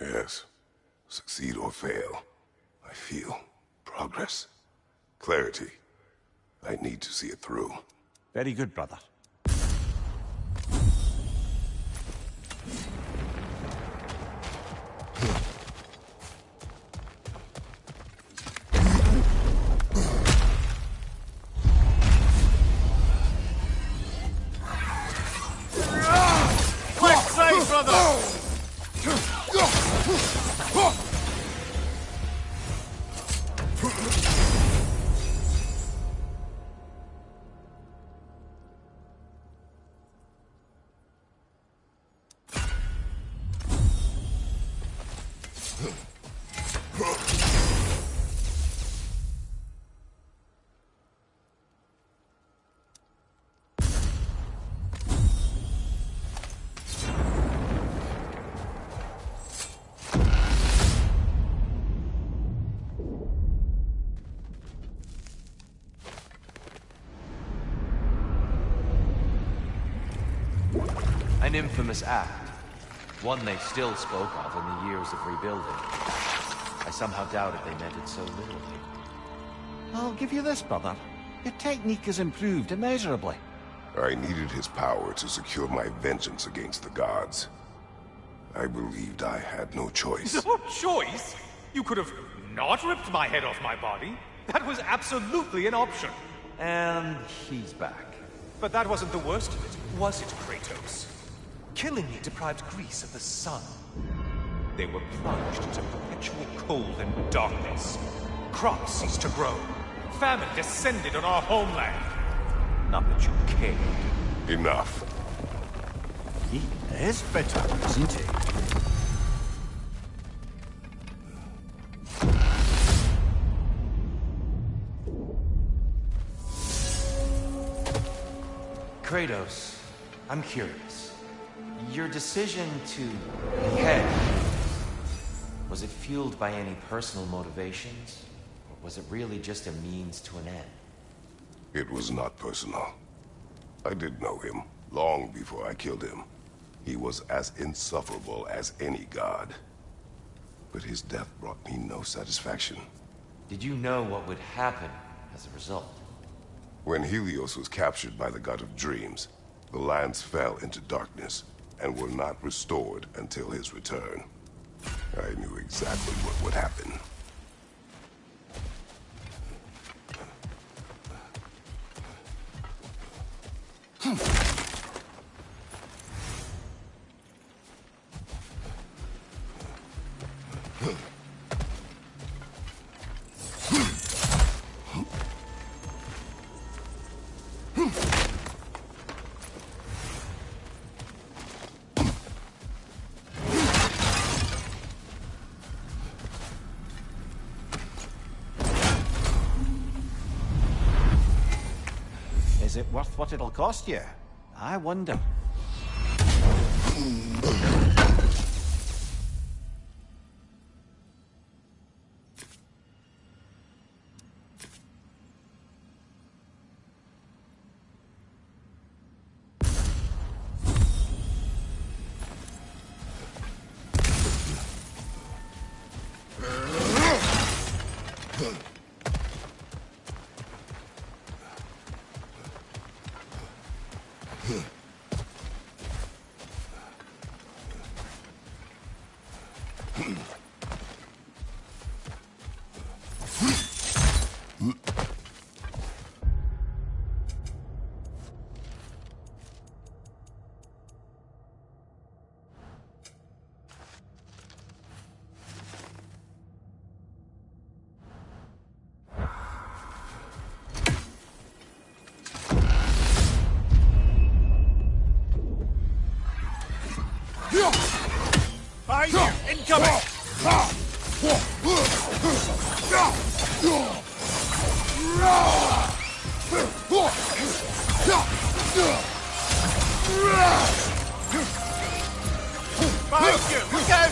Speaker 1: Yes. Succeed or fail, I feel progress. Clarity. I need to see it through.
Speaker 2: Very good, brother.
Speaker 7: An infamous act. One they still spoke of in the years of rebuilding. I somehow doubted they meant it so literally.
Speaker 2: I'll give you this, brother. Your technique has improved immeasurably.
Speaker 1: I needed his power to secure my vengeance against the gods. I believed I had no choice.
Speaker 6: No choice? You could have not ripped my head off my body. That was absolutely an option.
Speaker 7: And he's back.
Speaker 6: But that wasn't the worst of it, was it, Kratos? Killing me deprived Greece of the sun. They were plunged into perpetual cold and darkness. Crops ceased to grow. Famine descended on our homeland. Not that you cared.
Speaker 1: Enough.
Speaker 2: He is bitter, isn't he?
Speaker 7: Kratos, I'm curious. Your decision to head, was it fueled by any personal motivations? Or was it really just a means to an end?
Speaker 1: It was not personal. I did know him, long before I killed him. He was as insufferable as any god. But his death brought me no satisfaction.
Speaker 7: Did you know what would happen as a result?
Speaker 1: When Helios was captured by the god of dreams, the lands fell into darkness and were not restored until his return. I knew exactly what would happen.
Speaker 2: Is it worth what it'll cost you? I wonder.
Speaker 6: Behind you! Incoming! Behind you! Look out!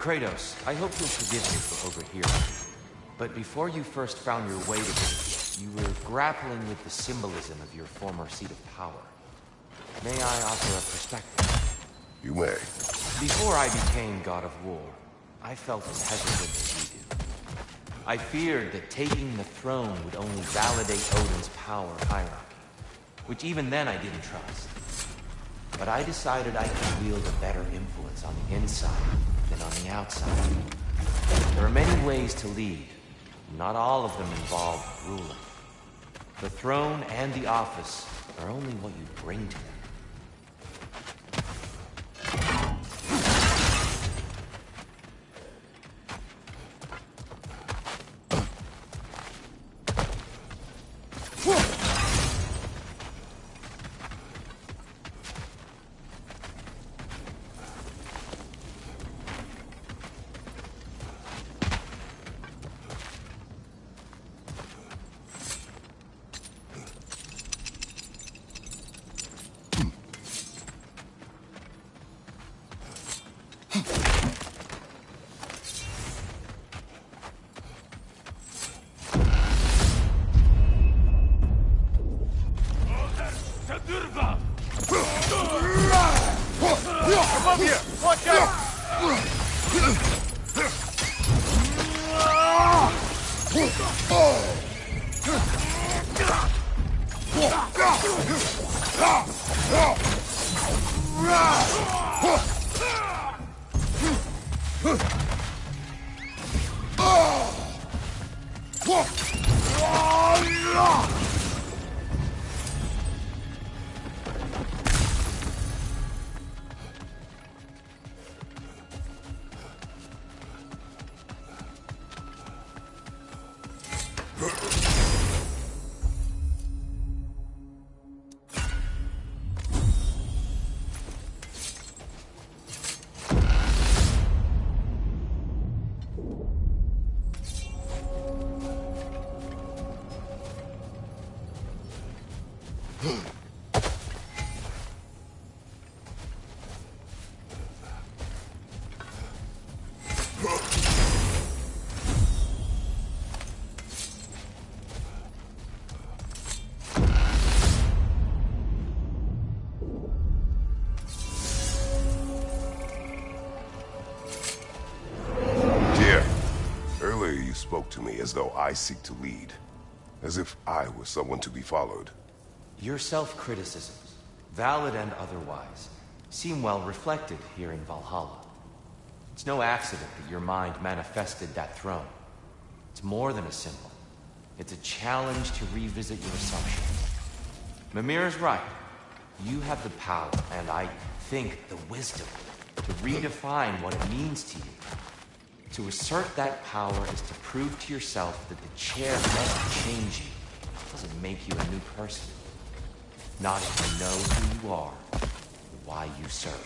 Speaker 7: Kratos, I hope you'll forgive me for overhearing. But before you first found your way to me, you were grappling with the symbolism of your former seat of power. May I offer a perspective?
Speaker 1: You may.
Speaker 7: Before I became God of War, I felt as hesitant as you do. I feared that taking the throne would only validate Odin's power hierarchy, which even then I didn't trust. But I decided I could wield a better influence on the inside than on the outside. There are many ways to lead. Not all of them involve ruling. The throne and the office are only what you bring to them.
Speaker 6: Above you! Watch out!
Speaker 1: Spoke to me as though I seek to lead, as if I were someone to be followed.
Speaker 7: Your self-criticisms, valid and otherwise, seem well reflected here in Valhalla. It's no accident that your mind manifested that throne. It's more than a symbol. It's a challenge to revisit your assumptions. Mimir is right. You have the power, and I think the wisdom, to redefine what it means to you. To assert that power is to prove to yourself that the chair doesn't change you. It doesn't make you a new person. Not if you know who you are, or why you serve.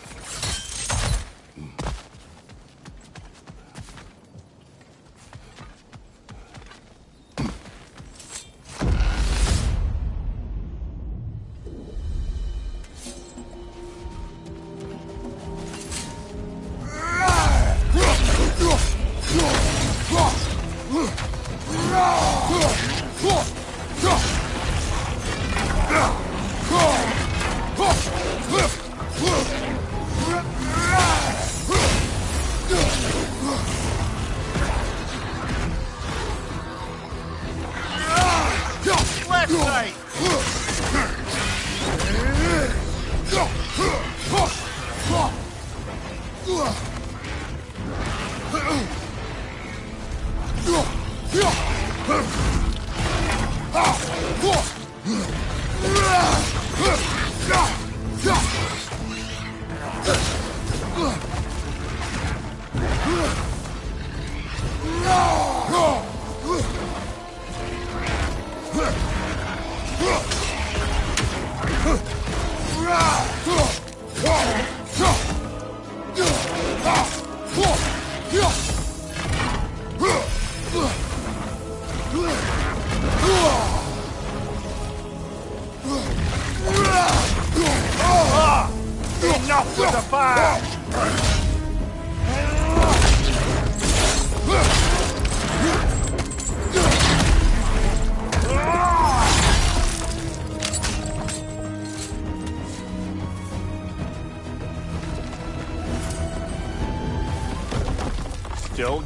Speaker 6: Enough with the fire!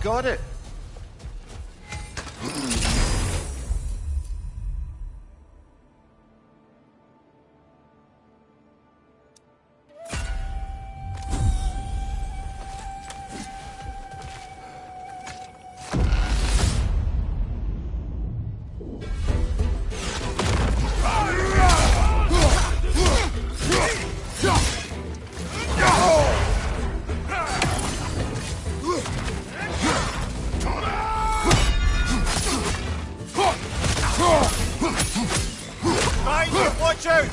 Speaker 2: got it.
Speaker 6: Watch out!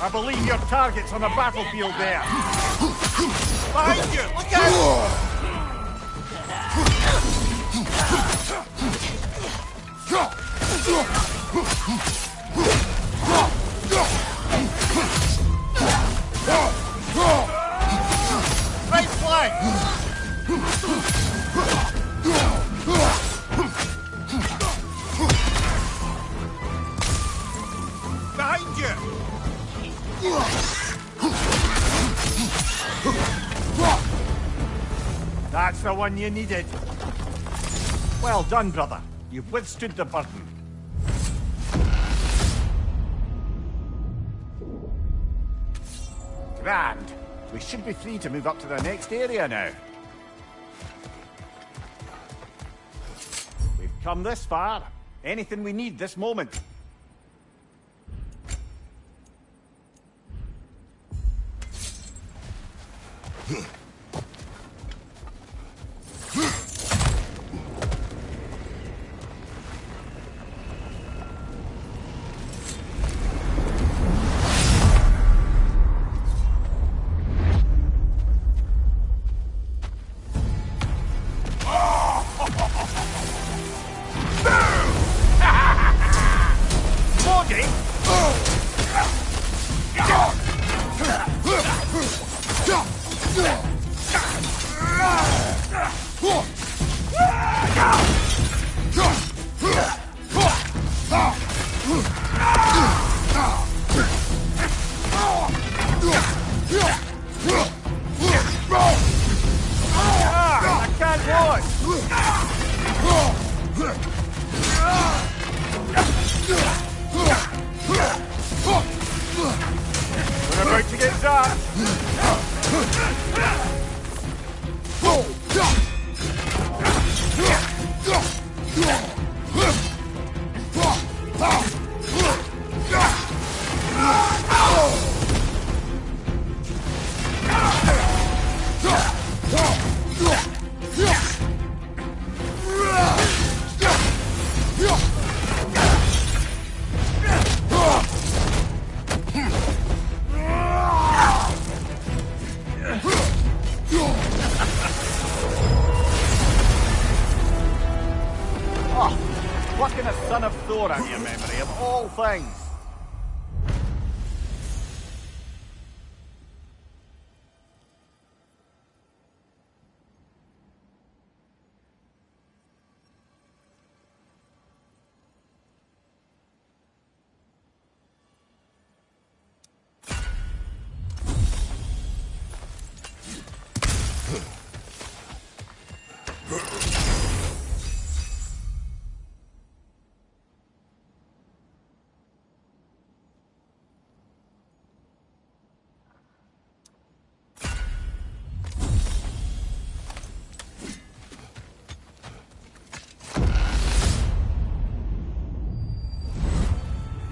Speaker 2: I believe your target's on the battlefield there.
Speaker 6: Behind you! Look out! Right flank! Behind you!
Speaker 2: That's the one you needed. Well done, brother. You've withstood the burden. Grand. We should be free to move up to the next area now. We've come this far. Anything we need this moment. We're about to get dark. Plucking a son of Thor out of your memory, of all things.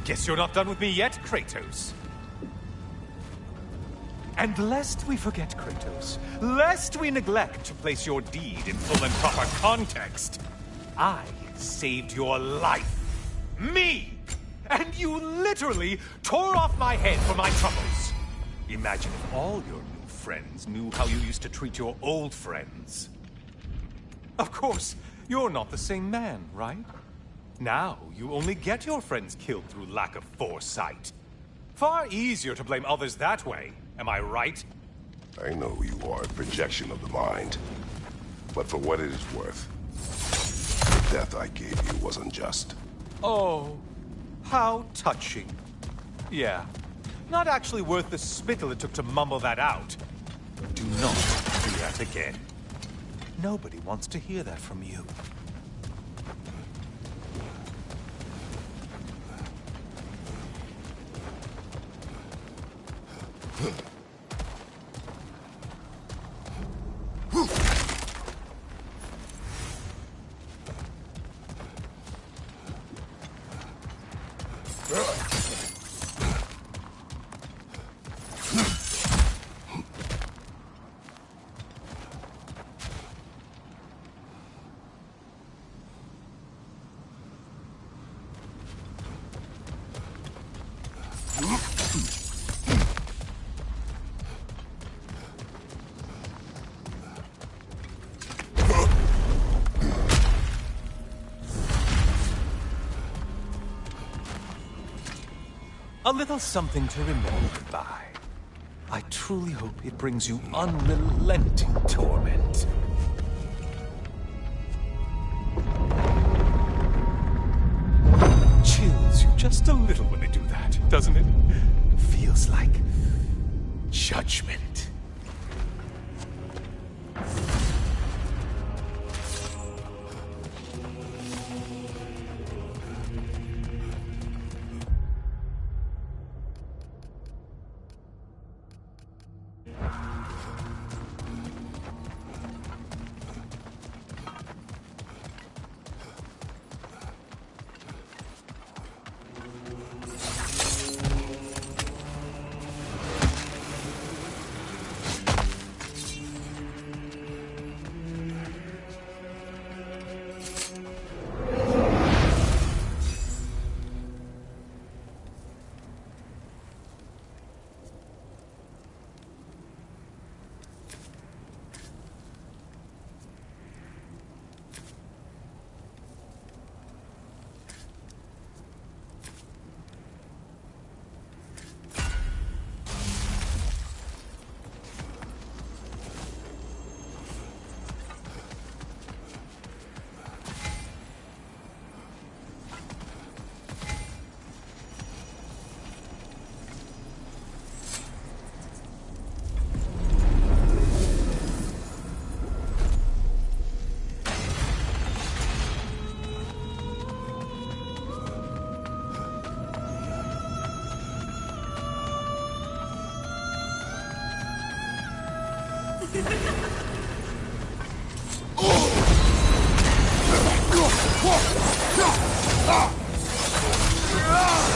Speaker 6: Guess you're not done with me yet, Kratos. And lest we forget, Kratos, lest we neglect to place your deed in full and proper context, I saved your life. Me! And you literally tore off my head for my troubles. Imagine if all your new friends knew how you used to treat your old friends. Of course, you're not the same man, right? Now, you only get your friends killed through lack of foresight. Far easier to blame others that way, am I right?
Speaker 1: I know you are a projection of the mind. But for what it is worth, the death I gave you was unjust.
Speaker 6: Oh, how touching. Yeah, not actually worth the spittle it took to mumble that out. Do not do that again. Nobody wants to hear that from you. A little something to remember by. I truly hope it brings you unrelenting torment. Chills you just a little when they do that, doesn't it? Feels like judgment.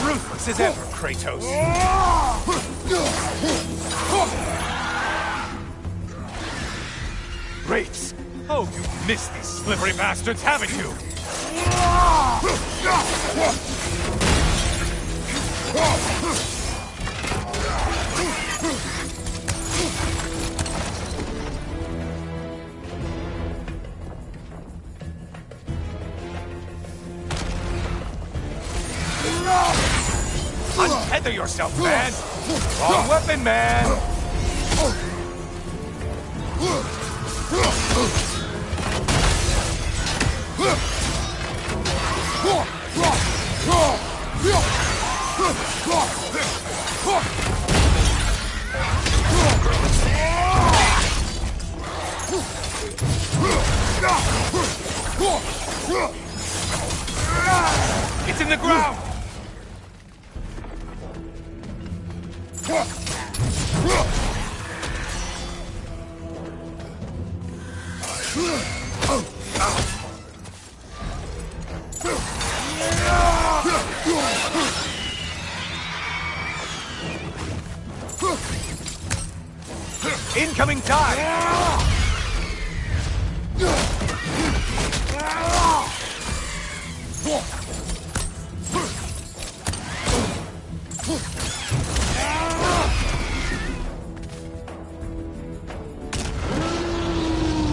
Speaker 6: Ruthless as ever, Kratos. Great. Oh, you've missed these slippery bastards, haven't you? Untether yourself, man! Wrong weapon, man! It's in the ground! Incoming tide!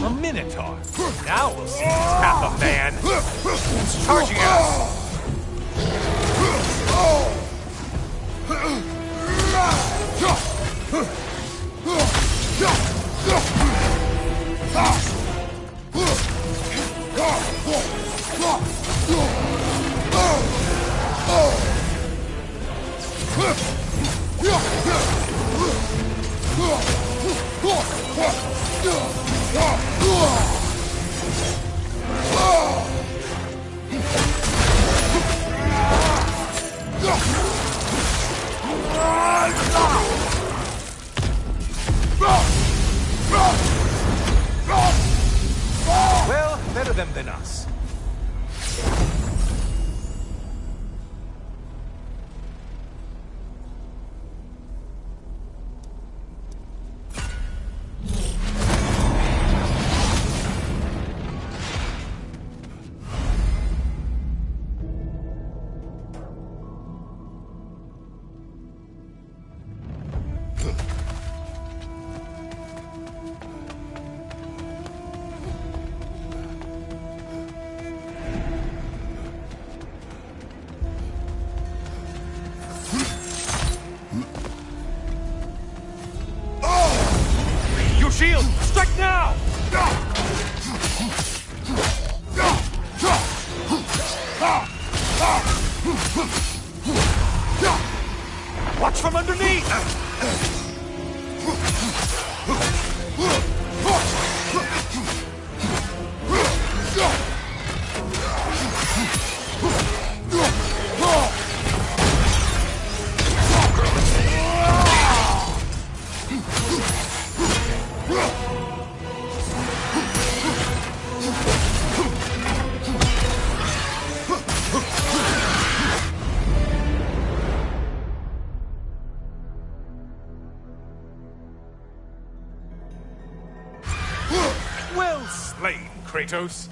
Speaker 6: A Minotaur. Now we'll see this path of man. It's charging at us. Well, better them than us.
Speaker 7: Shield! Strike now! Watch from underneath!
Speaker 6: Well slain, Kratos.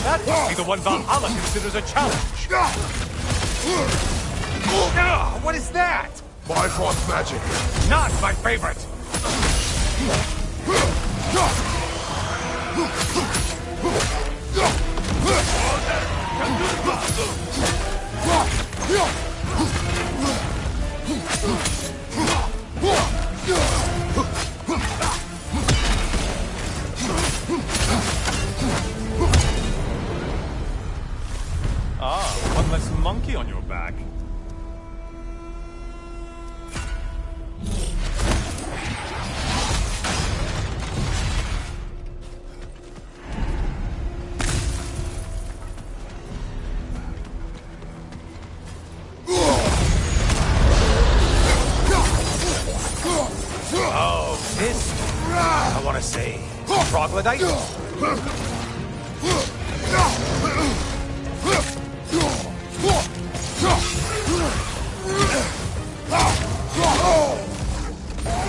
Speaker 7: That must be the one Valhalla considers a challenge.
Speaker 6: What is that?
Speaker 1: Bifrost magic.
Speaker 6: Not my favorite. One less monkey on your back. Oh, this, I want to say, troglodyte?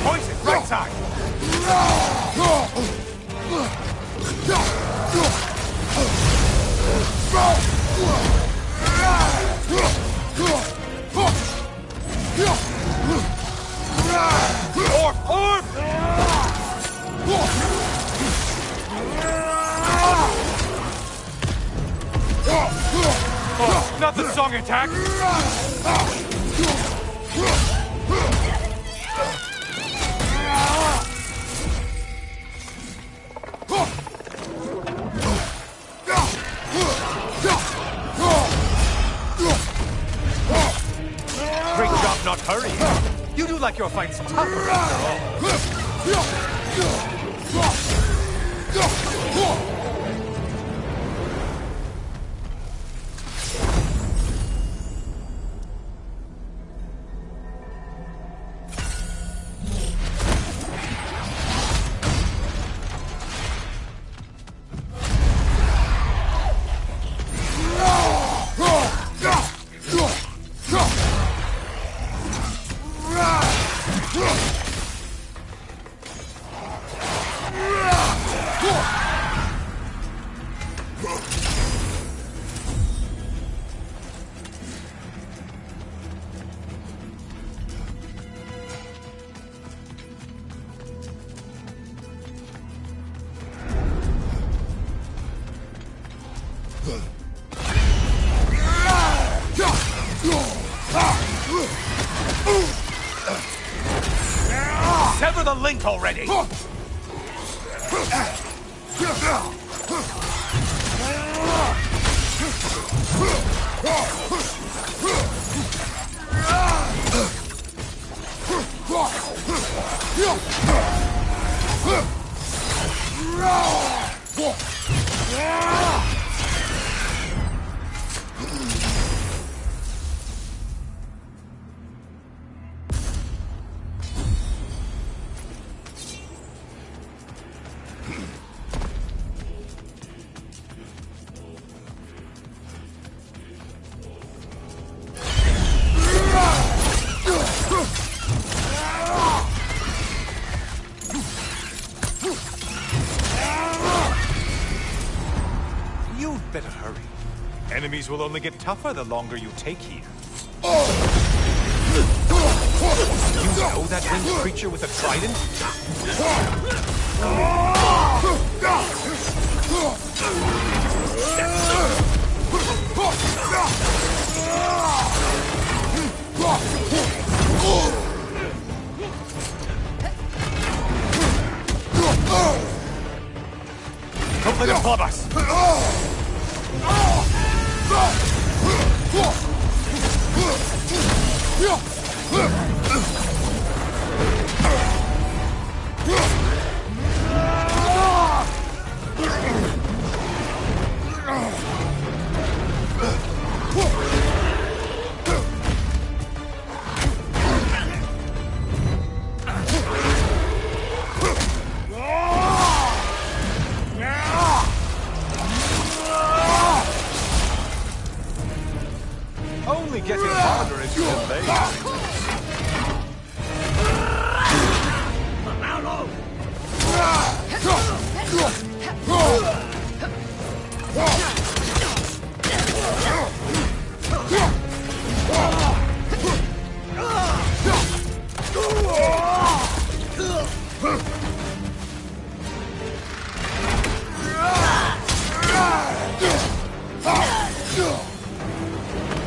Speaker 6: Poison, right side! Oh, not the song attack! Great job not hurrying. You do like your fights tougher after all. link already! You'd better hurry. Enemies will only get tougher the longer you take here. You know that winged creature with a trident? Don't let him club us! Only getting harder as you delay.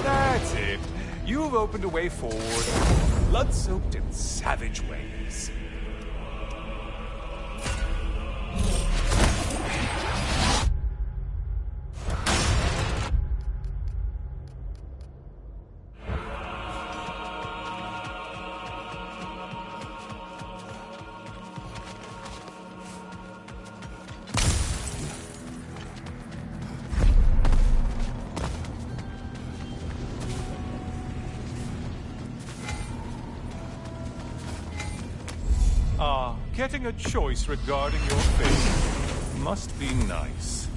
Speaker 6: That's it. You've opened a way forward, blood-soaked and savage ways. Getting a choice regarding your fate must be nice.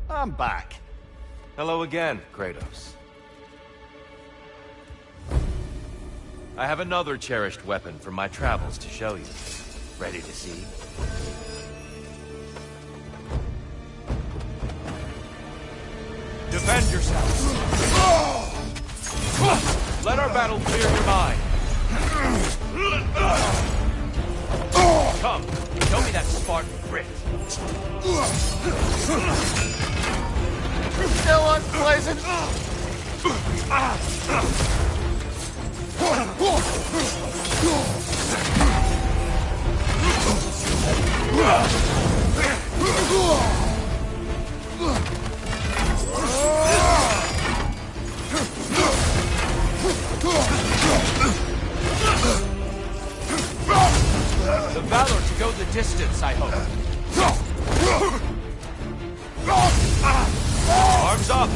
Speaker 2: I'm back.
Speaker 7: Hello again, Kratos. I have another cherished weapon from my travels to show you. Ready to see? Defend yourselves! Let our battle clear your mind! Come, show me that Spartan grit!
Speaker 2: Still unpleasant!
Speaker 7: The valor to go the distance, I hope. Arms up!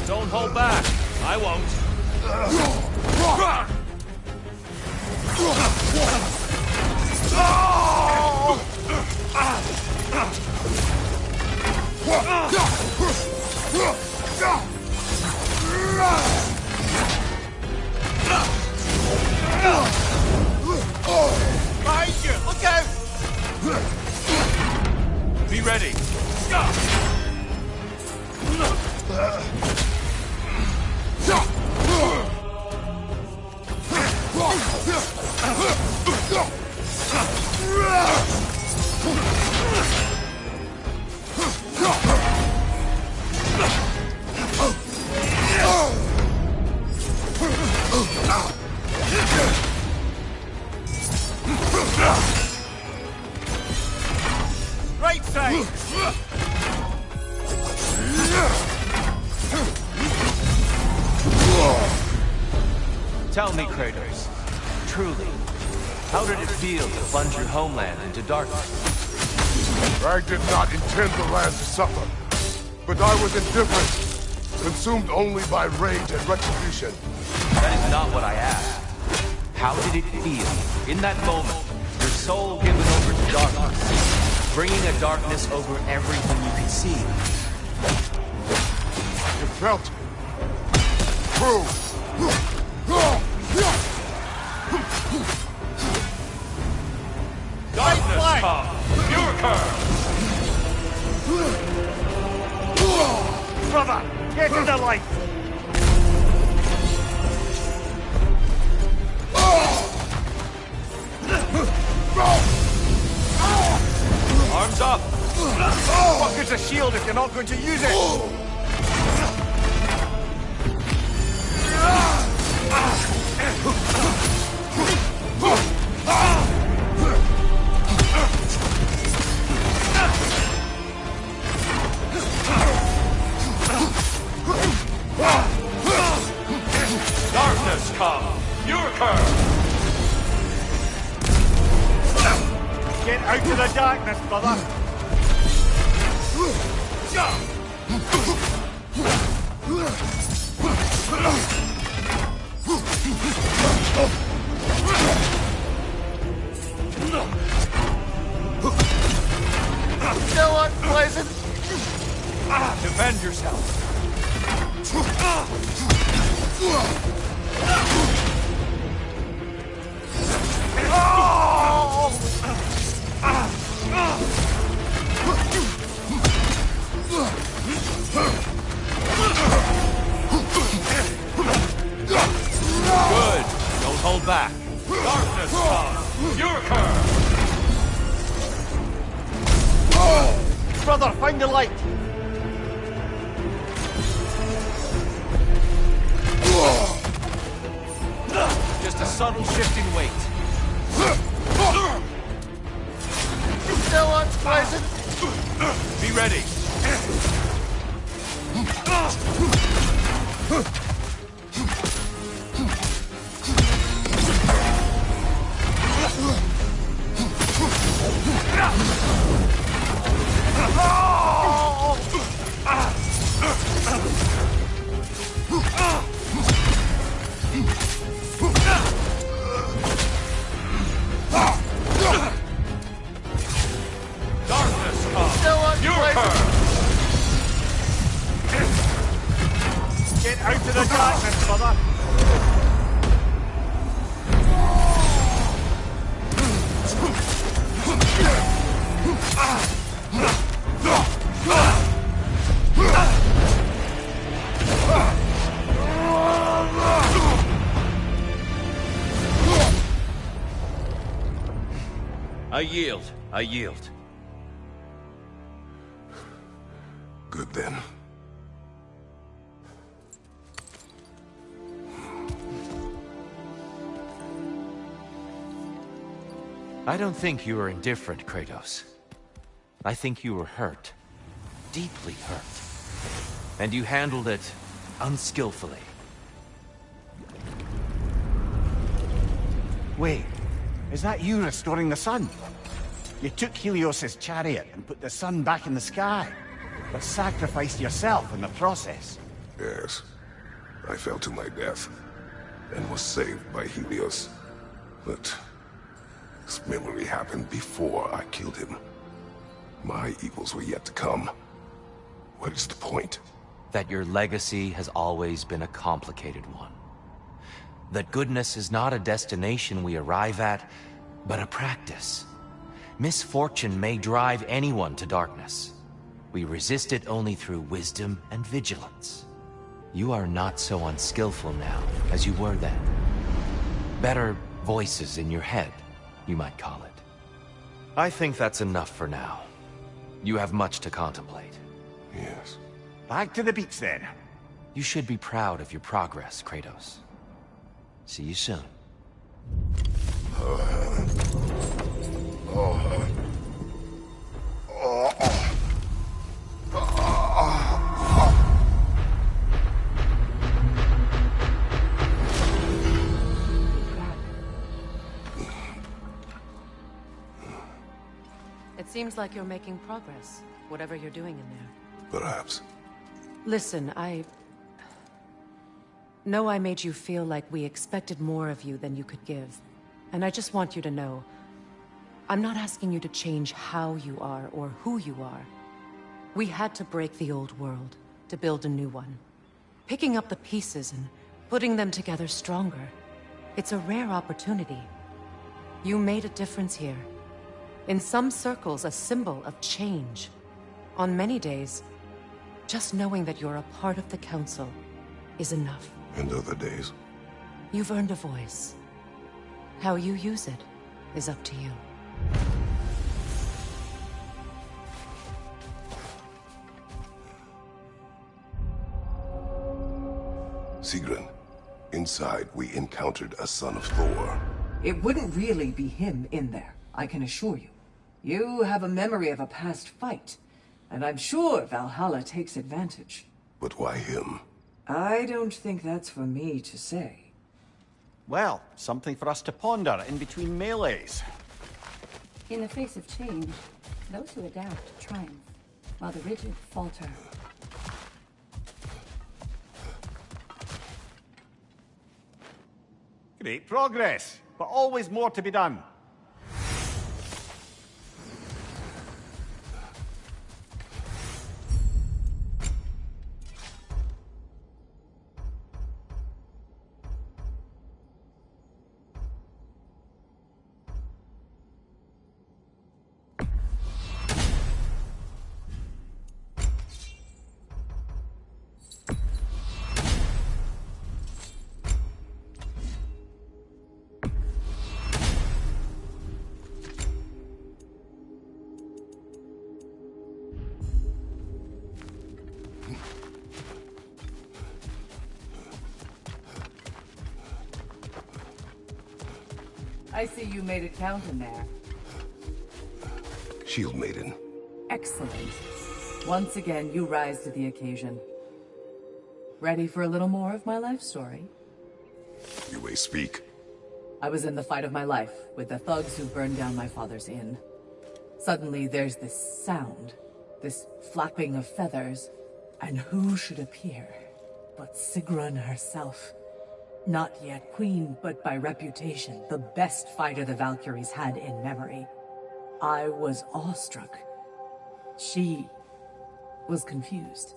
Speaker 7: Don't hold back. I won't. Behind you! Look out! Be ready. Right side! Tell me, Kratos, truly, how did it feel to plunge your homeland into darkness?
Speaker 1: I did not intend the land to suffer, but I was indifferent, consumed only by rage and retribution.
Speaker 7: That is not what I asked. How did it feel, in that moment, your soul given over to darkness, bringing a darkness over everything you could see?
Speaker 1: It felt true.
Speaker 7: Darkness come! Your curve!
Speaker 2: Brother, get to the light!
Speaker 7: Arms up!
Speaker 2: Fuck is a shield if you're not going to use it?
Speaker 7: Darkness come! Your curve!
Speaker 2: Get out of the darkness, brother!
Speaker 7: Still unpleasant! Defend yourself! Good. Don't hold back. Darkness come. Your curve.
Speaker 2: Brother, find the light!
Speaker 7: Just a subtle shift in weight.
Speaker 2: Still unpleasant!
Speaker 7: Be ready. Darkness come. Your curve.
Speaker 2: Get out of the darkness, brother!
Speaker 7: I yield. I yield.
Speaker 1: Good then.
Speaker 7: I don't think you were indifferent, Kratos. I think you were hurt. Deeply hurt. And you handled it unskillfully.
Speaker 2: Wait, is that you restoring the sun? You took Helios's chariot and put the sun back in the sky, but sacrificed yourself in the process.
Speaker 1: Yes. I fell to my death, and was saved by Helios. But this memory happened before I killed him. My evils were yet to come. What is the point?
Speaker 7: That your legacy has always been a complicated one. That goodness is not a destination we arrive at, but a practice. Misfortune may drive anyone to darkness. We resist it only through wisdom and vigilance. You are not so unskillful now as you were then. Better voices in your head, you might call it. I think that's enough for now. You have much to contemplate.
Speaker 1: Yes.
Speaker 2: Back to the beach then.
Speaker 7: You should be proud of your progress, Kratos. See you soon.
Speaker 3: It seems like you're making progress, whatever you're doing in there.
Speaker 1: Perhaps.
Speaker 3: Listen, I know I made you feel like we expected more of you than you could give. And I just want you to know, I'm not asking you to change how you are or who you are. We had to break the old world to build a new one. Picking up the pieces and putting them together stronger. It's a rare opportunity. You made a difference here. In some circles, a symbol of change. On many days, just knowing that you're a part of the Council is enough.
Speaker 1: And other days?
Speaker 3: You've earned a voice. How you use it is up to you.
Speaker 1: Sigrun, inside we encountered a son of Thor.
Speaker 4: It wouldn't really be him in there, I can assure you. You have a memory of a past fight, and I'm sure Valhalla takes advantage.
Speaker 1: But why him?
Speaker 4: I don't think that's for me to say.
Speaker 2: Well, something for us to ponder in between melees.
Speaker 8: In the face of change, those who adapt triumph, while the rigid falter.
Speaker 2: Great progress, but always more to be done.
Speaker 4: I see you made it count in there.
Speaker 1: Shield Maiden.
Speaker 5: Excellent. Once again, you rise to the occasion. Ready for a little more of my life story?
Speaker 1: You may speak.
Speaker 5: I was in the fight of my life with the thugs who burned down my father's inn. Suddenly, there's this sound, this flapping of feathers, and who should appear but Sigrun herself. Not yet queen, but by reputation, the best fighter the Valkyries had in memory. I was awestruck. She was confused.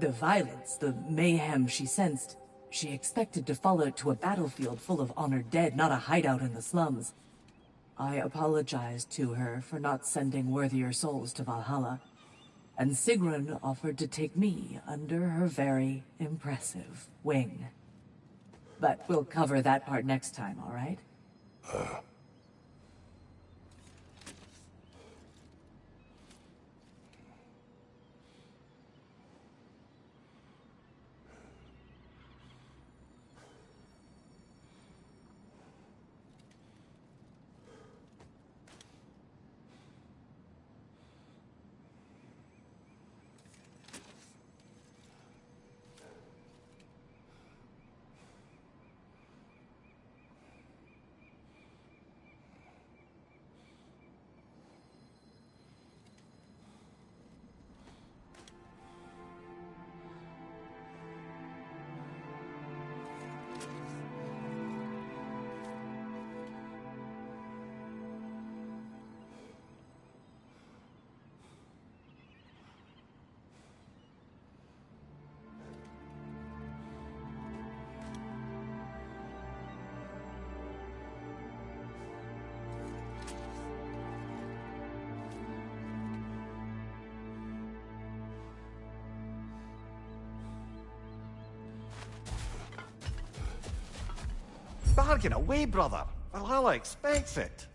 Speaker 5: The violence, the mayhem she sensed, she expected to follow it to a battlefield full of honored dead, not a hideout in the slums. I apologized to her for not sending worthier souls to Valhalla, and Sigrun offered to take me under her very impressive wing. But we'll cover that part next time, all right?
Speaker 2: Bargain away, brother. Valhalla expects it.